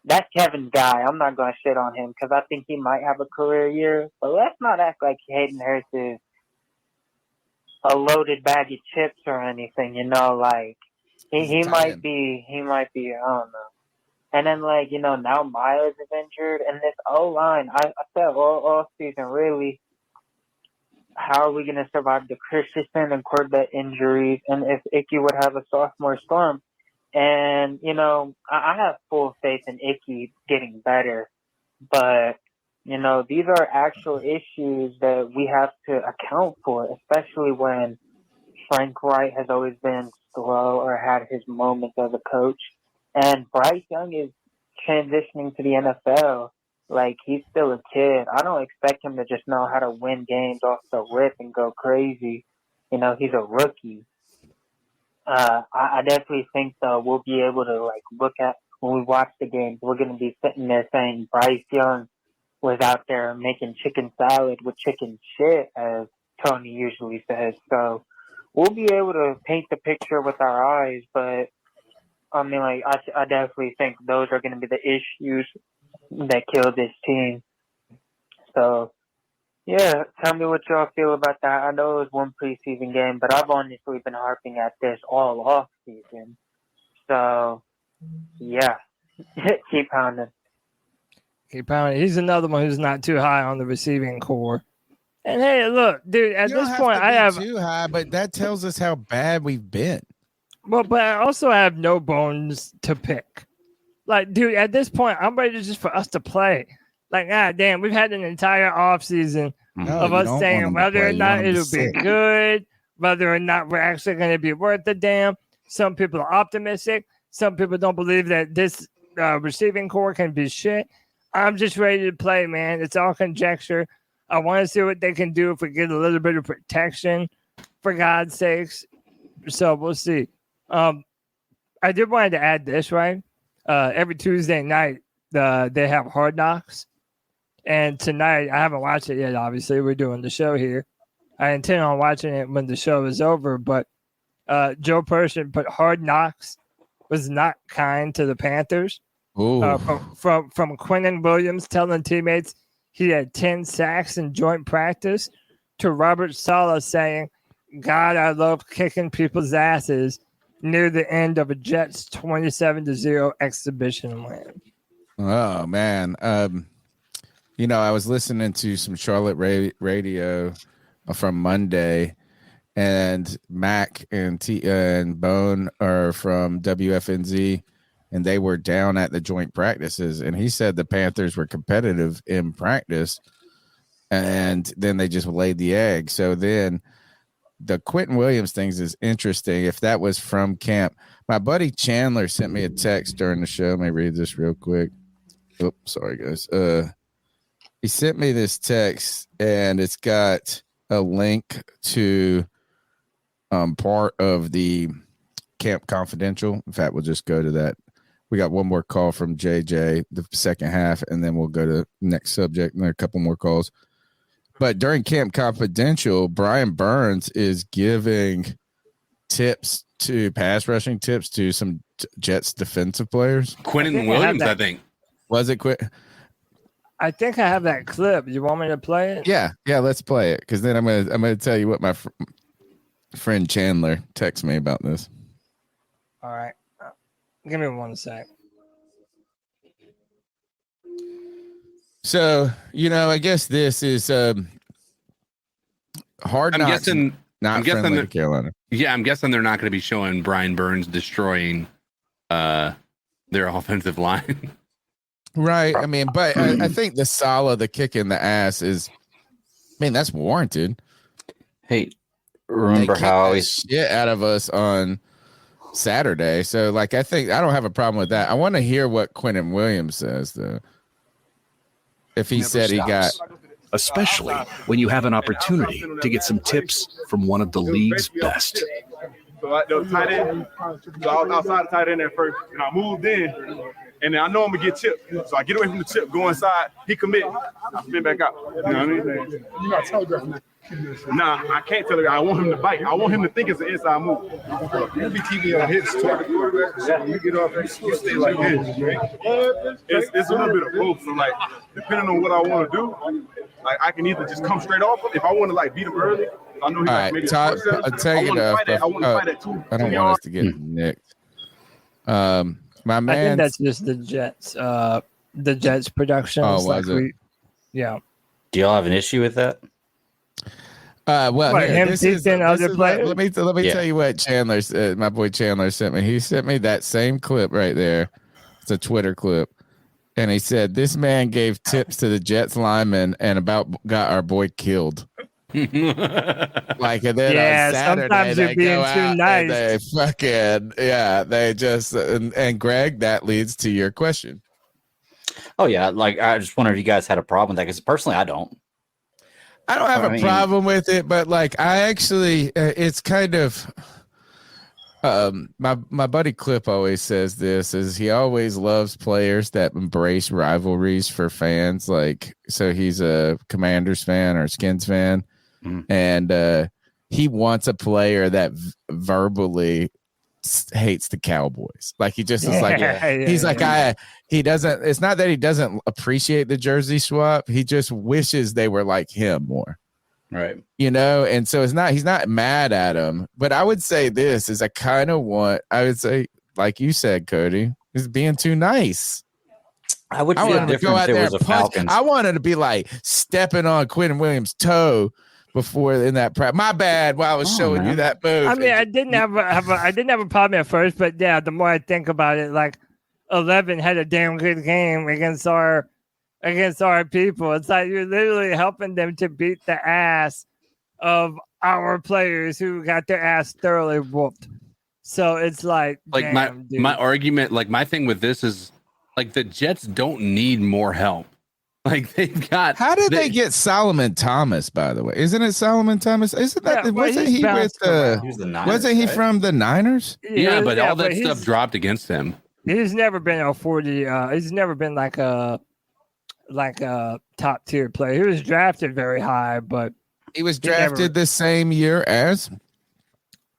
That's Kevin's guy. I'm not going to shit on him because I think he might have a career year. But let's not act like Hayden Hurst is a loaded bag of chips or anything. Like he might be. I don't know. And then, like, now Myers is injured, and this O line. I said all season really. how are we going to survive the Christensen and Corbett injuries, and if Icky would have a sophomore slump. And, you know, I have full faith in Icky getting better, but, you know, these are actual issues that we have to account for, especially when Frank Wright has always been slow or had his moments as a coach. And Bryce Young is transitioning to the NFL. Like, he's still a kid. I don't expect him to just know how to win games off the rip and go crazy. You know, he's a rookie. I definitely think, though, we'll be able to, like, look at, when we watch the games, we're going to be sitting there saying Bryce Young was out there making chicken salad with chicken shit, as Tony usually says. So we'll be able to paint the picture with our eyes, but, I mean, like, I definitely think those are going to be the issues that kill this team. So, yeah, tell me what y'all feel about that. I know it was one preseason game, but I've honestly been harping at this all off season. So, yeah, keep pounding. Keep pounding. He's another one who's not too high on the receiving core. And hey, look, dude, at this point, I have too high, but that tells us how bad we've been. Well, but I also have no bones to pick. Like, dude, at this point, I'm ready just for us to play. Like, God damn, we've had an entire offseason of us saying whether or not it'll be good, whether or not we're actually going to be worth the damn. Some people are optimistic. Some people don't believe that this receiving core can be shit. I'm just ready to play, man. It's all conjecture. I want to see what they can do if we get a little bit of protection, for God's sakes. So we'll see. I did want to add this, right? Every Tuesday night, they have Hard Knocks. And tonight, I haven't watched it yet, obviously. We're doing the show here. I intend on watching it when the show is over, but Joe Person put Hard Knocks was not kind to the Panthers. From Quinnen Williams telling teammates he had 10 sacks in joint practice to Robert Saleh saying, God, I love kicking people's asses near the end of a Jets 27-0 exhibition win. Oh, man. You know, I was listening to some Charlotte radio from Monday, and Mac and Bone are from WFNZ, and they were down at the joint practices, and he said the Panthers were competitive in practice, and then they just laid the egg. So then the Quentin Williams things is interesting. If that was from camp, my buddy Chandler sent me a text during the show. Let me read this real quick. Oops, sorry, guys. He sent me this text, and it's got a link to part of the Camp Confidential. In fact, we'll just go to that. We got one more call from JJ, the second half, and then we'll go to the next subject, and then a couple more calls. But during Camp Confidential, Brian Burns is giving tips to pass rushing tips to some Jets defensive players. Quinnen Williams, I think. Was it Quinn? I think I have that clip. You want me to play it? Yeah, let's play it, because then I'm gonna tell you what my friend Chandler texted me about this. All right, give me 1 sec. So, you know, I guess this is hard. I'm guessing friendly to Carolina. Yeah, I'm guessing they're not going to be showing Brian Burns destroying their offensive line. Right. I mean, but I think the Saleh, the kick in the ass is, that's warranted. Hey, remember how he's shit out of us on Saturday. So, like, I don't have a problem with that. I want to hear what Quinnen Williams says, though. If he said he got, especially when you have an opportunity to get some tips from one of the league's best. So I was tight end. So I was outside the tight end at first, and I moved in, and then I know I'm gonna get tipped. So I get away from the tip, go inside. He commit, I spin back out. You know what I mean? You got telegraph. Nah, I can't tell you. I want him to bite. I want him to think it's an inside move. You be keeping your hips toward the quarterback. So when you get off, you stay like this. Right? It's a little bit of both. So like, depending on what I want to do, like I can either just come straight off. If I want to like beat him early, I know he's like maybe Todd, I'll tell you I want to fight at 2. I don't want us to get nicked. My man, I think that's just the Jets production. Oh, was it? Yeah. Do y'all have an issue with that? Well, what, here, him teaching other players? Let me tell you what Chandler, my boy Chandler, sent me. He sent me that same clip right there. It's a Twitter clip, and he said this man gave tips to the Jets lineman and about got our boy killed. Like, and then on Saturday sometimes you're they being go too out nice. and they fucking they just and Greg, that leads to your question. Oh yeah, like I just wonder if you guys had a problem with that because personally I don't. I don't have a problem with it, but like I actually, it's kind of. My buddy Clip always says this: is he always loves players that embrace rivalries for fans. Like, so he's a Commanders fan or a Skins fan, and he wants a player that verbally hates the Cowboys. Like he just is like he's like he doesn't. It's not that he doesn't appreciate the jersey swap. He just wishes they were like him more. Right. You know, and so he's not mad at him. But I would say this is I would say, like you said, Cody, is being too nice. I would see a difference if there was a Falcons. I wanted to be like stepping on Quentin Williams' toe before in that prep. My bad. While I was showing you that move. I mean, I didn't have a problem at first, but yeah, the more I think about it, like 11 had a damn good game against our people. It's like you're literally helping them to beat the ass of our players who got their ass thoroughly whooped. So it's like my argument, like my thing with this is like the Jets don't need more help. Like they've got. How did they get Solomon Thomas? By the way, isn't it Solomon Thomas? Isn't that wasn't he with wasn't he from the Niners? Yeah, but all that stuff dropped against him. He's never been a 40. He's never been like a top tier player. He was drafted very high, but he was drafted the same year as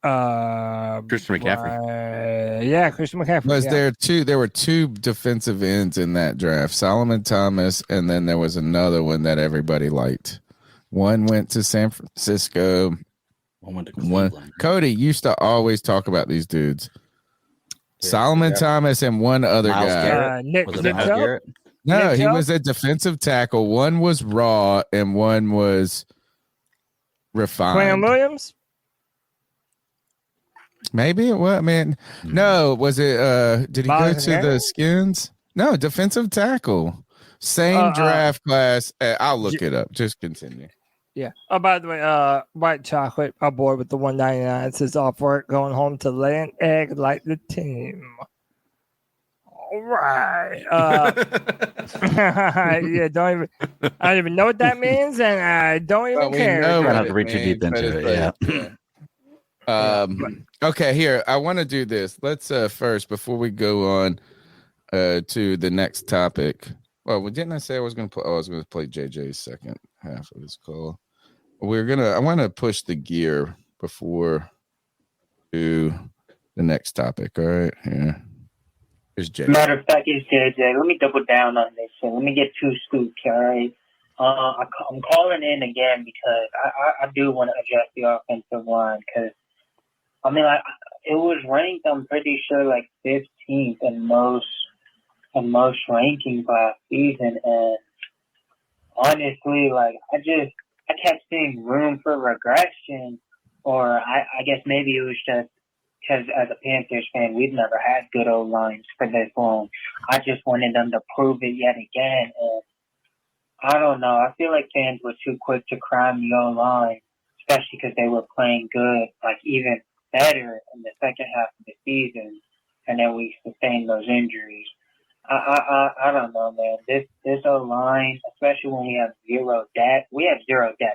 Christian McCaffrey. Yeah, Christian McCaffrey. There were two defensive ends in that draft, Solomon Thomas, and then there was another one that everybody liked. One went to San Francisco. One went to Cleveland. Cody used to always talk about these dudes. Solomon Thomas and one other guy. Nick Garrett? No, he was a defensive tackle. One was raw and one was refined. Quinn Williams? Maybe it was. Man, no. Was it? Did he go to the Skins? No, defensive tackle. Same draft class. I'll look it up. Just continue. Yeah. Oh, by the way, White Chocolate, our boy with the $1.99 says off work, going home to lay an egg like the team. All right. Yeah, I don't even know what that means, and I don't even care. I don't have to read too deep into it. Yeah. Okay, here. I want to do this. Let's first, before we go on to the next topic. Well, didn't I say I was going to play? Oh, I was going to play JJ's second half of his call. I want to push the gear before to the next topic. All right, here. Here's JJ. Matter of fact, it's JJ. Let me double down on this. So let me get two scoops. All right. I'm calling in again because I do want to adjust the offensive line because I mean, it was ranked, I'm pretty sure, like 15th in most rankings last season, and honestly, like I kept seeing room for regression, or I guess maybe it was just because as a Panthers fan, we've never had good O-lines for this long. I just wanted them to prove it yet again, and I don't know. I feel like fans were too quick to crime the O-line, especially because they were playing good, like even better in the second half of the season, and then we sustained those injuries. I don't know, man. This O-line, especially when we have zero depth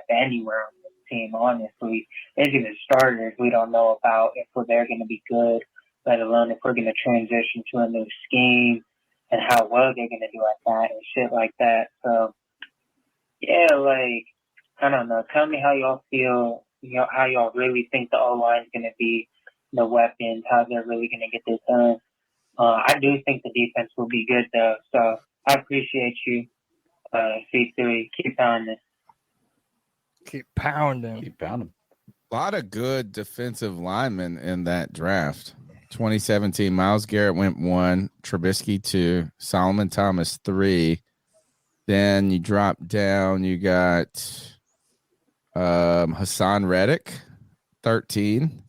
anywhere on this team, honestly. There's even starters we don't know about if they're going to be good, let alone if we're going to transition to a new scheme and how well they're going to do at that and shit like that. So, yeah, like, I don't know. Tell me how y'all feel, how y'all really think the O-line is going to be, the weapons, how they're really going to get this done. I do think the defense will be good, though. So I appreciate you, C3. Keep pounding. Keep pounding. Keep pounding. A lot of good defensive linemen in that draft. 2017, Myles Garrett went 1, Trubisky 2, Solomon Thomas 3. Then you drop down, you got Hassan Reddick, 13.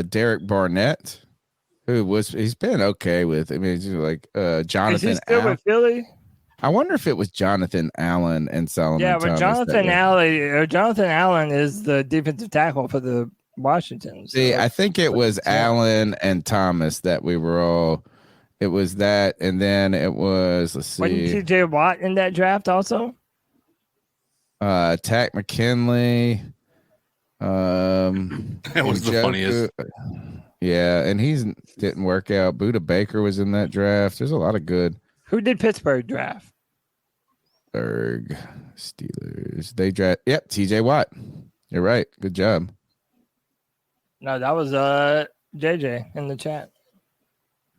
Derek Barnett, he's been okay with. I mean, he's like Jonathan. Is he still with Philly? I wonder if it was Jonathan Allen and Solomon. Yeah, but Jonathan Allen is the defensive tackle for the Washington. So. See, I think it was Allen and Thomas that we were all. It was that, and then it was. Let's see. Wasn't T.J. Watt in that draft also? Tack McKinley. That was the funniest. Yeah, and he didn't work out. Buda Baker was in that draft. There's a lot of good. Who did Pittsburgh draft? Steelers. They draft. Yep, TJ Watt. You're right. Good job. No, that was JJ in the chat.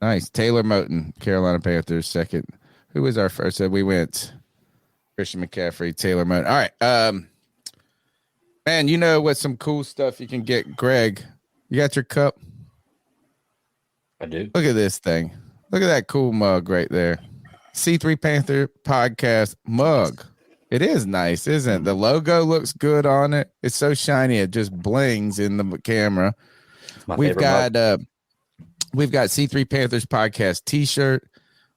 Nice. Taylor Moton, Carolina Panthers, second. Who was our first? So we went Christian McCaffrey, Taylor Moton. All right. Man, you know what some cool stuff you can get, Greg. You got your cup? I do. Look at this thing. Look at that cool mug right there. C3 Panther Podcast mug. It is nice, isn't it? The logo looks good on it. It's so shiny, it just blings in the camera. We've got C3 Panthers Podcast t-shirt.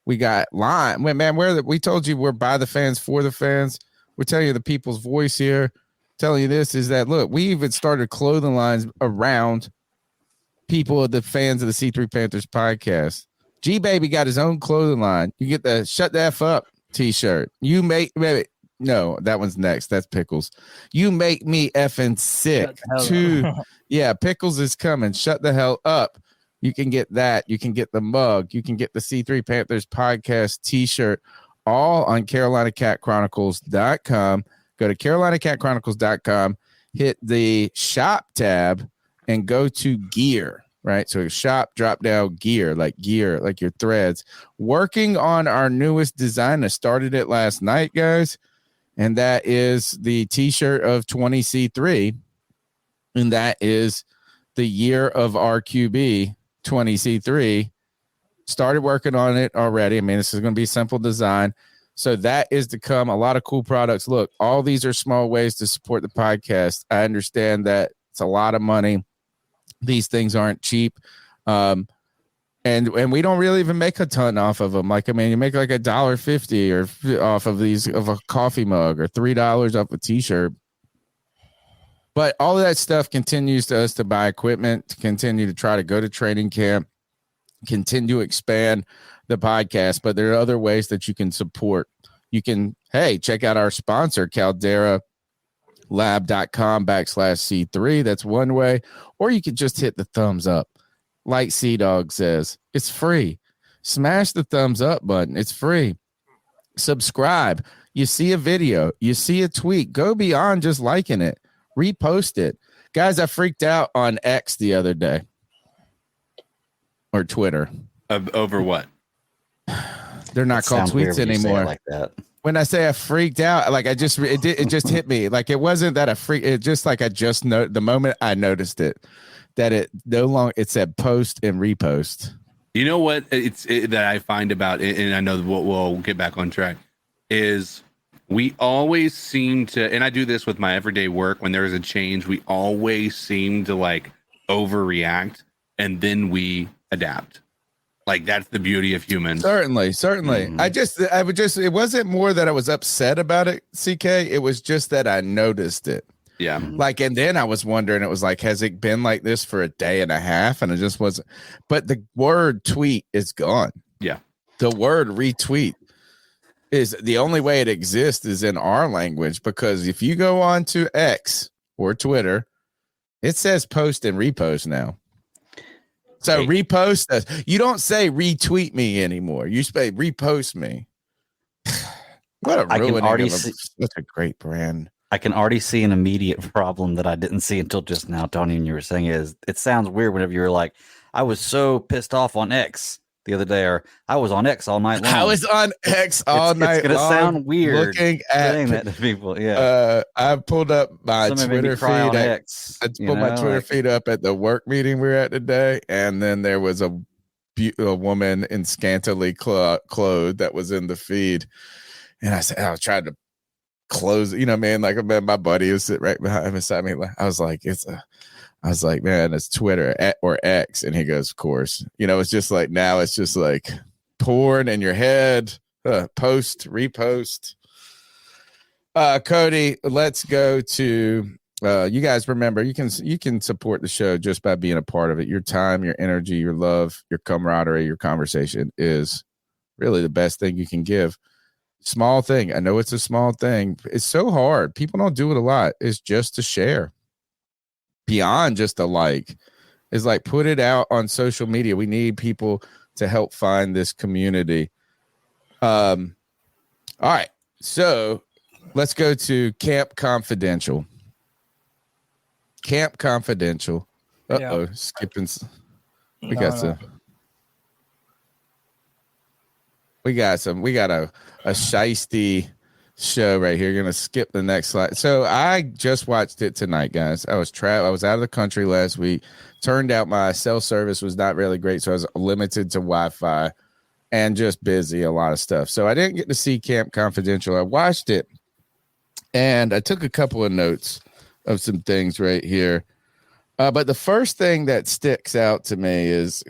We got line. Man, we told you we're by the fans, for the fans. We're telling you the people's voice here. Telling you this is that, look, we even started clothing lines around people, the fans of the C3 Panthers Podcast. G Baby got his own clothing line. You get the Shut the F Up t-shirt. No, that one's next. That's Pickles. You make me effing sick. Yeah, Pickles is coming. Shut the hell up. You can get that. You can get the mug. You can get the C3 Panthers Podcast t-shirt, all on CarolinaCatChronicles.com. Go to CarolinaCatChronicles.com, hit the shop tab, and go to gear, right? So shop, drop down gear, like your threads. Working on our newest design. I started it last night, guys, and that is the t-shirt of 20C3, and that is the year of RQB 20C3. Started working on it already. I mean, this is going to be simple design. So that is to come. A lot of cool products. Look, all these are small ways to support the podcast. I understand that it's a lot of money. These things aren't cheap. And we don't really even make a ton off of them. Like, I mean, you make like $1.50 or off of these, of a coffee mug, or $3 off a t-shirt. But all of that stuff continues to us to buy equipment, to continue to try to go to training camp, continue to expand the podcast. But there are other ways that you can support. You can, check out our sponsor, calderalab.com/C3. That's one way. Or you can just hit the thumbs up. Like C-Dog says, it's free. Smash the thumbs up button. It's free. Subscribe. You see a video, you see a tweet, go beyond just liking it. Repost it. Guys, I freaked out on X the other day. Or Twitter. Over what? They're not called tweets anymore. Like that. When I say I freaked out, like it just hit me. Like it wasn't that I freaked. It just like I just know the moment I noticed it, that it no longer, it said post and repost. You know what that I find about it, and I know we'll get back on track, is we always seem to, and I do this with my everyday work, when there's a change, we always seem to like overreact, and then we adapt. Like, that's the beauty of humans. Certainly. Mm-hmm. It wasn't more that I was upset about it, CK. It was just that I noticed it. Yeah. Like, and then I was wondering, it was like, has it been like this for a day and a half? And it just wasn't. But the word tweet is gone. Yeah. The word retweet is the only way it exists is in our language, because if you go on to X or Twitter, it says post and repost now. So repost us. You don't say retweet me anymore. You say repost me. What a ruining of such a great brand. I can already see an immediate problem that I didn't see until just now, Tony, and you were saying is it sounds weird whenever you're like, I was so pissed off on X the other day, or I was on X all night long. I was on X all night long. It's going to sound weird looking at saying that to people. Yeah. I pulled up my Twitter feed. I pulled my Twitter feed up at the work meeting we were at today, and then there was a woman in scantily clothed that was in the feed. And I said, I tried to close, you know, man, like my buddy was sitting right beside me. I was like, man, it's Twitter or X. And he goes, of course, you know, it's just like, now it's just like porn in your head, post, repost. Cody, let's go to, you guys remember, you can support the show just by being a part of it. Your time, your energy, your love, your camaraderie, your conversation is really the best thing you can give. Small thing. I know it's a small thing. It's so hard. People don't do it a lot. It's just to share. Beyond just a like. It's like put it out on social media. We need people to help find this community. All right. So let's go to Camp Confidential. Camp Confidential. Uh-oh. Skipping. We got a shiesty show right here. You're gonna skip the next slide. So I just watched it tonight, guys. I was out of the country last week. Turned out my cell service was not really great, so I was limited to Wi-Fi and just busy, a lot of stuff. So I didn't get to see Camp Confidential. I watched it and I took a couple of notes of some things right here. But the first thing that sticks out to me is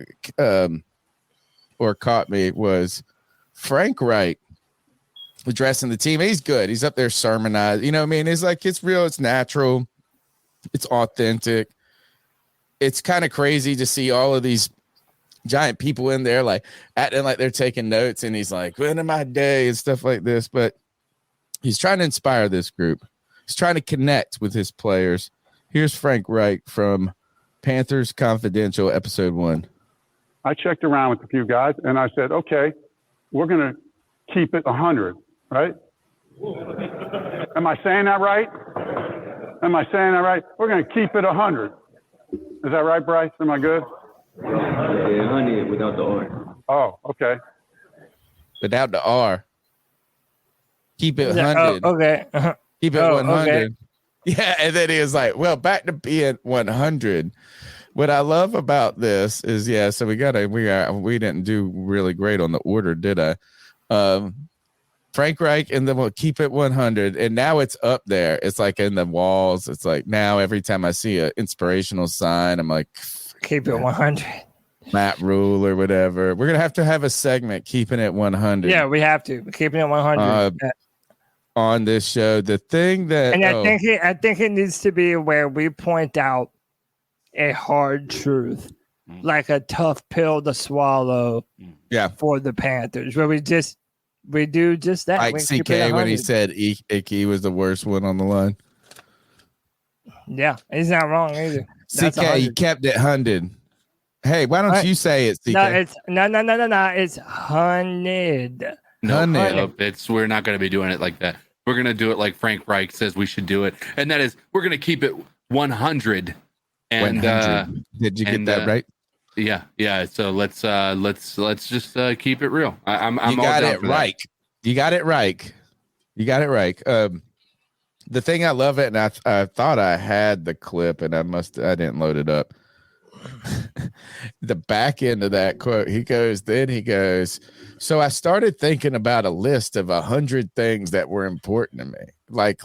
or caught me was Frank Reich addressing the team. He's good. He's up there sermonized. You know what I mean? It's like, it's real. It's natural. It's authentic. It's kind of crazy to see all of these giant people in there, like acting like they're taking notes. And he's like, "When in my day," and stuff like this. But he's trying to inspire this group. He's trying to connect with his players. Here's Frank Reich from Panthers Confidential, episode 1. I checked around with a few guys and I said, okay, we're going to keep it 100, right? Am I saying that right? We're going to keep it 100. Is that right, Bryce? Am I good? Yeah, 100 without the R. Oh, okay. Without the R. Keep it 100. Okay. Keep it 100. Okay. Yeah, and then he was like, well, back to being 100. What I love about this is, so we didn't do really great on the order, did I? Frank Reich, and then we'll keep it 100. And now it's up there. It's like in the walls. It's like now every time I see an inspirational sign, I'm like, keep it 100. Matt Rule or whatever. We're going to have a segment, keeping it 100. Yeah, we have to. Keeping it 100. On this show. The thing that. And I think it needs to be where we point out a hard truth, like a tough pill to swallow. Yeah. For the Panthers, where we do just that. Like CK when he said Icky was the worst one on the line. Yeah, he's not wrong either. CK, you kept it 100. Hey, why don't you say it, CK? No, it's It's 100. No, we're not going to be doing it like that. We're going to do it like Frank Reich says we should do it, and that is we're going to keep it 100. And 100. Did you get that right? Yeah. So let's just keep it real. I'm you all got down it for right. That. You got it right. The thing I love it, and I thought I had the clip, and I didn't load it up. The back end of that quote, he goes, so I started thinking about a list of 100 things that were important to me. Like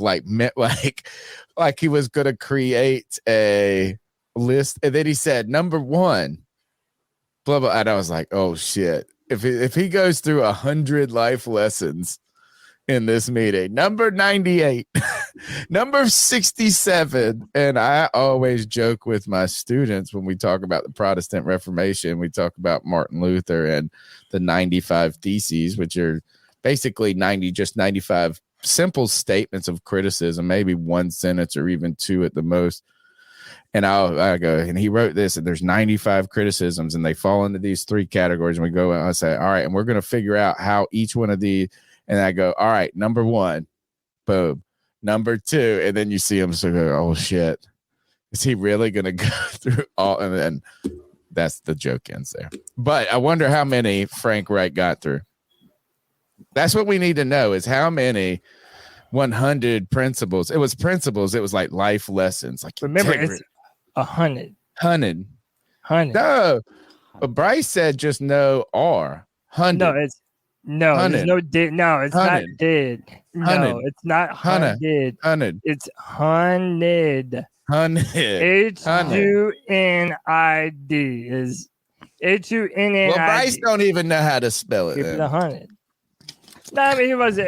he was going to create a list. And then he said, number 1, blah, blah. And I was like, oh shit. If he goes through 100 life lessons in this meeting, number 98, number 67. And I always joke with my students when we talk about the Protestant Reformation, we talk about Martin Luther and the 95 Theses, which are basically 95 simple statements of criticism, maybe one sentence or even 2 at the most. And I go, and he wrote this, and there's 95 criticisms, and they fall into these 3 categories. And we go, and I say, all right, and we're going to figure out how each one of these. And I go, all right, number 1, boom. Number 2, and then you see him so go, oh shit, is he really going to go through all? And then that's the joke ends there. But I wonder how many Frank Reich got through. That's what we need to know, is how many 100 principles. It was principles. It was like life lessons. Like, remember, it's 100. 100. No, but Bryce said just no R. 100. No, it's No, there's no did. No, it's not did. No, it's not hunted. Hunted. It's hunted. Hunted. HUNID is HUNNID. Well, Bryce don't even know how to spell it. Keep it 100. No, I mean, it was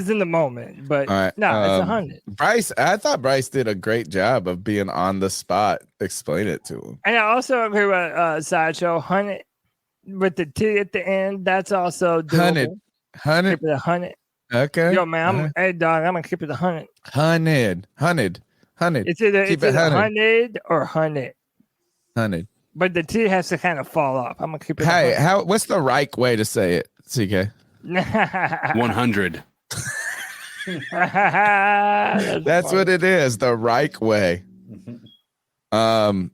in the moment, but all right. No, it's 100. Bryce, I thought Bryce did a great job of being on the spot. Explain it to him. And I also agree with Sideshow. 100 with the T at the end. That's also doable. 100. Keep it 100. Okay. Yo, man, hey, dog, I'm gonna keep it 100. 100. It's either 100 or 100. 100. But the T has to kind of fall off. I'm gonna keep it. Hey, what's the right way to say it, CK? 100. That's what it is, the right way. All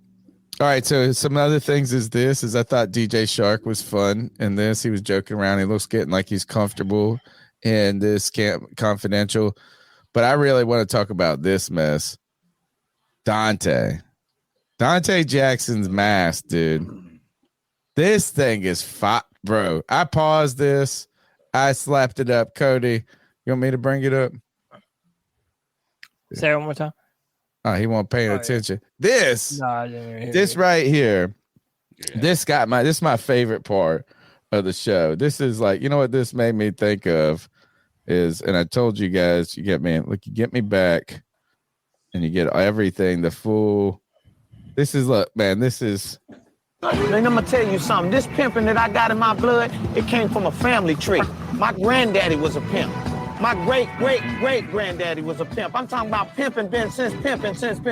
right, so some other things is I thought DJ Shark was fun in this. He was joking around. He looks getting like he's comfortable in this Camp Confidential. But I really want to talk about this mess. Dante Jackson's mask, dude. This thing is bro. I paused this. I slapped it up. Cody, you want me to bring it up? Say it one more time. Oh, he won't pay attention. Yeah. This right here. Yeah. This is my favorite part of the show. This is like, you know what this made me think of is, and I told you guys, you get me back and you get everything, the full. This is, look, man, this is. And I'm gonna tell you something. This pimping that I got in my blood, it came from a family tree. My granddaddy was a pimp. My great-great-great-granddaddy was a pimp. I'm talking about pimping since pimping. It's in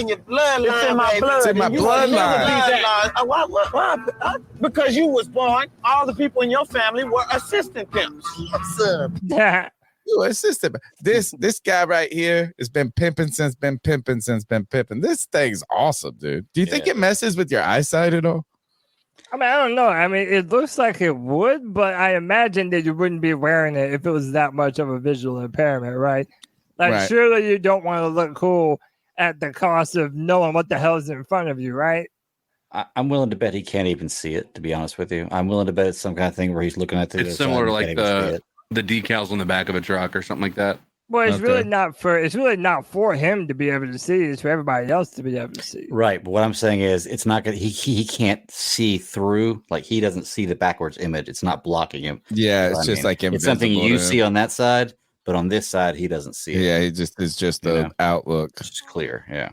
your bloodline. It's in my blood. It's in my bloodline. Because you was born, all the people in your family were assistant pimps. Yeah. Assistant. This guy right here has been pimping. This thing's awesome, dude. Do you think it messes with your eyesight at all? I mean, I don't know. I mean, it looks like it would, but I imagine that you wouldn't be wearing it if it was that much of a visual impairment, right? Like, surely you don't want to look cool at the cost of knowing what the hell is in front of you, right? I'm willing to bet he can't even see it, to be honest with you. I'm willing to bet it's some kind of thing where he's looking at the. It's similar to like the decals on the back of a truck or something like that. Well, it's really not for him to be able to see. It's for everybody else to be able to see. Right, but what I'm saying is, it's not gonna. He can't see through. Like, he doesn't see the backwards image. It's not blocking him. Yeah, it's just like it's something you see on that side, but on this side, he doesn't see it. Yeah, it's just the outlook. It's just clear. Yeah.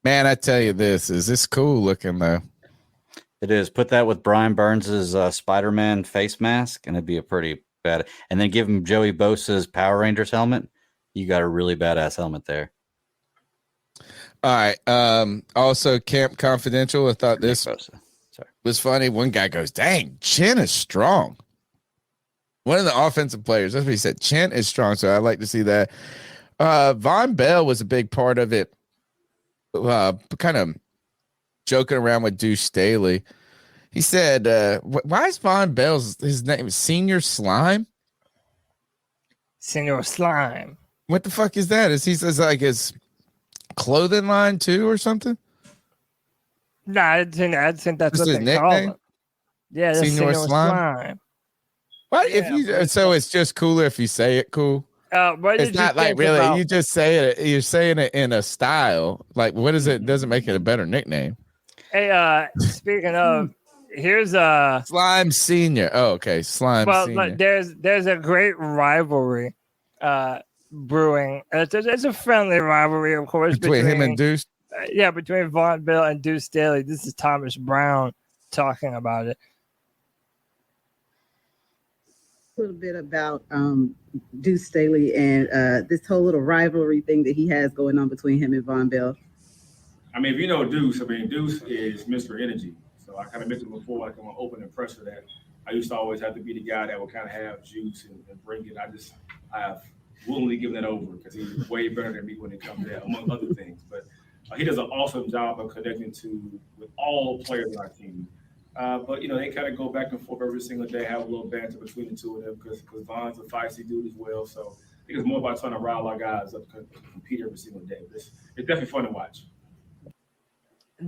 Man, I tell you, this is cool looking though. It is. Put that with Brian Burns's Spider-Man face mask, and it'd be a pretty bad. And then give him Joey Bosa's Power Rangers helmet. You got a really badass helmet there. All right. Also, Camp Confidential. I thought this was funny. One guy goes, "Dang, Chin is strong." One of the offensive players. That's what he said. Chin is strong. So I like to see that. Von Bell was a big part of it. Kind of joking around with Deuce Staley. He said, why is Von Bell's his name Senior Slime? Senior Slime. What the fuck is that? Is he says like his clothing line too or something? No, I think that's what his they call nickname. it. Yeah, that's Senior Slime. What if you? So it's just cooler if you say it cool. It's not like really. About? You just say it. You're saying it in a style. Like, what is it? Doesn't make it a better nickname. Hey, speaking of. Here's Slime Senior. Oh, okay, Slime Senior. Well, there's a great rivalry brewing. It's a friendly rivalry, of course, between him and Deuce. Between Von Bell and Deuce Staley. This is Thomas Brown talking about it. A little bit about Deuce Staley and this whole little rivalry thing that he has going on between him and Von Bell. I mean, if you know Deuce, Deuce is Mr. Energy. So I kind of mentioned before, like I'm an open and presser, that I used to always have to be the guy that would kind of have juice and bring it. I have willingly given it over because he's way better than me when it comes to that, among other things. But he does an awesome job of connecting with all players on our team. But they kind of go back and forth every single day, have a little banter between the two of them because Von's a feisty dude as well. So I think it's more about trying to rile our guys up to compete every single day. It's definitely fun to watch.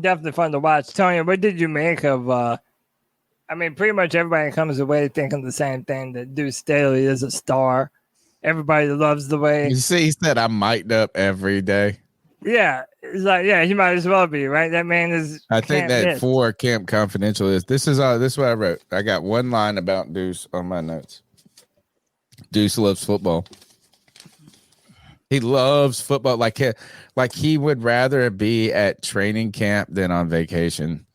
Definitely fun to watch. Tony, what did you make of I mean, pretty much everybody comes away thinking the same thing, that Deuce Staley is a star. Everybody loves the way. You see, he said I'm mic'd up every day. Yeah, it's like, yeah, he might as well be, right? That man is. I think that miss. for Camp Confidential this is what I wrote. I got one line about Deuce on my notes. Deuce loves football. He loves football like he would rather be at training camp than on vacation.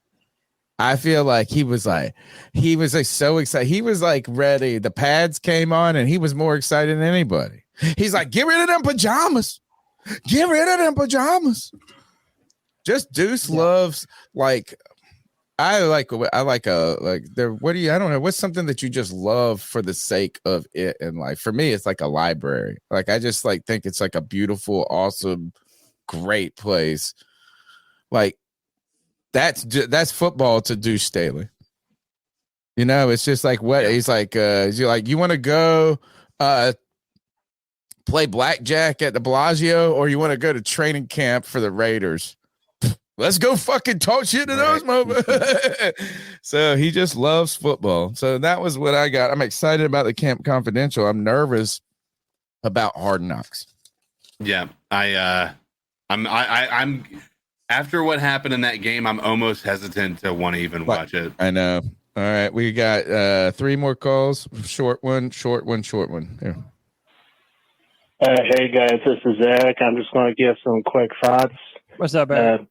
I feel like he was like so excited. He was like ready. The pads came on and he was more excited than anybody. He's like, get rid of them pajamas. Get rid of them pajamas. Just Deuce loves I don't know. What's something that you just love for the sake of it in life? For me, it's like a library. Like I just like think it's like a beautiful, awesome, great place. Like that's football to Deuce Staley. You know, it's just like what he's like. You're like, you want to go play blackjack at the Bellagio, or you want to go to training camp for the Raiders? Let's go fucking talk shit to those moments. So he just loves football. So that was what I got. I'm excited about the Camp Confidential. I'm nervous about Hard Knocks. Yeah, I'm after what happened in that game, I'm almost hesitant to want to even watch it. I know. All right, we got 3 more calls. Short one. Here. Hey guys, this is Zach. I'm just going to give some quick thoughts. What's up, man?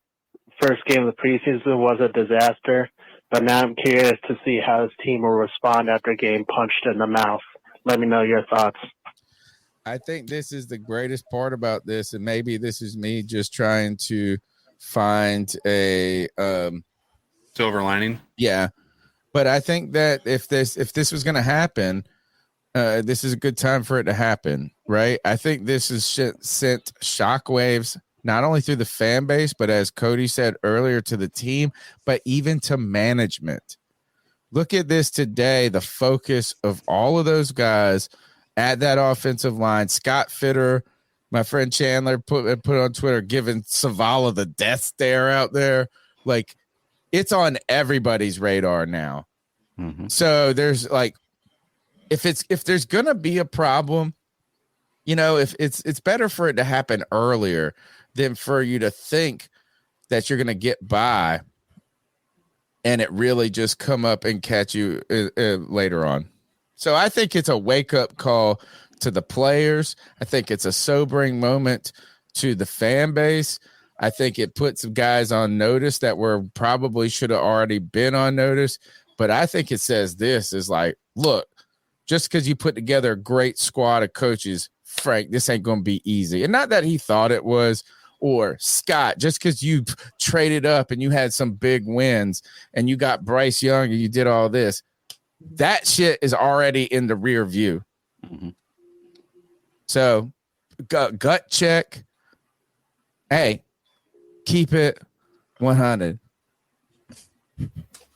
First game of the preseason was a disaster, but now I'm curious to see how his team will respond after getting punched in the mouth. Let me know your thoughts. I think this is the greatest part about this, and maybe this is me just trying to find a silver lining. Yeah, but I think that if this was going to happen, this is a good time for it to happen, right? I think this has sent shockwaves not only through the fan base, but as Cody said earlier, to the team, but even to management. Look at this today, the focus of all of those guys at that offensive line. Scott Fitter, my friend Chandler, put on Twitter, giving Zavala the death stare out there. Like, it's on everybody's radar now. Mm-hmm. So there's like, if there's gonna be a problem, you know, if it's better for it to happen earlier than for you to think that you're gonna get by and it really just come up and catch you later on. So I think it's a wake-up call to the players. I think it's a sobering moment to the fan base. I think it puts guys on notice that were probably should have already been on notice. But I think it says this is like, look, just because you put together a great squad of coaches, Frank, this ain't going to be easy. And not that he thought it was, or Scott, just because you traded up and you had some big wins and you got Bryce Young and you did all this, that shit is already in the rear view. Mm-hmm. So gut check. Hey, keep it 100.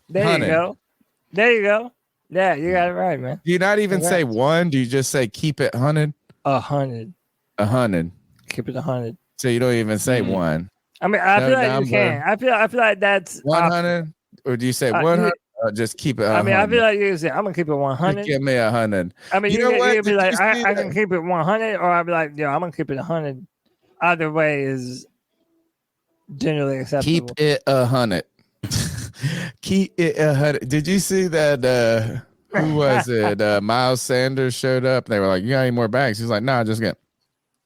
There you go. There you go. Yeah, you got it right, man. Do you not even say 1? Do you just say keep it 100? 100. 100. Keep it 100. So you don't even say 1. I mean, I feel like you can. I feel like that's 100. Or do you say 100? Or just keep it 100? I mean, I feel like you say I'm gonna keep it 100. Give me 100. I mean, you know what? You'd be like, I can keep it 100, or I'd be like, yo, I'm gonna keep it 100. Either way is generally acceptable. Keep it 100. Keep it 100. Did you see that? Who was it? Miles Sanders showed up. They were like, "You got any more bags?" He's like, "No, I just get."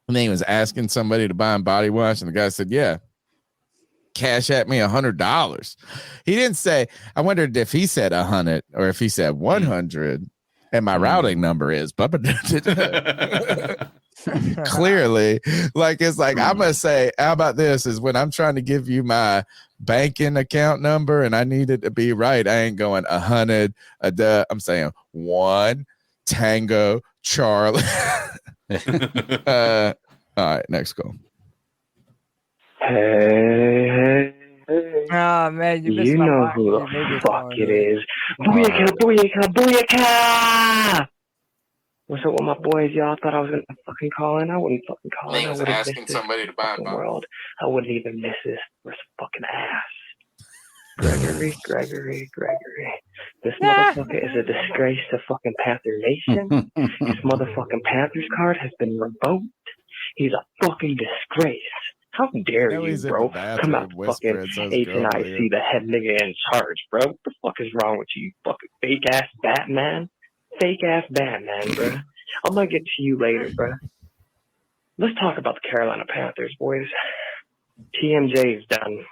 And then he was asking somebody to buy him body wash, and the guy said, "Yeah, cash at me $100." He didn't say. I wondered if he said 100 or if he said 100. And my routing number is clearly, like it's like I'm gonna say, how about this? Is when I'm trying to give you my banking account number and I need it to be right. I ain't going 100. I'm saying 1 Tango Charlie. All right, next call. Hey. Oh man, you know who the fuck it is. Booyaka, booyaka, booyaka! What's up with my boys, y'all? Thought I was gonna fucking call in. I wouldn't fucking call in. I was asking somebody to buy a world. I wouldn't even miss this. Where's fucking ass? Gregory. This motherfucker is a disgrace to fucking Panther Nation. His motherfucking Panthers card has been revoked. He's a fucking disgrace. How dare you, bro? Come out to fucking HNIC, the head nigga in charge, bro. What the fuck is wrong with you fucking fake-ass Batman? Fake-ass Batman, bro. I'm gonna get to you later, bro. Let's talk about the Carolina Panthers, boys. TMJ is done.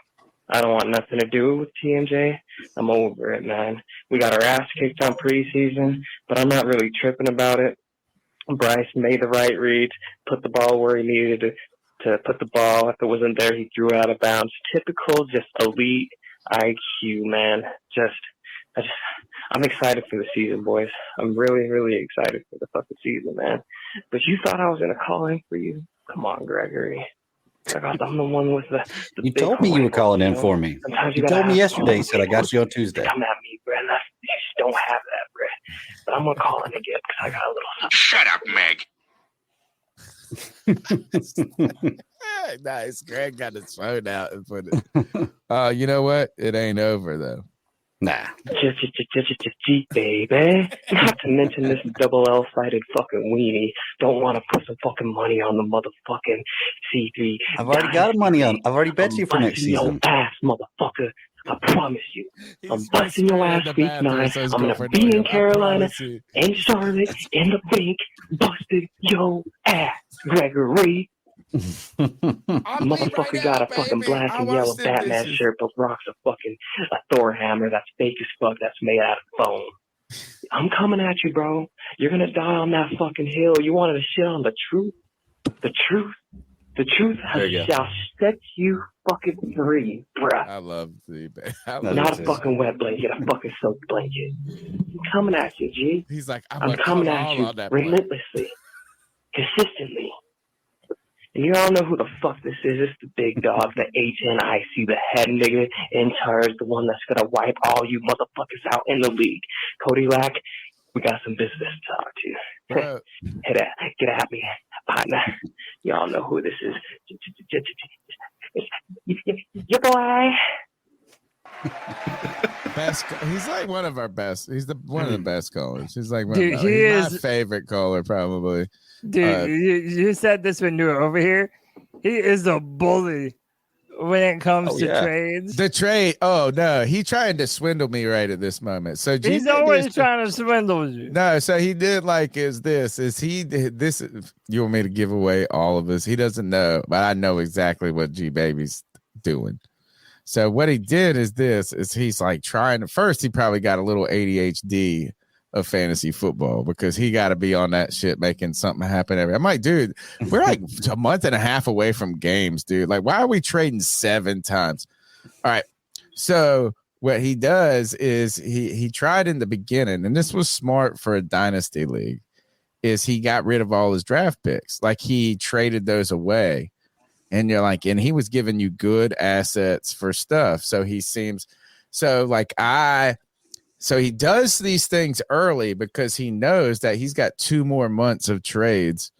I don't want nothing to do with TMJ. I'm over it, man. We got our ass kicked on preseason, but I'm not really tripping about it. Bryce made the right read, put the ball where he needed to put the ball. If it wasn't there, he threw it out of bounds. Typical, just elite IQ, man. I'm excited for the season, boys. I'm really, really excited for the fucking season, man. But you thought I was going to call in for you? Come on, Gregory. I'm the one with the You told me you were calling in for me. You told me yesterday. You said I got you on Tuesday. Come at me, bro. You just don't have that, bro. But I'm going to call in again because I got a little something. Shut up, Meg. Nice. Greg got his phone out and put it. You know what? It ain't over, though. Nah. G, baby. Not to mention this double L-sided fucking weenie. Don't want to put some fucking money on the motherfucking C3. I've already got money on. I've already bet you for next season. Your ass, motherfucker. I promise you. I'm busting your ass week 9. I'm going to be in Carolina, in Charlotte, in the bank, busted your ass, Gregory. Motherfucker got a fucking black and yellow Batman shirt, but rocks a Thor hammer that's fake as fuck, that's made out of foam. I'm coming at you, bro. You're gonna die on that fucking hill. You wanted to shit on the truth? The truth shall set you fucking free, bruh. I love the not a fucking wet blanket, a fucking soaked blanket. I'm coming at you, G. He's like, I'm coming at you relentlessly, consistently. And you all know who the fuck this is. It's the big dog, the HNIC, the head nigga in charge, the one that's gonna wipe all you motherfuckers out in the league. Cody Lack, we got some business to talk to. Get at me, partner. Y'all know who this is. Your boy. Best. He's like one of our best. He's one of the best callers. He's like Dude, he's my favorite caller, probably. Dude, you said this when you were over here. He is a bully when it comes to trades. The trade. Oh no, he tried to swindle me right at this moment. So he's always trying to swindle you. No, so he did this. You want me to give away all of this? He doesn't know, but I know exactly what G Baby's doing. So what he did is he's like trying to first. He probably got a little ADHD of fantasy football because he got to be on that shit making something happen I'm like, dude, we're like a month and a half away from games, dude. Like, why are we trading 7 times? All right. So what he does is he tried in the beginning, and this was smart for a dynasty league, is he got rid of all his draft picks. Like, he traded those away. And you're like, and he was giving you good assets for stuff. So he seems so like so he does these things early because he knows that he's got 2 more months of trades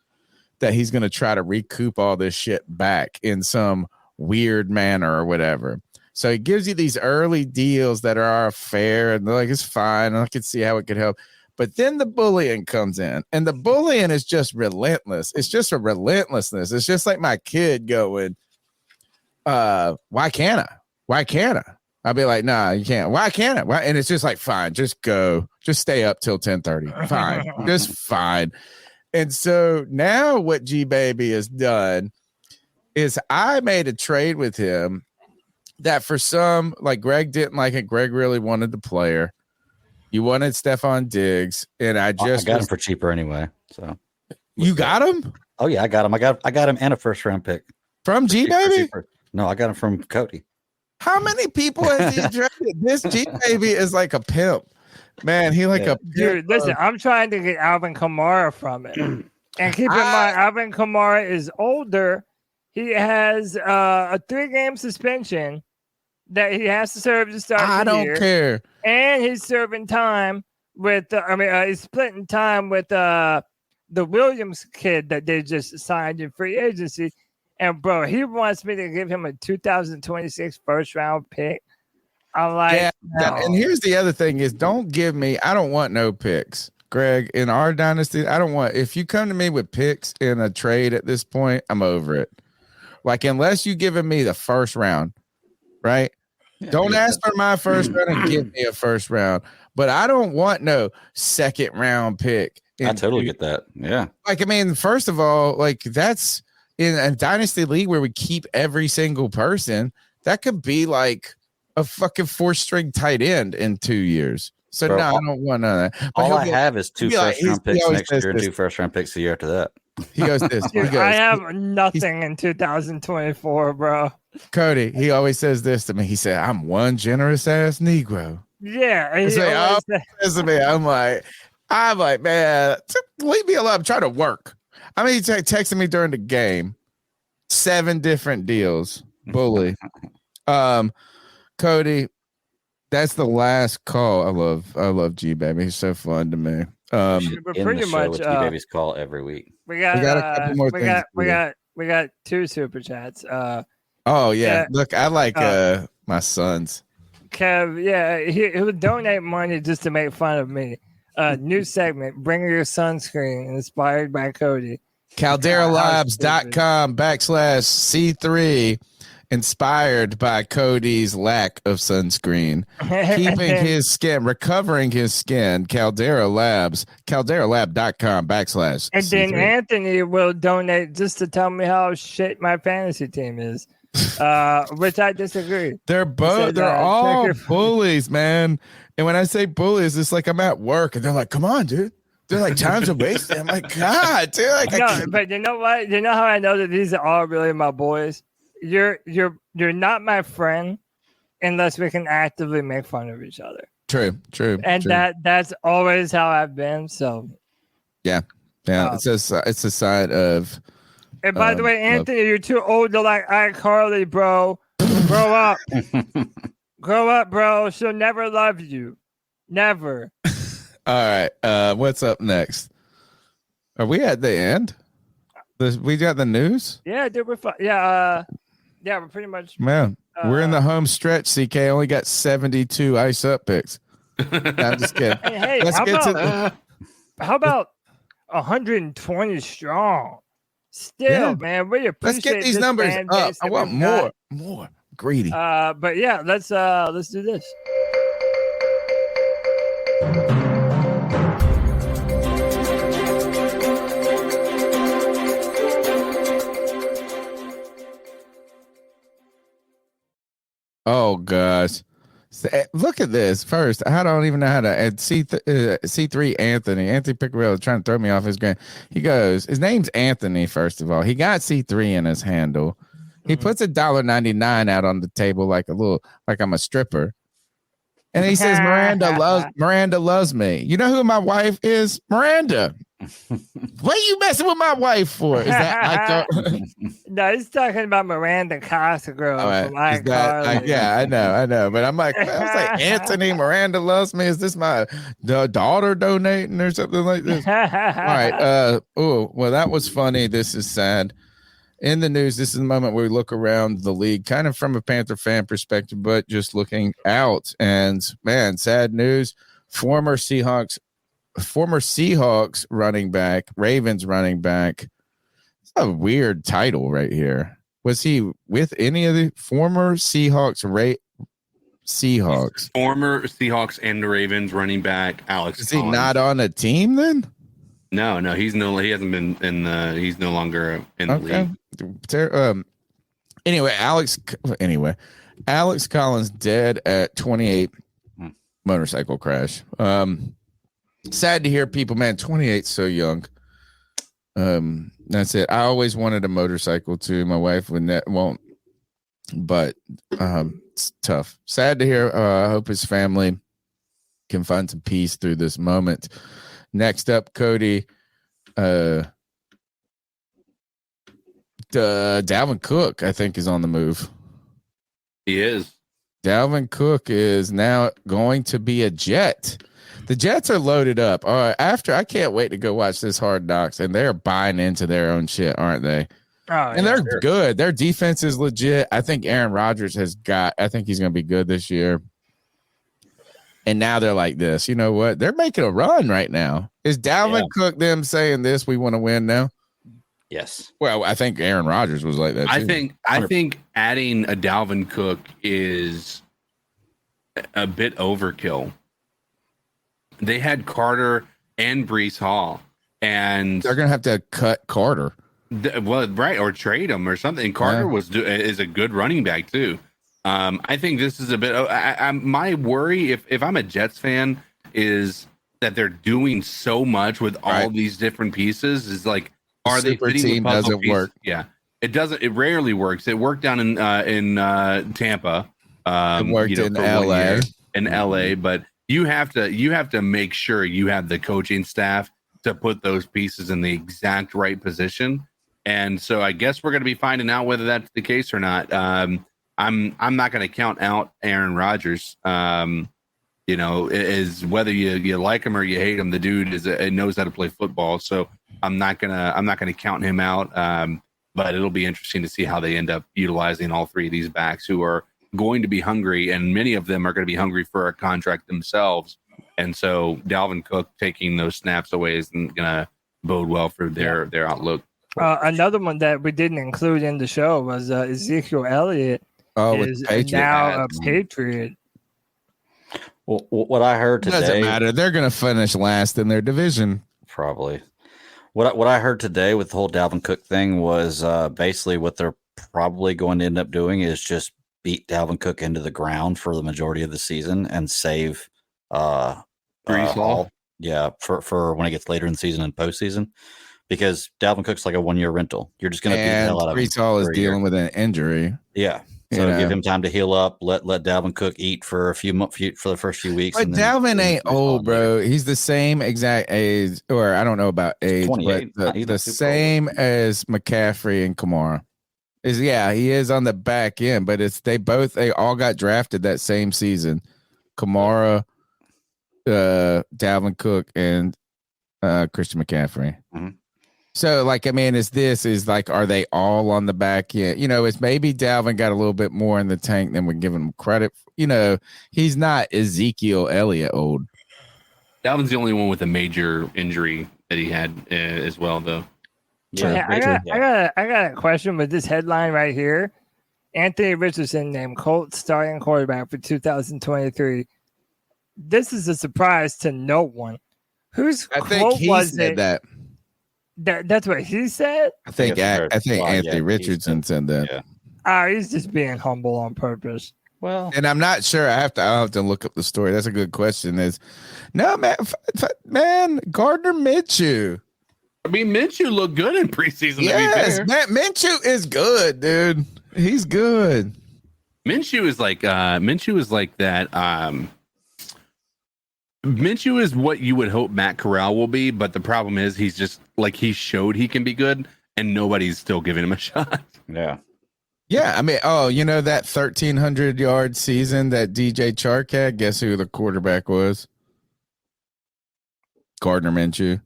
that he's going to try to recoup all this shit back in some weird manner or whatever. So he gives you these early deals that are fair and they're like, it's fine. I can see how it could help. But then the bullying comes in, and the bullying is just relentless. It's just a relentlessness. It's just like my kid going, why can't I? Why can't I? I'll be like, nah, you can't. Why can't I? Why? And it's just like, fine, just go. Just stay up till 10:30. Fine. Just fine. And so now what G Baby has done is I made a trade with him that for some, like Greg didn't like it. Greg really wanted the player. You wanted Stephon Diggs, and I got him for cheaper anyway. So you got him? Oh yeah, I got him. I got him and a 1st-round pick from G Baby. No, I got him from Cody. How many people has he drafted? This G Baby is like a pimp, man. He like a dude. Listen, I'm trying to get Alvin Kamara from it, and keep in mind, Alvin Kamara is older. He has a 3-game suspension that he has to serve to start the year. I don't care. And he's serving time with, he's splitting time with the Williams kid that they just signed in free agency. And, bro, he wants me to give him a 2026 1st-round pick. I like. Yeah, and here's the other thing: is don't give me. I don't want no picks, Greg. In our dynasty, I don't want. If you come to me with picks in a trade at this point, I'm over it. Like unless you giving me the first round, right? Yeah, don't ask for my first round and give me a first round. But I don't want no second round pick. I totally get that. Yeah. Like I mean, first of all, like that's in a dynasty league where we keep every single person. That could be like a fucking 4-string tight end in 2 years. So no, I don't want none of that. But all I have is 2 first-round picks next year and 2 first-round picks the year after that. He goes this. Dude, I have nothing in 2024, bro. Cody, he always says this to me. He said, "I'm one generous ass Negro." Yeah, I'm like, man, leave me alone. I'm trying to work. I mean, he texted me during the game. 7 different deals. Bully. Cody, that's the last call. I love G Baby. He's so fun to me. We're pretty much G Baby's call every week. We got a couple more things. We got 2 super chats. Oh yeah, look, I like my sons. Kev, yeah, he would donate money just to make fun of me. New segment: Bring Your Sunscreen, inspired by Cody. CalderalLabs.com/C3. Inspired by Cody's lack of sunscreen, keeping his skin, recovering his skin. CalderalLabs.com/. And then Anthony will donate just to tell me how shit my fantasy team is, which I disagree. They're all bullies, man. And when I say bullies, it's like I'm at work and they're like, "Come on, dude." They're like, "Time's a waste." I'm like, "God, dude." Like, no, but you know what? You know how I know that these are all really my boys? You're not my friend unless we can actively make fun of each other. True. And that's always how I've been. So yeah. It's a side of. And by the way, Anthony, you're too old to like iCarly, bro. Grow up. Grow up, bro. She'll never love you. Never. All right. What's up next? Are we at the end? We got the news? Yeah, dude, we're fine. Yeah, we're pretty much. Man, we're in the home stretch. CK only got 72 ice up picks. No, I'm just kidding. Hey, how about 120 strong? Still, man, we appreciate. Let's get these numbers up. I want more. Greedy. But yeah, let's do this. Oh gosh, look at this. First, I don't even know how to add C3 Anthony Piccarello trying to throw me off his game. He goes, his name's Anthony. First of all, he got C3 in his handle. He puts $1.99 out on the table like I'm a stripper. And he says, Miranda loves me. You know who my wife is? Miranda. What are you messing with my wife for? Is that No, he's talking about Miranda Cosgrove from iCarly. Yeah, I know. But I'm like, I was like, Anthony, Miranda loves me. Is this my daughter donating or something like this? All right. Well, that was funny. This is sad. In the news, this is the moment where we look around the league, kind of from a Panther fan perspective, but just looking out. And man, sad news. Former Seahawks running back, Ravens running back. It's a weird title right here. Was he with any of the former Seahawks? Former Seahawks and the Ravens running back Alex. Is he not on a team then? No, he hasn't been in the. He's no longer in the league. Alex Collins dead at 28. Motorcycle crash. Sad to hear people, man. 28 so young. That's it. I always wanted a motorcycle too. My wife won't, but it's tough. Sad to hear. I hope his family can find some peace through this moment. Next up, Cody. Dalvin Cook, I think, is on the move. He is. Dalvin Cook is now going to be a Jet. The Jets are loaded up. All right, I can't wait to go watch this Hard Knocks, and they're buying into their own shit, aren't they? And they're good. Their defense is legit. I think Aaron Rodgers I think he's going to be good this year. And now they're like this. You know what? They're making a run right now. Is Dalvin Cook them saying this? We want to win now. Yes. Well, I think Aaron Rodgers was like that. Too. I think adding a Dalvin Cook is a bit overkill. They had Carter and Breece Hall, and they're gonna have to cut Carter. Right, or trade him or something. Carter is a good running back too. I think this is a bit. My worry, if I'm a Jets fan, is that they're doing so much with all these different pieces. Is like, are they fitting team the puzzle doesn't pieces? work? Yeah, it doesn't. It rarely works. It worked down in Tampa. It worked in LA. In LA, but you have to make sure you have the coaching staff to put those pieces in the exact right position. And so I guess we're going to be finding out whether that's the case or not. I'm not going to count out Aaron Rodgers. Is whether you like him or you hate him, the dude knows how to play football. So I'm not gonna count him out. But it'll be interesting to see how they end up utilizing all three of these backs who are going to be hungry, and many of them are going to be hungry for a contract themselves. And so Dalvin Cook taking those snaps away isn't going to bode well for their outlook. Another one that we didn't include in the show was Ezekiel Elliott is now a Patriot. Well, what I heard today doesn't matter. They're going to finish last in their division. Probably. What I heard today with the whole Dalvin Cook thing was basically what they're probably going to end up doing is just beat Dalvin Cook into the ground for the majority of the season and save Breece Hall. Yeah, for when it gets later in the season and postseason. Because Dalvin Cook's like a 1-year rental. You're just going to beat the hell out of him. Breece Hall is dealing with an injury. Yeah. So give him time to heal up. Let Dalvin Cook eat for a few for the first few weeks. But Dalvin ain't old, bro. He's the same exact age, or I don't know about age, but the same as McCaffrey and Kamara. He is on the back end, but they all got drafted that same season. Kamara, Dalvin Cook, and Christian McCaffrey. Mm-hmm. So, are they all on the back end? It's maybe Dalvin got a little bit more in the tank than we're giving him credit. He's not Ezekiel Elliott old. Dalvin's the only one with a major injury that he had as well, though. Yeah, I got a question with this headline right here. Anthony Richardson named Colts starting quarterback for 2023. This is a surprise to no one. Whose quote was it? That's what he said? I think Anthony Richardson said that. Yeah. He's just being humble on purpose. Well, and I'm not sure. I'll have to look up the story. That's a good question. Man, Gardner Minshew. I mean, Minshew looked good in preseason. Yes, man, Minshew is good, dude. He's good. Minshew is like that. Minshew is what you would hope Matt Corral will be, but the problem is he's just like he showed he can be good, and nobody's still giving him a shot. Yeah. Yeah, I mean, that 1,300-yard season that DJ Chark had, guess who the quarterback was? Gardner Minshew.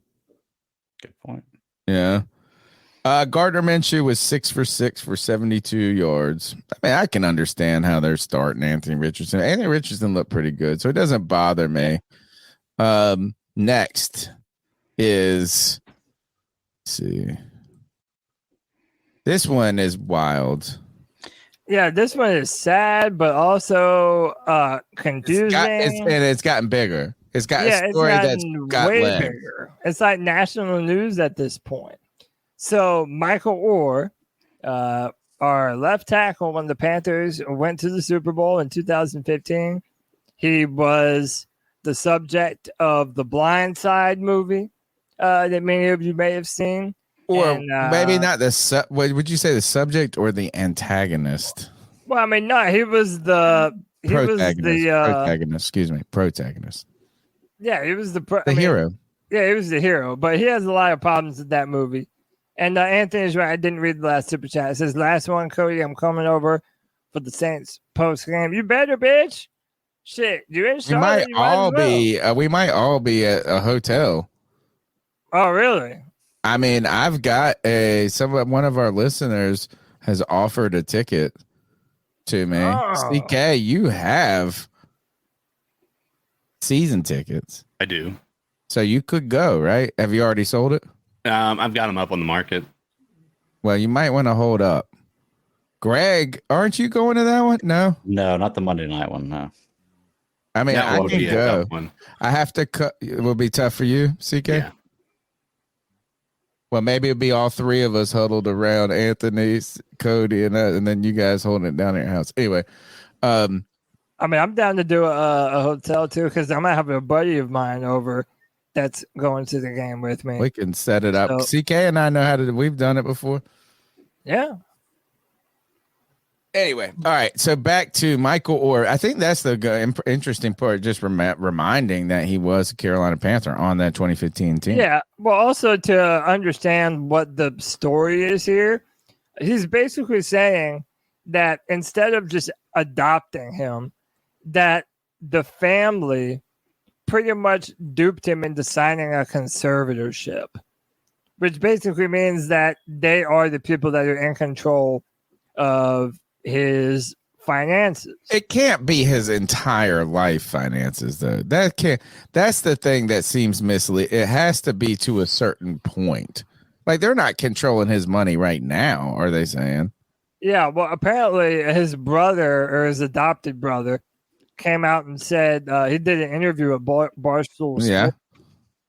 Good point. Yeah. Gardner Minshew was 6 for 6 for 72 yards. I mean, I can understand how they're starting Anthony Richardson. Anthony Richardson looked pretty good, so it doesn't bother me. Next is, let's see. This one is wild. Yeah, this one is sad, but also confusing. It's gotten bigger. It's got a story that's got way legs. bigger. It's like national news at this point. So Michael Orr, our left tackle when the Panthers went to the Super Bowl in 2015, he was the subject of the Blind Side movie that many of you may have seen. Or maybe not what would you say, the subject or the antagonist? Well, I mean, no, he was the protagonist. Excuse me, protagonist. Yeah, he was the hero. Yeah, he was the hero, but he has a lot of problems with that movie. And Anthony's right. I didn't read the last super chat. It says, "Last one, Cody. I'm coming over for the Saints post game. You better, bitch. Shit, you're in Charlotte. We might all be at a hotel. Oh, really? I mean, I've got one of our listeners has offered a ticket to me. Oh. CK, you have season tickets. I do. So you could go, right? Have you already sold it? I've got them up on the market. Well, you might want to hold up. Greg, aren't you going to that one? No, not the Monday night one. No. I mean, I can go. I have to cut. It will be tough for you, CK. Yeah. Well, maybe it'll be all three of us huddled around Anthony, Cody, and then you guys holding it down at your house. Anyway, I mean, I'm down to do a hotel too because I'm gonna have a buddy of mine over that's going to the game with me. We can set it up. So, CK and I know how to. We've done it before. Yeah. Anyway, all right. So back to Michael Orr. I think that's the interesting part. Just reminding that he was a Carolina Panther on that 2015 team. Yeah. Well, also to understand what the story is here, he's basically saying that instead of just adopting him, that the family pretty much duped him into signing a conservatorship, which basically means that they are the people that are in control of his finances. It can't be his entire life finances, though. That's the thing that seems misleading. It has to be to a certain point. Like, they're not controlling his money right now, are they saying? Yeah, well, apparently his brother or his adopted brother came out and said he did an interview at Barstool. Yeah.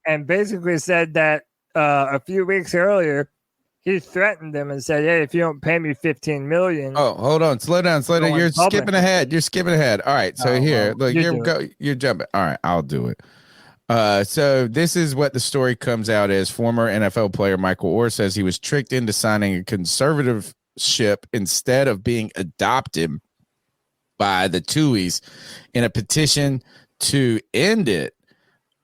And basically said that a few weeks earlier, he threatened them and said, "Hey, if you don't pay me $15 million." Oh, hold on, slow down. You're skipping ahead. All right, so look, you're jumping. All right, I'll do it. So this is what the story comes out as. Former NFL player Michael Orr says he was tricked into signing a conservatorship instead of being adopted by the Tuohys in a petition to end it.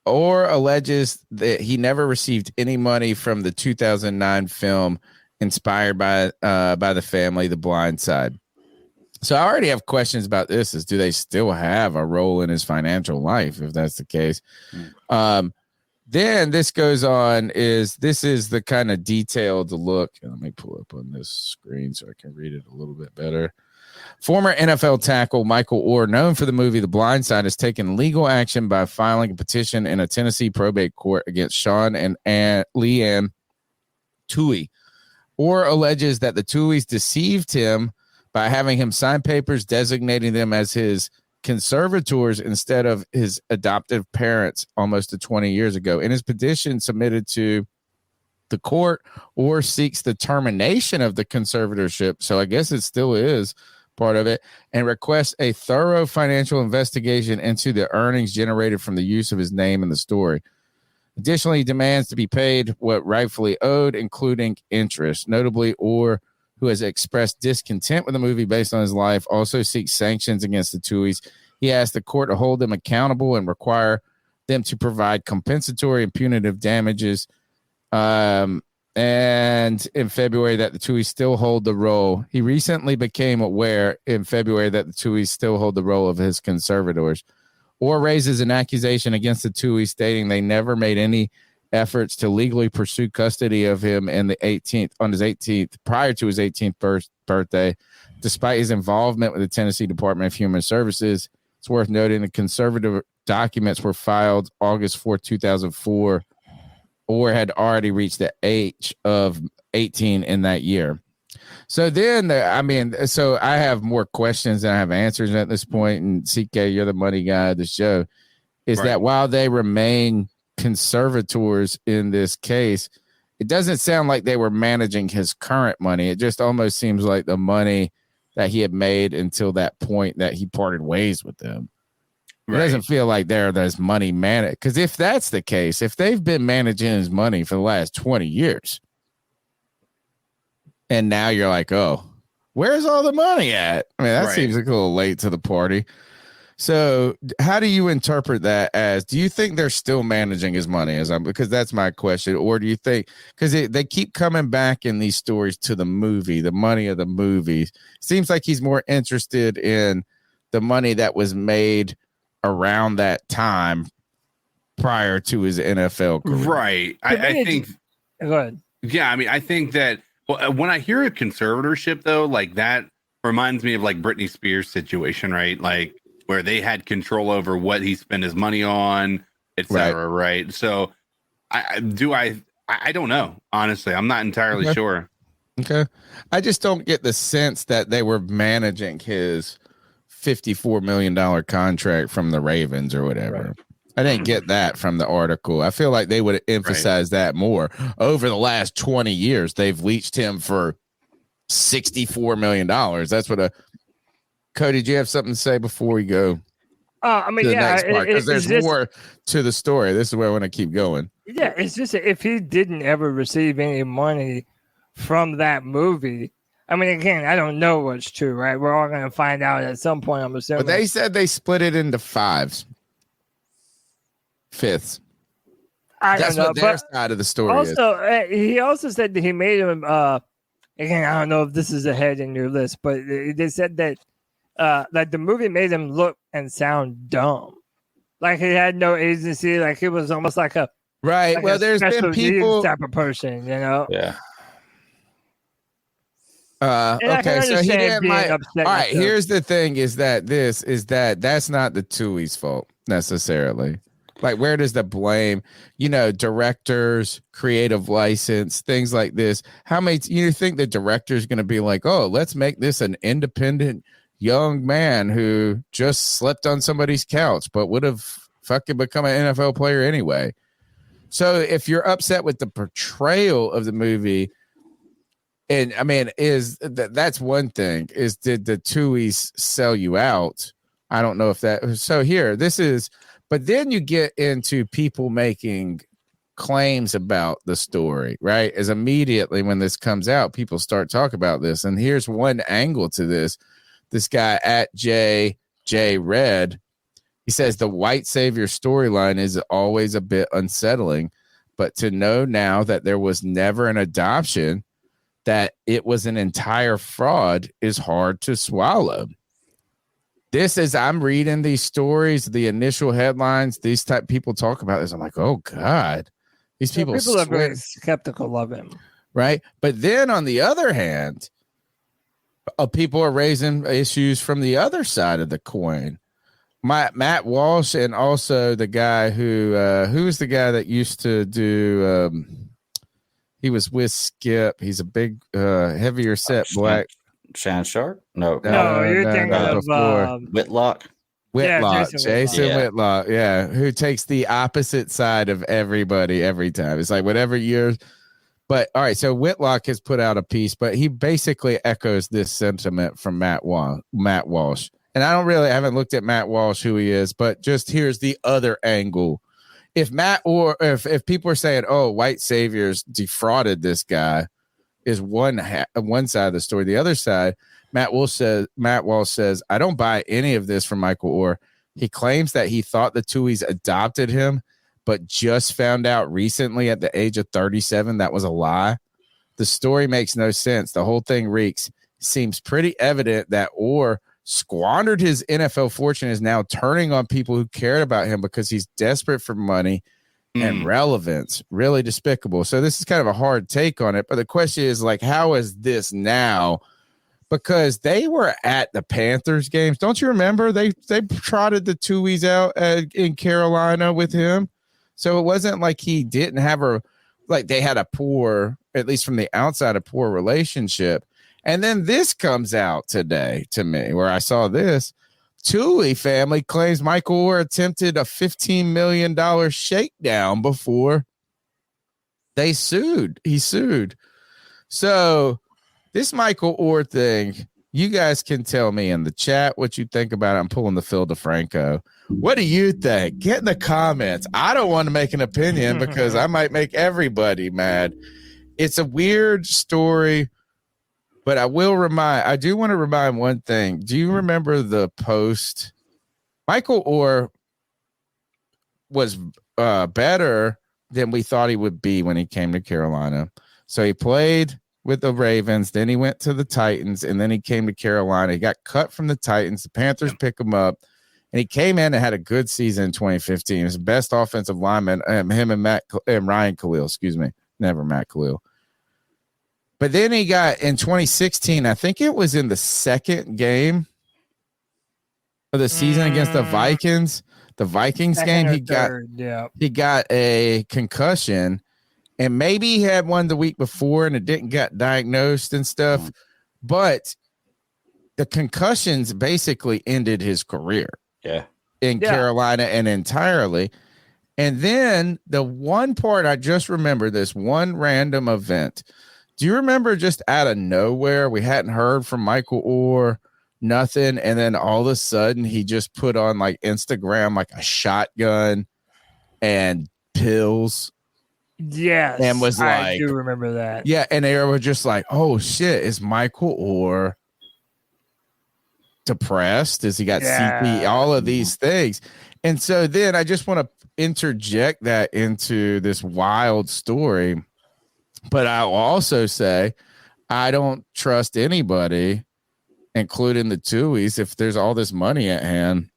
Orr alleges that he never received any money from the 2009 film inspired by the family, The Blind Side. So I already have questions about this. Do they still have a role in his financial life, if that's the case? Then this goes on. This is the kind of detailed look. Let me pull up on this screen so I can read it a little bit better. Former NFL tackle Michael Orr, known for the movie The Blind Side, has taken legal action by filing a petition in a Tennessee probate court against Sean and Leanne Tuohy. Orr alleges that the Tuohys deceived him by having him sign papers designating them as his conservators instead of his adoptive parents almost 20 years ago. In his petition submitted to the court, Orr seeks the termination of the conservatorship, so I guess it still is part of it, and requests a thorough financial investigation into the earnings generated from the use of his name in the story. Additionally, he demands to be paid what rightfully owed, including interest. Notably, Orr, who has expressed discontent with the movie based on his life, also seeks sanctions against the Tuohys. He asked the court to hold them accountable and require them to provide compensatory and punitive damages. And in February that the Tuohys still hold the role. He recently became aware in February that the Tuohys still hold the role of his conservators. Orr raises an accusation against the Tuohys, stating they never made any efforts to legally pursue custody of him on his 18th, prior to his 18th birthday, despite his involvement with the Tennessee Department of Human Services. It's worth noting the conservative documents were filed August 4, 2004. Orr had already reached the age of 18 in that year. So then, so I have more questions than I have answers at this point. And CK, you're the money guy of the show. Is that while they remain conservators in this case, it doesn't sound like they were managing his current money. It just almost seems like the money that he had made until that point that he parted ways with them. It doesn't feel like there's money managed. Because if that's the case, if they've been managing his money for the last 20 years, and now you're like, oh, where's all the money at? I mean, that seems like a little late to the party. So how do you interpret that as? Do you think they're still managing his money? Because that's my question. Or do you think, because they keep coming back in these stories to the movie, the money of the movie. Seems like he's more interested in the money that was made around that time prior to his NFL career. Right. I think. Go ahead. Yeah. I mean, I think that when I hear a conservatorship, though, like that reminds me of like Britney Spears situation, right? Like where they had control over what he spent his money on, etc. Right. So I don't know. Honestly, I'm not entirely sure. Okay. I just don't get the sense that they were managing his $54 million contract from the Ravens or whatever. Right. I didn't get that from the article. I feel like they would have emphasized that more. Over the last 20 years, they've leached him for $64 million. That's what Cody, do you have something to say before we go? I mean, yeah, because there's more to the story. This is where I want to keep going. Yeah, it's just if he didn't ever receive any money from that movie, I mean, again, I don't know what's true, right? We're all going to find out at some point, I'm assuming. But they said they split it into fifths. That's what their side of the story is. He also said that he made him, again, I don't know if this is ahead in your list, but they said that like the movie made him look and sound dumb. Like he had no agency, like he was almost like a right. Well, there's been people type of person, you know. Yeah. Okay, so he didn't like. All right, here's the thing: is that that's not the Tui's fault necessarily. Like, where does the blame? You know, directors, creative license, things like this. How many? You think the director's going to be like, oh, let's make this an independent young man who just slept on somebody's couch, but would have fucking become an NFL player anyway. So if you're upset with the portrayal of the movie. And I mean, that's one thing is did the Tui's sell you out? I don't know if that. So here, this is, but then you get into people making claims about the story, right? As immediately when this comes out, people start talking about this. And here's one angle to this. This guy at J Red, he says the white savior storyline is always a bit unsettling, but to know now that there was never an adoption, that it was an entire fraud is hard to swallow. This is, I'm reading these stories, the initial headlines, these type people talk about this. I'm like, oh God, these people are very skeptical of him. Right. But then on the other hand, people are raising issues from the other side of the coin. Matt Walsh and also the guy who's the guy that used to do, he was with Skip. He's a big, heavier set black. Shan Sharp? No, you're thinking of Whitlock. Whitlock, yeah, Jason Whitlock. Yeah, who takes the opposite side of everybody every time. It's like whatever you're. But all right, so Whitlock has put out a piece, but he basically echoes this sentiment from Matt Walsh. And I haven't looked at Matt Walsh, who he is, but just here's the other angle. If if people are saying, "Oh, white saviors defrauded this guy," is one side of the story. The other side, Matt Walsh says, "I don't buy any of this from Michael Orr. He claims that he thought the Tui's adopted him, but just found out recently at the age of 37 that was a lie. The story makes no sense. The whole thing reeks. Seems pretty evident that Orr squandered his NFL fortune, is now turning on people who cared about him because he's desperate for money and relevance. Really despicable." So this is kind of a hard take on it. But the question is, like, how is this now? Because they were at the Panthers games. Don't you remember? They trotted the Tui's out in Carolina with him. So it wasn't like he didn't have they had a poor, at least from the outside, a poor relationship. And then this comes out today to me where I saw this. Tui family claims Michael Orr attempted a $15 million shakedown before he sued. So this Michael Orr thing, you guys can tell me in the chat what you think about it. I'm pulling the Phil DeFranco. What do you think? Get in the comments. I don't want to make an opinion because I might make everybody mad. It's a weird story. But I do want to remind one thing. Do you remember the post? Michael Orr was better than we thought he would be when he came to Carolina. So he played with the Ravens, then he went to the Titans, and then he came to Carolina. He got cut from the Titans. The Panthers picked him up, and he came in and had a good season in 2015. He was the best offensive lineman, him and Ryan Khalil, excuse me. Never Matt Khalil. But then he got in 2016, I think it was in the second game, of the season against the Vikings. The Vikings game, he got a concussion, and maybe he had one the week before and it didn't get diagnosed and stuff. But the concussions basically ended his career. In Carolina and entirely. And then the one part I just remember, this one random event. Do you remember just out of nowhere, we hadn't heard from Michael Orr, nothing, and then all of a sudden he just put on like Instagram like a shotgun and pills. Yes, and was like, I do remember that. Yeah, and they were just like, "Oh shit, is Michael Orr depressed? Does he got CP? All of these things." And so then I just want to interject that into this wild story, but I'll also say I don't trust anybody, including the Tuohys, if there's all this money at hand,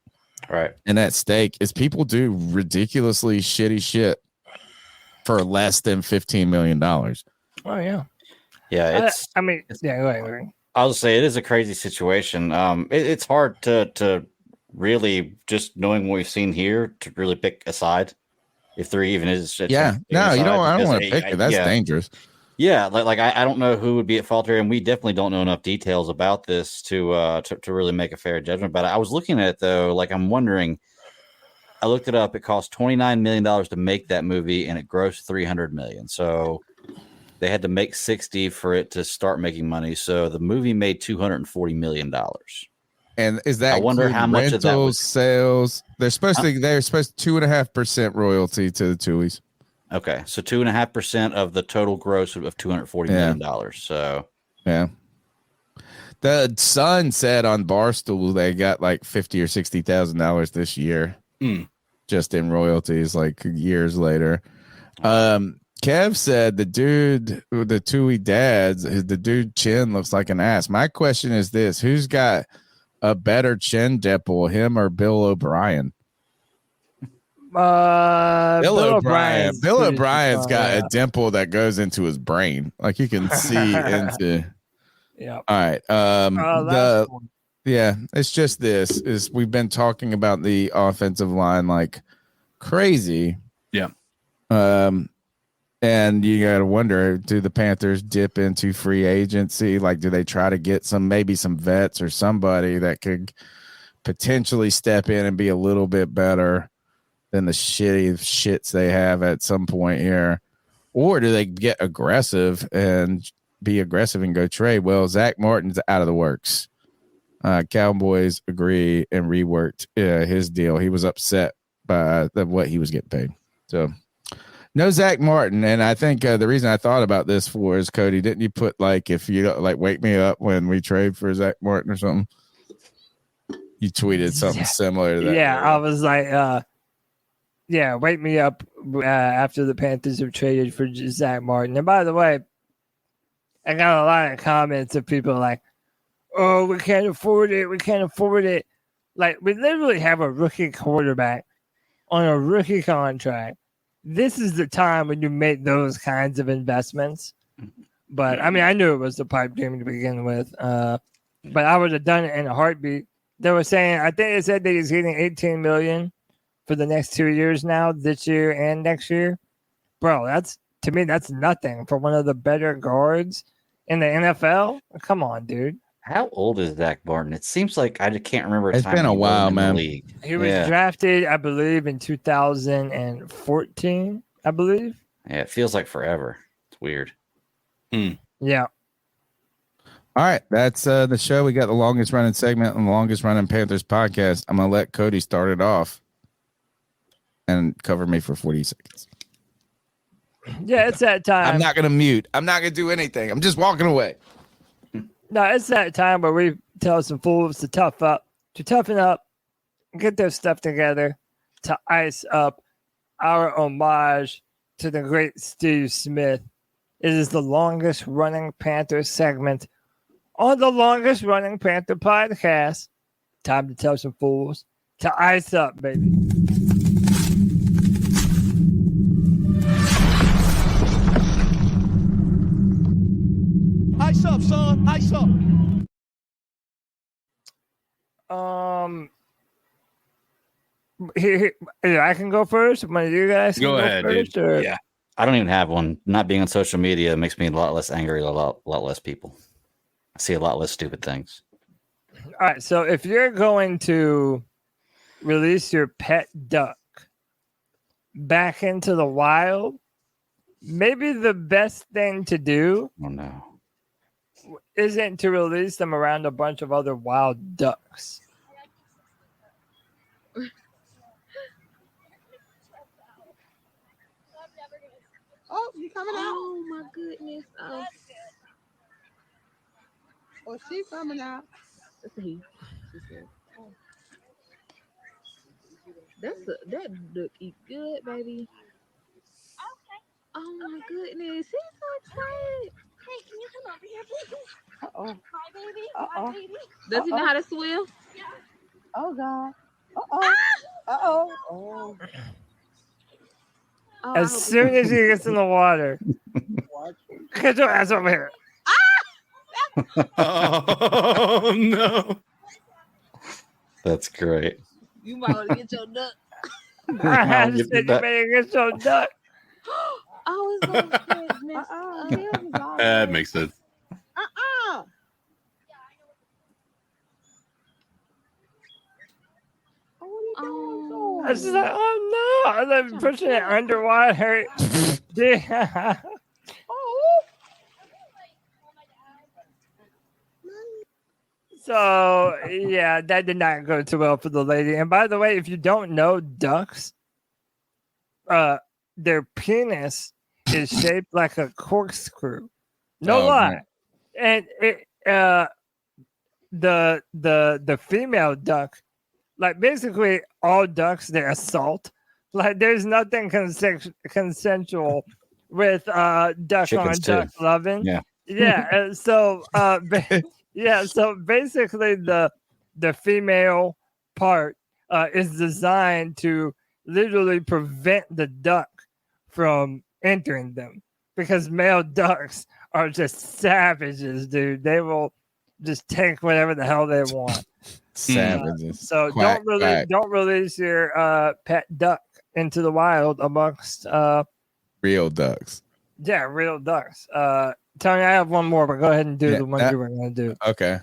right? And at stake, is people do ridiculously shitty shit for less than $15 million. Oh yeah, it's. Go ahead. I'll say it is a crazy situation. It's hard to really, just knowing what we've seen here, to really pick a side, if there even is. You don't. I don't want to pick it. That's dangerous. Yeah, I don't know who would be at fault here, and we definitely don't know enough details about this to really make a fair judgment. But I was looking at it though, like I'm wondering. I looked it up. It cost $29 million to make that movie, and it grossed $300 million. So they had to make 60 for it to start making money. So the movie made $240 million. And is that? I wonder how much of that was sales. They're supposed to 2.5% royalty to the Tuohys. Okay, so 2.5% of the total gross of $240 million. So yeah. The Sun said on Barstool they got like $50,000 or $60,000 this year, just in royalties, like years later. Kev said the dude, the Tuohy dads, the dude chin looks like an ass. My question is this: who's got a better chin dimple, him or Bill O'Brien? Bill O'Brien's got a dimple that goes into his brain, like you can see into. Yeah. All right. It's just this is we've been talking about the offensive line like crazy. Yeah. And you got to wonder, do the Panthers dip into free agency? Like, do they try to get maybe some vets or somebody that could potentially step in and be a little bit better than the shits they have at some point here? Or do they get aggressive and go trade? Well, Zach Martin's out of the works. Cowboys agree and reworked his deal. He was upset by what he was getting paid. So no Zach Martin. And I think the reason I thought about this for is, Cody, didn't you put like, if you like wake me up when we trade for Zach Martin or something? You tweeted something similar to that. Yeah, I was like, wake me up after the Panthers have traded for Zach Martin. And by the way, I got a lot of comments of people like, oh, we can't afford it. We can't afford it. Like, we literally have a rookie quarterback on a rookie contract. This is the time when you make those kinds of investments. But, I mean, I knew it was the pipe dream to begin with. But I would have done it in a heartbeat. They were saying, I think they said that he's getting $18 million for the next 2 years now, this year and next year. Bro, to me, that's nothing for one of the better guards in the NFL. Come on, dude. How old is Zach Martin? It seems like I just can't remember. It's been a while, man. League. He was drafted, I believe, in 2014, I believe. Yeah, it feels like forever. It's weird. Yeah. All right, that's the show. We got the longest running segment and the longest running Panthers podcast. I'm going to let Cody start it off and cover me for 40 seconds. Yeah, it's that time. I'm not going to mute. I'm not going to do anything. I'm just walking away. No, it's that time where we tell some fools to toughen up, get their stuff together, to ice up our homage to the great Steve Smith. It is the longest running Panther segment on the longest running Panther podcast. Time to tell some fools to ice up, baby. Ice up, son. Ice up. here, I can go first. One of you guys can Go ahead, first, dude. or- Yeah. I don't even have one. Not being on social media makes me a lot less angry, a lot less people. I see a lot less stupid things. All right, so if you're going to release your pet duck back into the wild, maybe the best thing to do isn't to release them around a bunch of other wild ducks. Oh, you coming out? Oh my goodness. Oh, she's coming out. Let's see. That duck eat good, baby. Oh my goodness, he's so excited. Hey, can you come over here, please? Uh-oh. Hi, baby. Uh-oh. Hi, baby. Does he know how to swim? Yeah. Oh, God. Uh-oh. Uh-oh. Oh. Oh, As soon as he gets in the water, get your ass over here. Oh no. That's great. You might want to get your duck. I had to say you better get your duck. Oh, it's so goodness. That makes sense. Oh, I was just like, oh no. And then pushing it underwater. Yeah. So, yeah, that did not go too well for the lady. And by the way, if you don't know ducks, their penis is shaped like a corkscrew. No lie. Man. And it, the female duck, like basically all ducks, they're assault. Like there's nothing consensual with duck Chickens on duck too. loving. Yeah. Yeah. And so yeah, so basically the female part is designed to literally prevent the duck from entering them, because male ducks are just savages, dude. They will just take whatever the hell they want. Savages. So Quack, quack. don't release your pet duck into the wild amongst Real ducks. real ducks. Tony, I have one more, but go ahead and do the one you were going to do. Okay.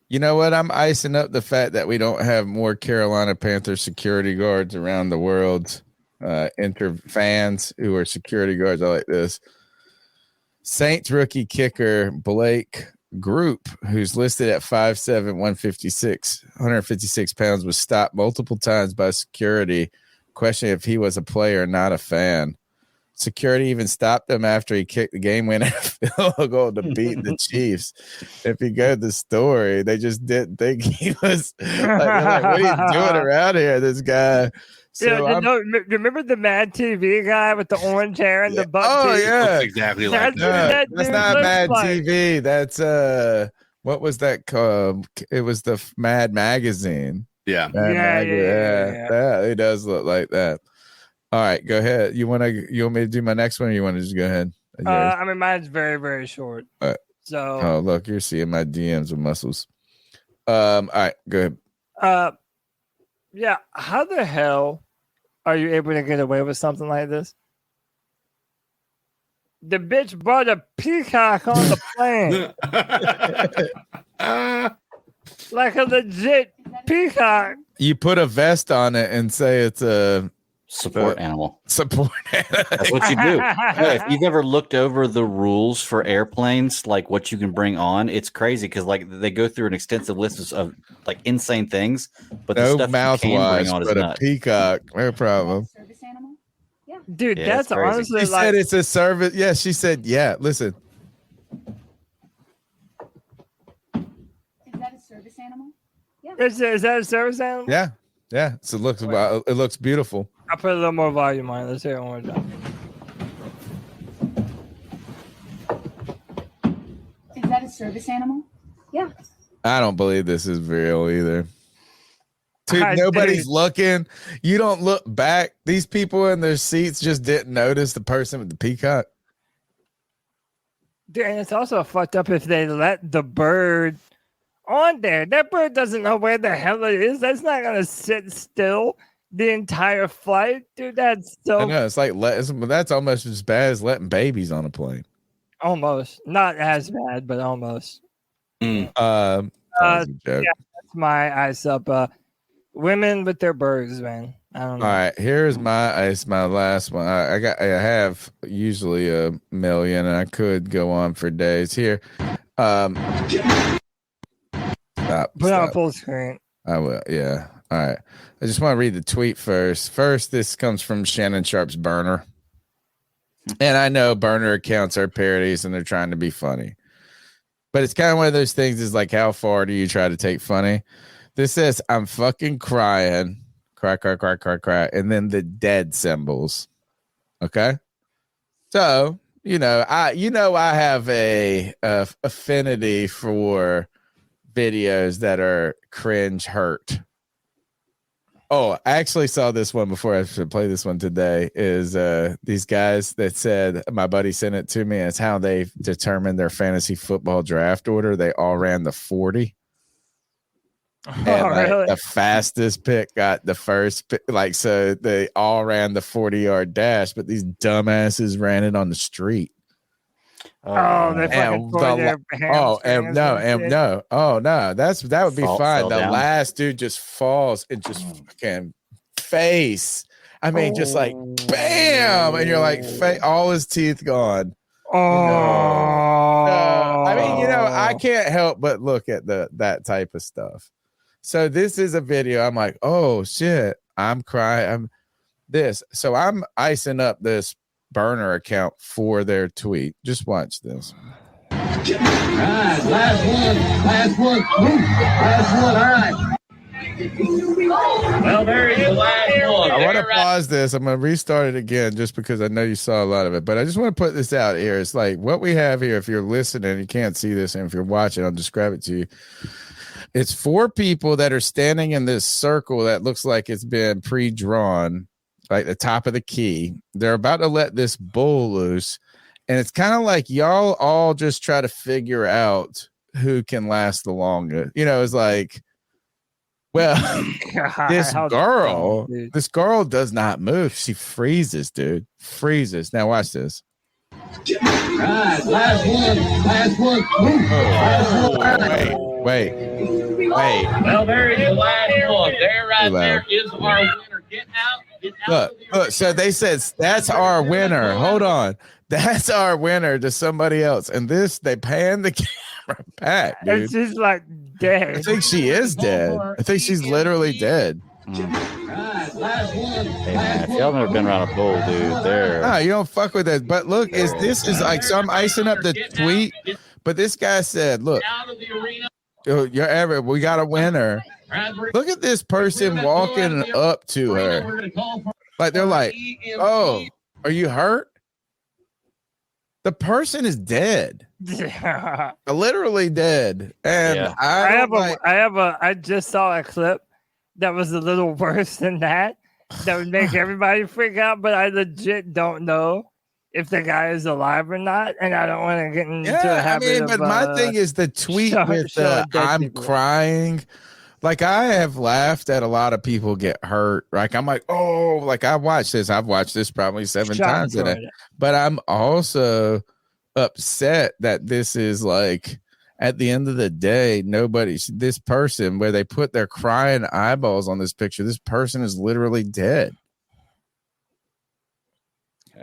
You know what? I'm icing up the fact that we don't have more Carolina Panthers security guards around the world. Enter fans who are security guards. I like this. Saints rookie kicker Blake Group, who's listed at 5'7", 156 pounds, was stopped multiple times by security, questioning if he was a player or not a fan. Security even stopped him after he kicked the game-winning field goal to beat the Chiefs. If you go to the story, they just didn't think he was like, what are you doing around here, this guy? So remember the Mad TV guy with the orange hair and the butt? Oh, teeth? yeah. Looks exactly like That's That's not Mad TV. That's what was that called? It was the Mad Magazine. Yeah. Yeah. It does look like that. All right, go ahead. You want me to do my next one, or you want to just go ahead? I mean, mine's very, very short. So oh, look, you're seeing my DMs with muscles. All right, go ahead. Yeah, how the hell are you able to get away with something like this? The bitch brought a peacock on the plane. Like a legit peacock. You put a vest on it and say it's a support animal. Support animal. That's what you do. Yeah, if you've ever looked over the rules for airplanes, like what you can bring on, it's crazy because like they go through an extensive list of like insane things, but the no stuff you can mouthwash, bring on is but a nuts. peacock, no problem. Service animal? Yeah. Dude, Yeah, that's it's crazy. honestly She like said it's a service. Yeah, she said, yeah. Listen, Is that a service animal? Yeah. is that a service animal? yeah. So it looks beautiful. I'll put a little more volume on it. Let's hear it one more time. Is that a service animal? Yeah. I don't believe this is real either. Dude, nobody's looking. You don't look back. These people in their seats just didn't notice the person with the peacock. Dude, and it's also fucked up if they let the bird on there. That bird doesn't know where the hell it is. That's not gonna sit still the entire flight, dude. That's so. I know it's like that's almost as bad as letting babies on a plane. Almost not as bad, but almost. Joke. Yeah, that's my ice up. Women with their birds, man. I don't know. All right, here's my last one. I have usually a million, and I could go on for days here. Stop. Put on full screen. I will. Yeah. All right. I just want to read the tweet first. First, this comes from Shannon Sharp's burner, and I know burner accounts are parodies and they're trying to be funny, but it's kind of one of those things. Is like, how far do you try to take funny? This says, "I'm fucking crying." Cry, and then the dead symbols. Okay, so I have a affinity for videos that are cringe hurt. Oh, I actually saw this one before. I should play this one today. Is these guys that said, my buddy sent it to me. It's how they determined their fantasy football draft order. They all ran the 40. And really? The fastest pick got the first pick. So they all ran the 40-yard dash, but these dumbasses ran it on the street. They fucking tore their that would be fine. The down. last dude just falls and just fucking face. I mean, just like bam, and you're like, all his teeth gone. I mean, I can't help but look at that type of stuff. So this is a video. I'm like, oh shit, I'm crying. So I'm icing up this burner account for their tweet. Just watch this. All right, last one. All right. Well, there is the last one. I want to pause this. I'm going to restart it again just because I know you saw a lot of it. But I just want to put this out here. It's like what we have here. If you're listening, you can't see this. And if you're watching, I'll describe it to you. It's 4 people that are standing in this circle that looks like it's been pre-drawn, like the top of the key. They're about to let this bull loose. And it's kind of like y'all all just try to figure out who can last the longest. It's like, well, this girl does not move. She freezes, dude. Freezes. Now watch this. All right, last one. Wait. Well, there is the last one. There is our winner. Get out. Look. So they said that's our winner. Hold on. That's our winner to somebody else. And they pan the camera back, dude. It's just like dead. I think she is dead. I think she's literally dead. Hey man, if y'all never been around a bull, dude, No, you don't fuck with that. But look, this is like, so I'm icing up the tweet. But this guy said, look, we got a winner. Look at this person walking up to her. Like they're like, oh, are you hurt? The person is dead. Yeah. Literally dead. And I just saw a clip that was a little worse than that would make everybody freak out, but I legit don't know if the guy is alive or not, and I don't want to get into a habit but my thing is the tweet with I'm crying. Like, I have laughed at a lot of people get hurt. Like, I'm like, oh, like I've watched this probably 7 times today. But I'm also upset that this is like, at the end of the day, this person, where they put their crying eyeballs on this picture, this person is literally dead.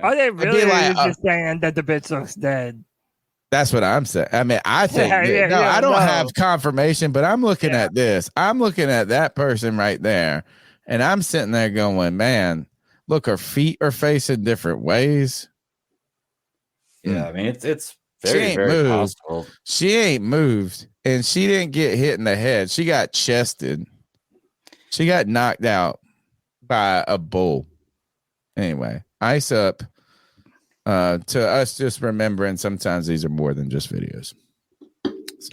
Are they really just saying that the bitch looks dead? That's what I'm saying. I mean, I think I don't have confirmation, but I'm looking at this. I'm looking at that person right there, and I'm sitting there going, man, look, her feet are facing different ways. Yeah, I mean, it's very, very possible. She ain't moved, and she didn't get hit in the head. She got chested. She got knocked out by a bull. Anyway, ice up. To us, just remembering sometimes these are more than just videos. Yes,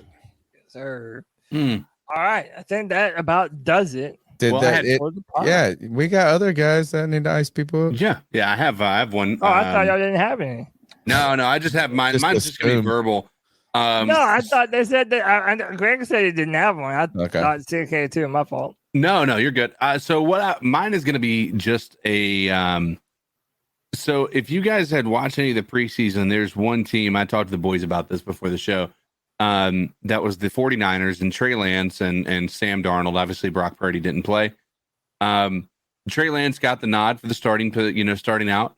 sir. All right, I think that about does it. Yeah, we got other guys that need to ice people up. Yeah, I have one. Oh, I thought y'all didn't have any. No, I just have mine. Mine's just gonna be verbal. No, I thought they said that. Greg said he didn't have one. I thought CK too. My fault. No, you're good. So mine is going to be just a. So if you guys had watched any of the preseason, there's one team I talked to the boys about this before the show. That was the 49ers and Trey Lance and Sam Darnold. Obviously, Brock Purdy didn't play. Trey Lance got the nod for the starting out.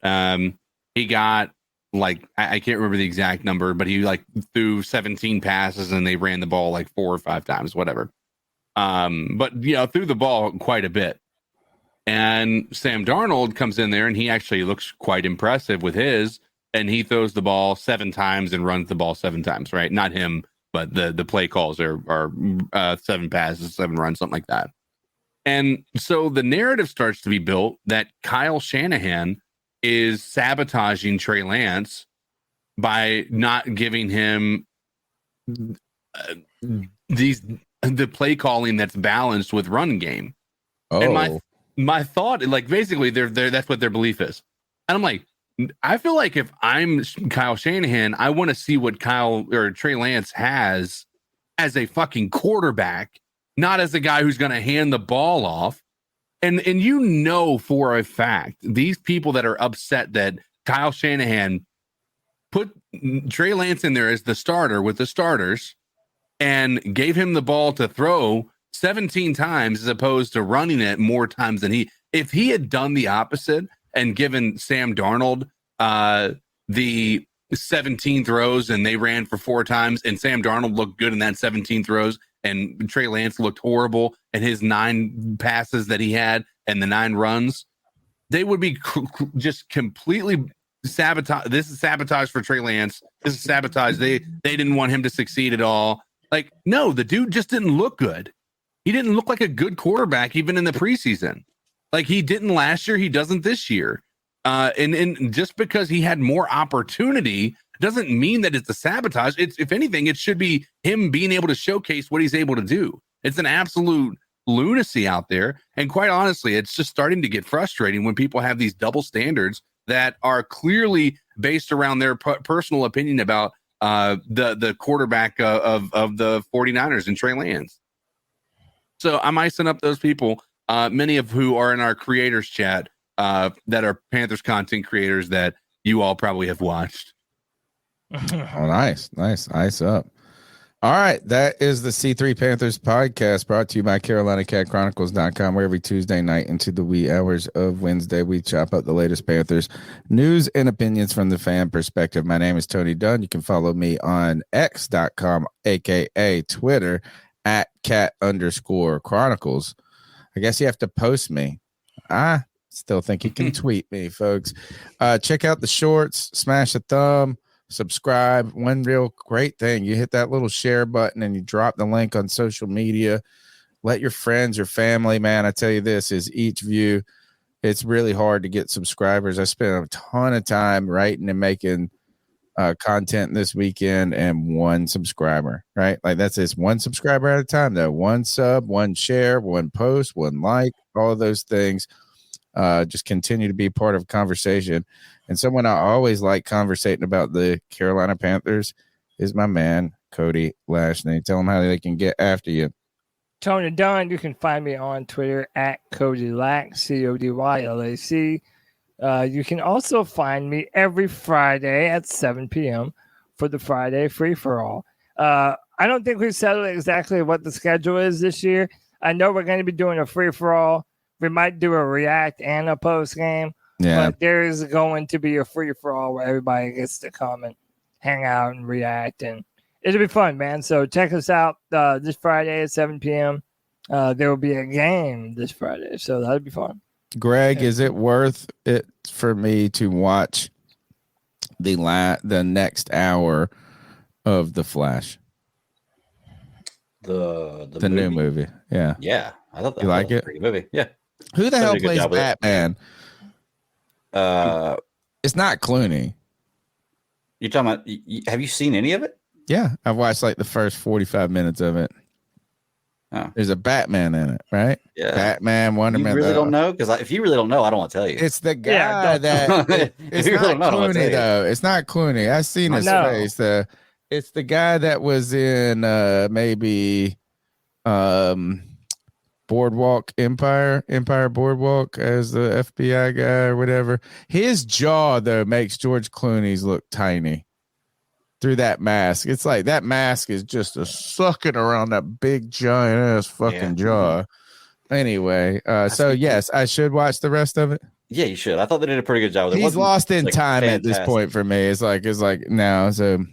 He got I can't remember the exact number, but he threw 17 passes and they ran the ball 4 or 5 times, whatever. But threw the ball quite a bit. And Sam Darnold comes in there and he actually looks quite impressive with his, and he throws the ball 7 times and runs the ball 7 times, right? Not him, but the play calls are 7 passes, 7 runs, something like that. And so the narrative starts to be built that Kyle Shanahan is sabotaging Trey Lance by not giving him the play calling that's balanced with run game. And my thought, basically, that's what their belief is. And I'm like, I feel like if I'm Kyle Shanahan, I want to see what Trey Lance has as a fucking quarterback, not as a guy who's going to hand the ball off. And for a fact, these people that are upset that Kyle Shanahan put Trey Lance in there as the starter with the starters and gave him the ball to throw 17 times as opposed to running it more times than if he had done the opposite and given Sam Darnold the 17 throws and they ran for 4 times and Sam Darnold looked good in that 17 throws and Trey Lance looked horrible and his 9 passes that he had and the 9 runs, they would be just completely sabotage. This is sabotage for Trey Lance. This is sabotage. They didn't want him to succeed at all. No, the dude just didn't look good. He didn't look like a good quarterback even in the preseason. He didn't last year. He doesn't this year. And just because he had more opportunity doesn't mean that it's a sabotage. If anything, it should be him being able to showcase what he's able to do. It's an absolute lunacy out there. And quite honestly, it's just starting to get frustrating when people have these double standards that are clearly based around their personal opinion about the quarterback of the 49ers and Trey Lance. So I'm icing up those people, many of who are in our creators chat that are Panthers content creators that you all probably have watched. Oh, nice. Ice up. All right. That is the C3 Panthers podcast brought to you by CarolinaCatChronicles.com, where every Tuesday night into the wee hours of Wednesday, we chop up the latest Panthers news and opinions from the fan perspective. My name is Tony Dunn. You can follow me on X.com, a.k.a. Twitter, at @cat_chronicles. I guess you have to post me. I still think you can tweet me, folks. Check out the shorts, smash a thumb, subscribe. One real great thing, you hit that little share button and you drop the link on social media. Let your friends, your family, man, I tell you this, is each view. It's really hard to get subscribers. I spent a ton of time writing and making content this weekend, and 1 subscriber, right? That's just 1 subscriber at a time, though. 1 sub, 1 share, 1 post, 1 like, all of those things just continue to be part of conversation. And someone I always like conversating about the Carolina Panthers is my man, Cody Lashney. Tell them how they can get after you. Tony Dunn, you can find me on Twitter at CodyLac, CodyLac. You can also find me every Friday at 7 p.m. for the Friday free-for-all. I don't think we've settled exactly what the schedule is this year. I know we're going to be doing a free-for-all. We might do a react and a post-game. Yeah. But there is going to be a free-for-all where everybody gets to come and hang out and react. And it'll be fun, man. So check us out this Friday at 7 p.m. There will be a game this Friday. So that'll be fun. Greg, is it worth it for me to watch the next hour of The Flash? The new movie. Yeah. Yeah. I thought that you like was it? a pretty movie. Yeah. Who the hell plays Batman? It's not Clooney. You're talking about, have you seen any of it? Yeah. I've watched the first 45 minutes of it. Oh. There's a Batman in it, right? Yeah. Batman, Wonder Man. You really don't know? Because if you really don't know, I don't want to tell you. It's the guy that... It's not Clooney, though. It's not Clooney. I've seen his face. It's the guy that was in maybe Boardwalk Empire Boardwalk as the FBI guy or whatever. His jaw though makes George Clooney's look tiny through that mask. It's like that mask is just a sucking around that big giant ass fucking jaw. Anyway, so yes, I should watch the rest of it. Yeah, you should. I thought they did a pretty good job with it. He's lost in time at this point for me. It's like now, so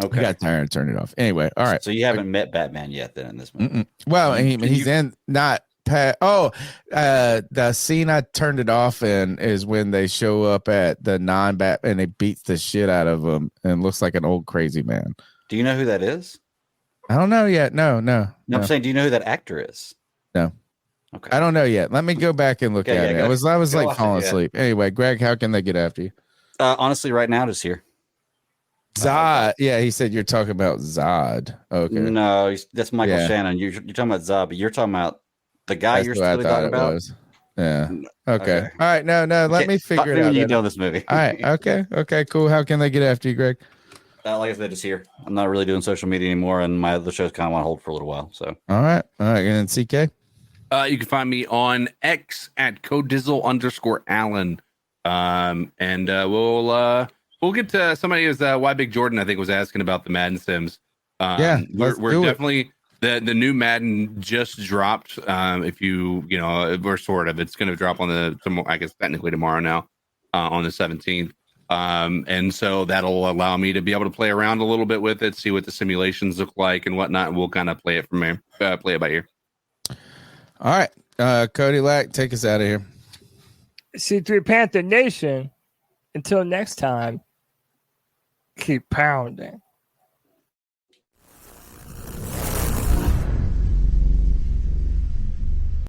okay. I got tired and turned it off. Anyway, all right. So you haven't met Batman yet then in this movie? Well, he's in not Pat. Oh, the scene I turned it off in is when they show up at the non-Bat and they beats the shit out of him and looks like an old crazy man. Do you know who that is? I don't know yet. No. I'm saying, do you know who that actor is? No. Okay. I don't know yet. Let me go back and look at it. I was like falling asleep. Anyway, Greg, how can they get after you? Honestly, right now, just here. Zod. Yeah, he said you're talking about Zod. Okay. No, that's Michael Shannon. You're talking about Zod, but you're talking about the guy you're really talking about. Yeah. Okay. All right. No. Let me figure it out. You know this movie. All right. Okay. Cool. How can they get after you, Greg? Like I said, just here. I'm not really doing social media anymore, and my other shows kind of want to hold for a little while. So. All right. And then CK. You can find me on X at codizzle_Allen. And we'll get to somebody who's Why Big Jordan, I think, was asking about the Madden Sims. We're definitely the new Madden just dropped. If we're sort of, it's going to drop on I guess technically tomorrow now, on the 17th. And so that'll allow me to be able to play around a little bit with it, see what the simulations look like and whatnot. And we'll kind of play it from there, play it by ear. All right. Cody Lack, take us out of here. C3 Panther Nation. Until next time, keep pounding.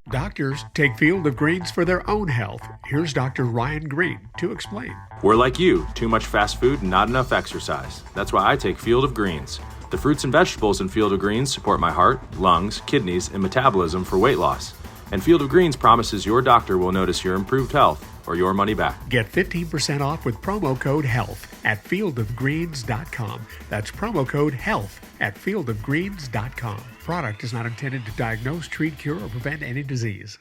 Doctors take Field of Greens for their own health. Here's Dr. Ryan Green to explain. We're like you, too much fast food and not enough exercise. That's why I take Field of Greens. The fruits and vegetables in Field of Greens support my heart, lungs, kidneys, and metabolism for weight loss. And Field of Greens promises your doctor will notice your improved health or your money back. Get 15% off with promo code HEALTH at fieldofgreens.com. That's promo code HEALTH at fieldofgreens.com. Product is not intended to diagnose, treat, cure, or prevent any disease.